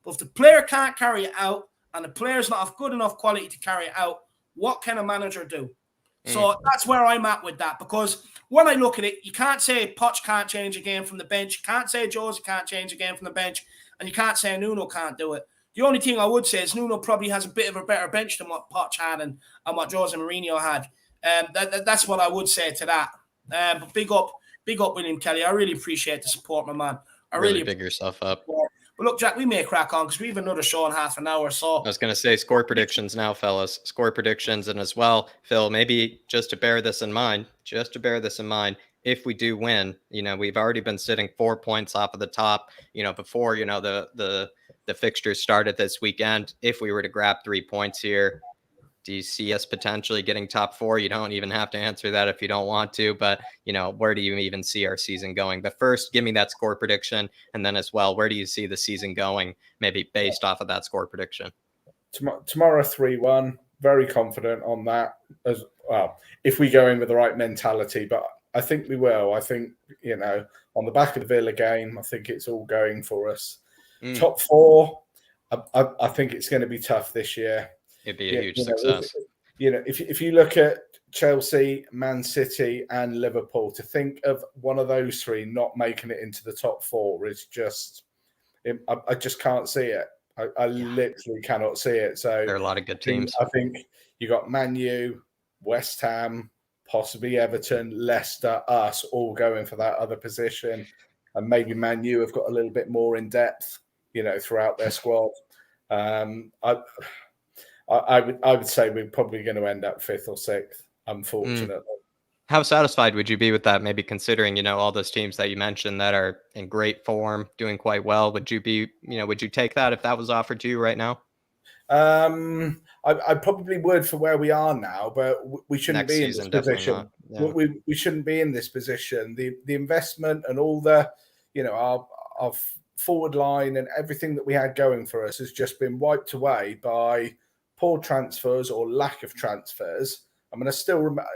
But if the player can't carry it out and the player's not of good enough quality to carry it out, what can a manager do? So that's where I'm at with that, because when I look at it, you can't say Poch can't change a game from the bench. You can't say Jose can't change a game from the bench. And you can't say Nuno can't do it. The only thing I would say is Nuno probably has a bit of a better bench than what Poch had and what Jose Mourinho had. That's what I would say to that. But big up William Kelly. I really appreciate the support, my man. I really big yourself up. But look, Jack, we may crack on because we have another show in half an hour. So I was going to say score predictions now, fellas. Score predictions. And as well, Phil, maybe just to bear this in mind, if we do win, we've already been sitting 4 points off of the top, before, the fixtures started this weekend. If we were to grab 3 points here, do you see us potentially getting top 4? You don't even have to answer that if you don't want to, but where do you even see our season going? But first, give me that score prediction. And then as well, where do you see the season going? Maybe based off of that score prediction. Tomorrow, 3-1, very confident on that as well. If we go in with the right mentality, but I think we will. I think, on the back of the Villa game, I think it's all going for us. Top 4, I think it's going to be tough this year. It'd be a huge success. If you look at Chelsea, Man City, and Liverpool, to think of one of those 3 not making it into the top 4 is just, I just can't see it. I literally cannot see it. So there are a lot of good teams. I think you got Man U, West Ham, possibly Everton, Leicester, us all going for that other position, and maybe Man U have got a little bit more in depth, throughout their squad. I would say we're probably going to end up 5th or 6th, unfortunately. How satisfied would you be with that? Maybe considering, all those teams that you mentioned that are in great form, doing quite well. Would you take that if that was offered to you right now? I probably would for where we are now, but we shouldn't be in this position. Yeah. We shouldn't be in this position. The investment and all the, our forward line and everything that we had going for us has just been wiped away by poor transfers or lack of transfers. I mean, I still remember,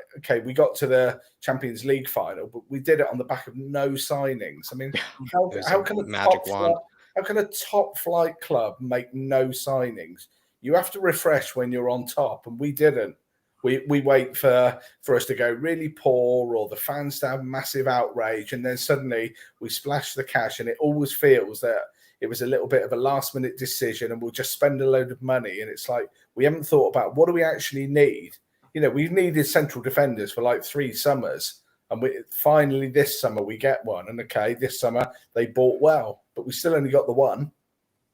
we got to the Champions League final, but we did it on the back of no signings. I mean, how can a top flight club make no signings? You have to refresh when you're on top, and we didn't. We wait for us to go really poor or the fans to have massive outrage, and then suddenly we splash the cash, and it always feels that it was a little bit of a last-minute decision and we'll just spend a load of money. And it's like, we haven't thought about what do we actually need? We've needed central defenders for like 3 summers. And finally this summer we get one. And this summer they bought well, but we still only got the one.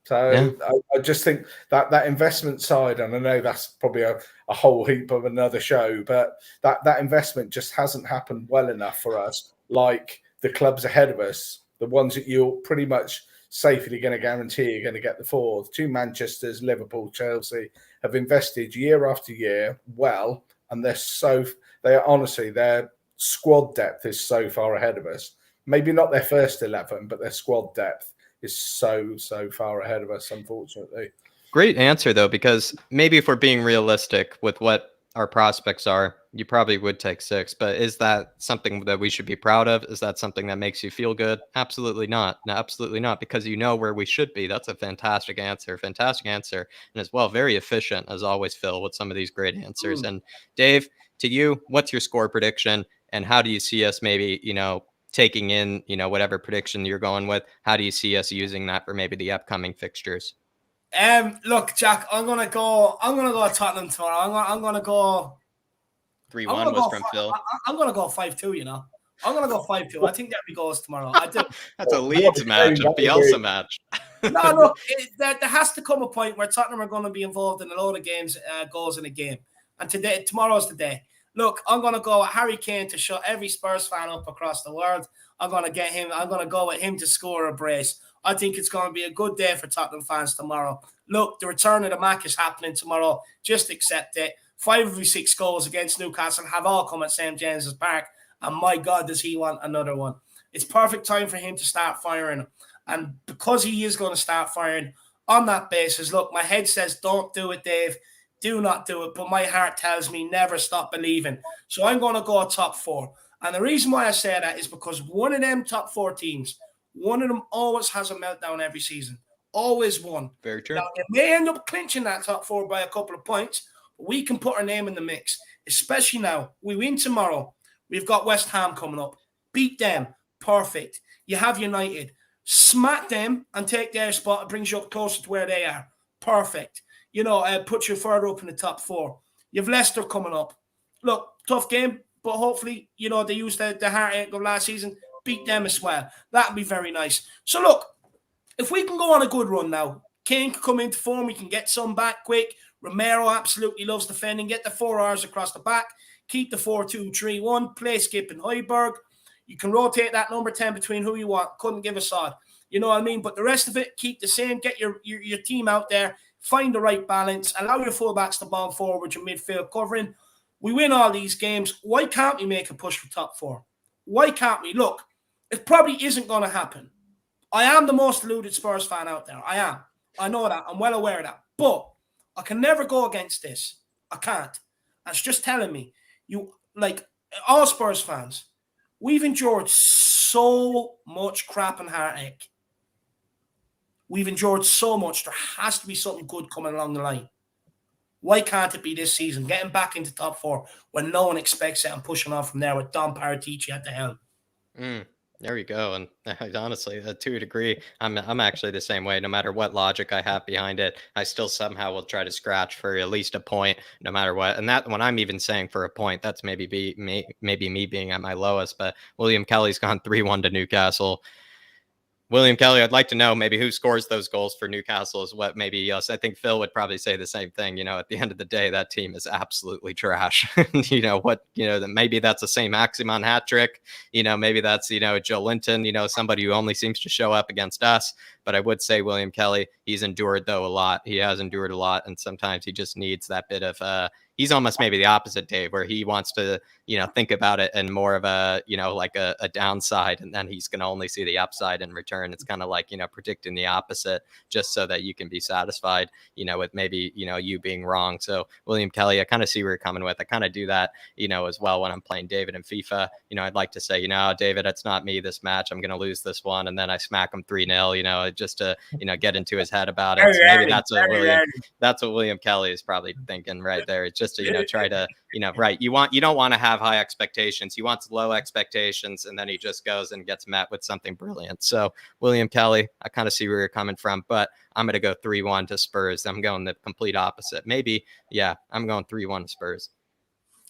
So I just think that investment side, and I know that's probably a whole heap of another show, but that investment just hasn't happened well enough for us. Like the clubs ahead of us, the ones that you're pretty much safely going to guarantee you're going to get the 4th. 2 Manchesters, Liverpool, Chelsea have invested year after year well, and their squad depth is so far ahead of us. Maybe not their first 11, but their squad depth is so far ahead of us, unfortunately. Great answer, though, because maybe if we're being realistic with what our prospects are, you probably would take 6. But is that something that we should be proud of? Is that something that makes you feel good? Absolutely not. No, absolutely not, because where we should be. That's a fantastic answer. And as well, very efficient, as always, Phil, with some of these great answers. And Dave, to you, what's your score prediction? And how do you see us maybe, taking in, whatever prediction you're going with? How do you see us using that for maybe the upcoming fixtures? Look, Jack, I'm gonna go Tottenham tomorrow. I'm gonna go 3-1 was from Phil. I'm gonna go 5-2. I'm gonna go 5-2. I think that we goes tomorrow. I do. That's a Leeds match, a Bielsa match. No, look, there has to come a point where Tottenham are going to be involved in a load of games, goals in a game, and tomorrow's the day. Look, I'm gonna go with Harry Kane to shut every Spurs fan up across the world. I'm gonna go with him to score a brace. I think it's going to be a good day for Tottenham fans tomorrow. Look, the return of the Mac is happening tomorrow. Just accept it. 5 of his 6 goals against Newcastle have all come at St. James's Park. And my God, does he want another one. It's perfect time for him to start firing. And because he is going to start firing on that basis, look, my head says don't do it, Dave. Do not do it. But my heart tells me never stop believing. So I'm going to go top 4. And the reason why I say that is because one of them top 4 teams, one of them always has a meltdown every season. Always one. Very true. Now, they may end up clinching that top 4 by a couple of points, but we can put our name in the mix, especially now. We win tomorrow. We've got West Ham coming up. Beat them. Perfect. You have United. Smack them and take their spot. It brings you up closer to where they are. Perfect. Put you further up in the top 4. You have Leicester coming up. Look, tough game, but hopefully, they use the heartache of last season. Beat them as well. That would be very nice. So, look, if we can go on a good run now, Kane can come into form. We can get some back quick. Romero absolutely loves defending. Get the 4 hours across the back. Keep the 4-2-3-1. Play Skip and Højbjerg. You can rotate that number 10 between who you want. Couldn't give a sod. You know what I mean? But the rest of it, keep the same. Get your team out there. Find the right balance. Allow your fullbacks to bomb forward, your midfield covering. We win all these games. Why can't we make a push for top 4? Why can't we? Look, it probably isn't going to happen. I am the most deluded Spurs fan out there. I am. I know that. I'm well aware of that. But I can never go against this. I can't. That's just telling me. All Spurs fans, we've endured so much crap and heartache. We've endured so much. There has to be something good coming along the line. Why can't it be this season? Getting back into top 4 when no one expects it and pushing on from there with Don Paratici at the helm. There you go. And honestly, to a degree, I'm actually the same way. No matter what logic I have behind it, I still somehow will try to scratch for at least a point, no matter what. And that when I'm even saying for a point, that's maybe me being at my lowest. But William Kelly's gone 3-1 to Newcastle. William Kelly, I'd like to know maybe who scores those goals for Newcastle is what maybe us. I think Phil would probably say the same thing. At the end of the day, that team is absolutely trash. Maybe that's the same Maximan hat trick. Maybe that's, Joe Linton, somebody who only seems to show up against us. But I would say William Kelly, he's endured though a lot. He has endured a lot. And sometimes he just needs that bit of, he's almost maybe the opposite, Dave, where he wants to, think about it and more of a, like a downside, and then he's going to only see the upside in return. It's kind of like, predicting the opposite just so that you can be satisfied, with maybe, you being wrong. So William Kelly, I kind of see where you're coming with. I kind of do that, as well when I'm playing David in FIFA. I'd like to say, David, it's not me this match. I'm going to lose this one. And then I smack him 3-0, just to, get into his head about it. So maybe that's what William Kelly is probably thinking right there. It's just to, try to, right. You don't want to have high expectations. He wants low expectations. And then he just goes and gets met with something brilliant. So William Kelly, I kind of see where you're coming from, but I'm going to go 3-1 to Spurs. I'm going the complete opposite. Maybe, I'm going 3-1 to Spurs.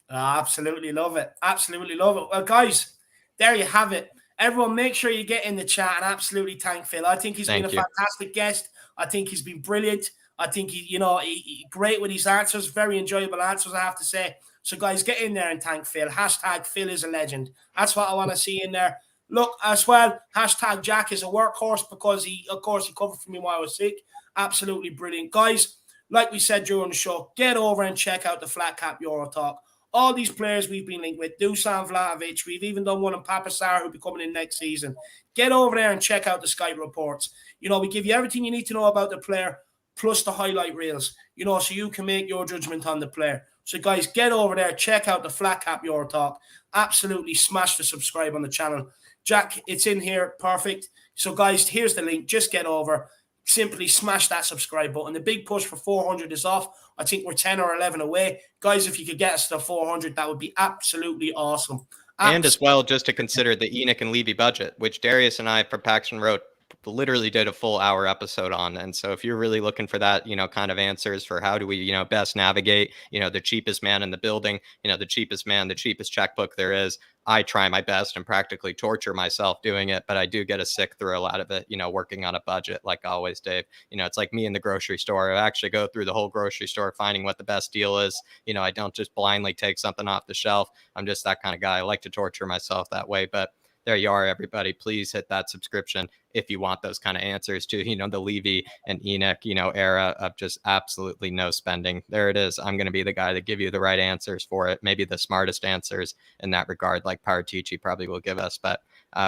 Absolutely love it. Absolutely love it. Well, guys, there you have it. Everyone, make sure you get in the chat and absolutely thank Phil. I think he's been a fantastic guest. I think he's been brilliant. I think he great with his answers. Very enjoyable answers, I have to say. So, guys, get in there and thank Phil. Hashtag Phil is a legend. That's what I want to see in there. Look, as well, hashtag Jack is a workhorse because he covered for me while I was sick. Absolutely brilliant. Guys, like we said during the show, get over and check out the Flat Cap Euro Talk. All these players we've been linked with, Dusan Vlahovic, we've even done one on Papa Sarr who'll be coming in next season. Get over there and check out the Skype reports. We give you everything you need to know about the player, plus the highlight reels, so you can make your judgment on the player. So, guys, get over there, check out the Flat Cap Euro Talk. Absolutely smash the subscribe on the channel. Jack, it's in here. Perfect. So, guys, here's the link. Just get over. Simply smash that subscribe button. The big push for 400 is off. I think we're 10 or 11 away. Guys, if you could get us to 400, that would be absolutely awesome. And as well, just to consider the Enoch and Levy budget, which Darius and I from Paxton wrote literally did a full hour episode on. And so if you're really looking for that, kind of answers for how do we, best navigate, the cheapest man in the building, the cheapest man, the cheapest checkbook there is, I try my best and practically torture myself doing it, but I do get a sick through a lot of it, working on a budget, like always, Dave. It's like me in the grocery store. I actually go through the whole grocery store, finding what the best deal is. I don't just blindly take something off the shelf. I'm just that kind of guy. I like to torture myself that way, but there you are, everybody. Please hit that subscription if you want those kind of answers to, the Levy and Enoch, era of just absolutely no spending. There it is. I'm going to be the guy to give you the right answers for it. Maybe the smartest answers in that regard, like Paratici probably will give us. But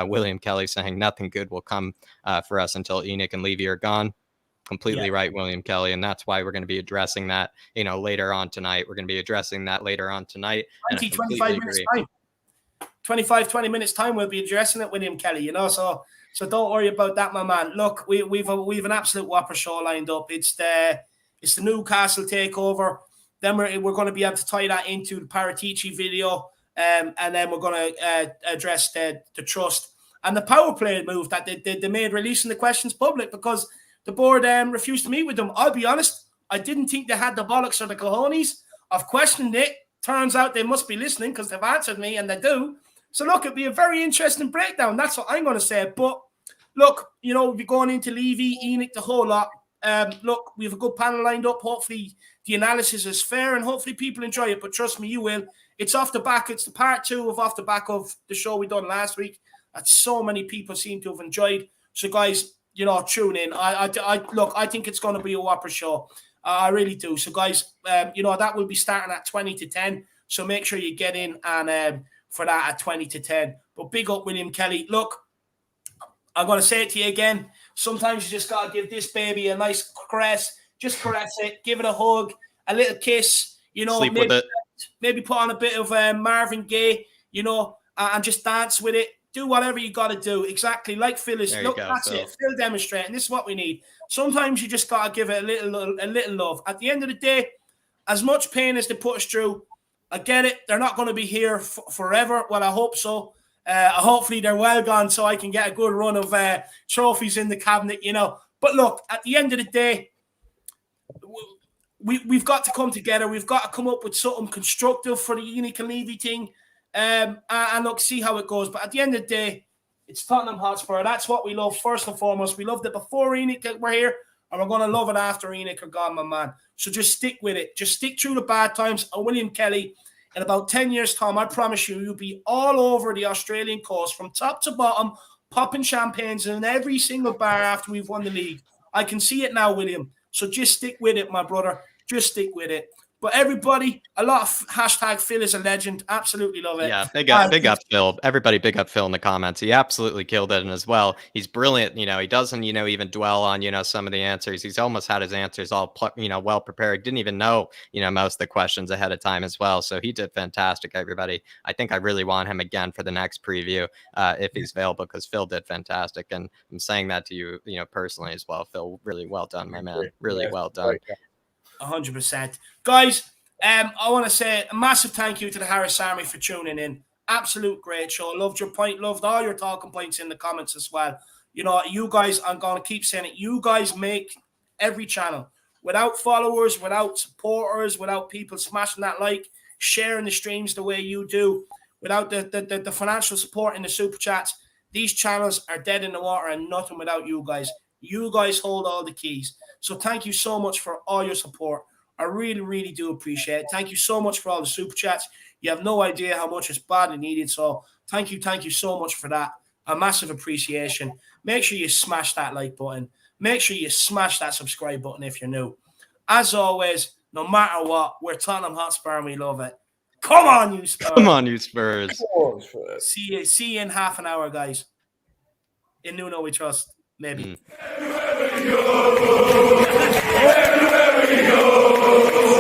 William Kelly saying nothing good will come for us until ENIC and Levy are gone. Completely right, William Kelly. And that's why we're going to be addressing that, later on tonight. We're going to be addressing that later on tonight. 25 minutes time. 20 minutes time, we'll be addressing it, William Kelly, so don't worry about that, my man. Look, we've an absolute whopper show lined up. It's the Newcastle takeover. Then we're going to be able to tie that into the Paratici video, and then we're going to address the trust and the power play move that they made, releasing the questions public, because the board refused to meet with them. I'll be honest, I didn't think they had the bollocks or the cojones. I've questioned it. Turns out they must be listening, because they've answered me, and they do. So look, it'll be a very interesting breakdown. That's what I'm going to say. But look, we'll be going into Levy, ENIC, the whole lot. Look, we have a good panel lined up. Hopefully the analysis is fair, and hopefully people enjoy it. But trust me, you will. It's the part 2 of off the back of the show we done last week that so many people seem to have enjoyed. So guys, tune in. I think it's going to be a whopper show. I really do. So guys, that will be starting at 20 to 10. So make sure you get in and for that at 20 to 10. But big up William Kelly. Look, I'm going to say it to you again. Sometimes you just got to give this baby a nice caress. Just caress it. Give it a hug, a little kiss. Sleep with it. Maybe put on a bit of Marvin Gaye, and just dance with it. Do whatever you got to do. Exactly like Phil is. Look, that's it. Phil demonstrating. This is what we need. Sometimes you just got to give it a little love. At the end of the day, as much pain as they put us through, I get it. They're not going to be here forever. Well, I hope so. Hopefully they're well gone so I can get a good run of trophies in the cabinet, But look, at the end of the day, we've got to come together. We've got to come up with something constructive for the ENIC and Levy thing, and look, see how it goes. But at the end of the day, it's Tottenham Hotspur. That's what we love first and foremost. We loved it before ENIC were here, and we're going to love it after ENIC are gone, my man. So just stick with it. Just stick through the bad times. And William Kelly, in about 10 years' time, I promise you'll be all over the Australian coast from top to bottom, popping champagnes in every single bar after we've won the league. I can see it now, William. So just stick with it, my brother. Just stick with it. But everybody, a lot of hashtag Phil is a legend. Absolutely love it. Yeah, big up Phil. Everybody big up Phil in the comments. He absolutely killed it. And as well, he's brilliant. He doesn't, even dwell on, some of the answers. He's almost had his answers all, well prepared. Didn't even know, most of the questions ahead of time as well. So he did fantastic, everybody. I think I really want him again for the next preview if he's available, because Phil did fantastic. And I'm saying that to you, personally as well. Phil, really well done, my man. Really well done. 100%. Guys, I want to say a massive thank you to the Harris Army for tuning in. Absolute great show. Loved your point. Loved all your talking points in the comments as well. You guys, I'm going to keep saying it. You guys make every channel. Without followers, without supporters, without people smashing that like, sharing the streams the way you do, without the financial support in the super chats, these channels are dead in the water and nothing without you guys. You guys hold all the keys. So thank you so much for all your support. I really, really do appreciate it. Thank you so much for all the super chats. You have no idea how much it's badly needed. So thank you so much for that. A massive appreciation. Make sure you smash that like button. Make sure you smash that subscribe button if you're new. As always, no matter what, we're Tottenham Hotspur and we love it. Come on, you Spurs. Come on, you Spurs. See you in half an hour, guys. In Nuno we trust. Maybe. Everywhere we go.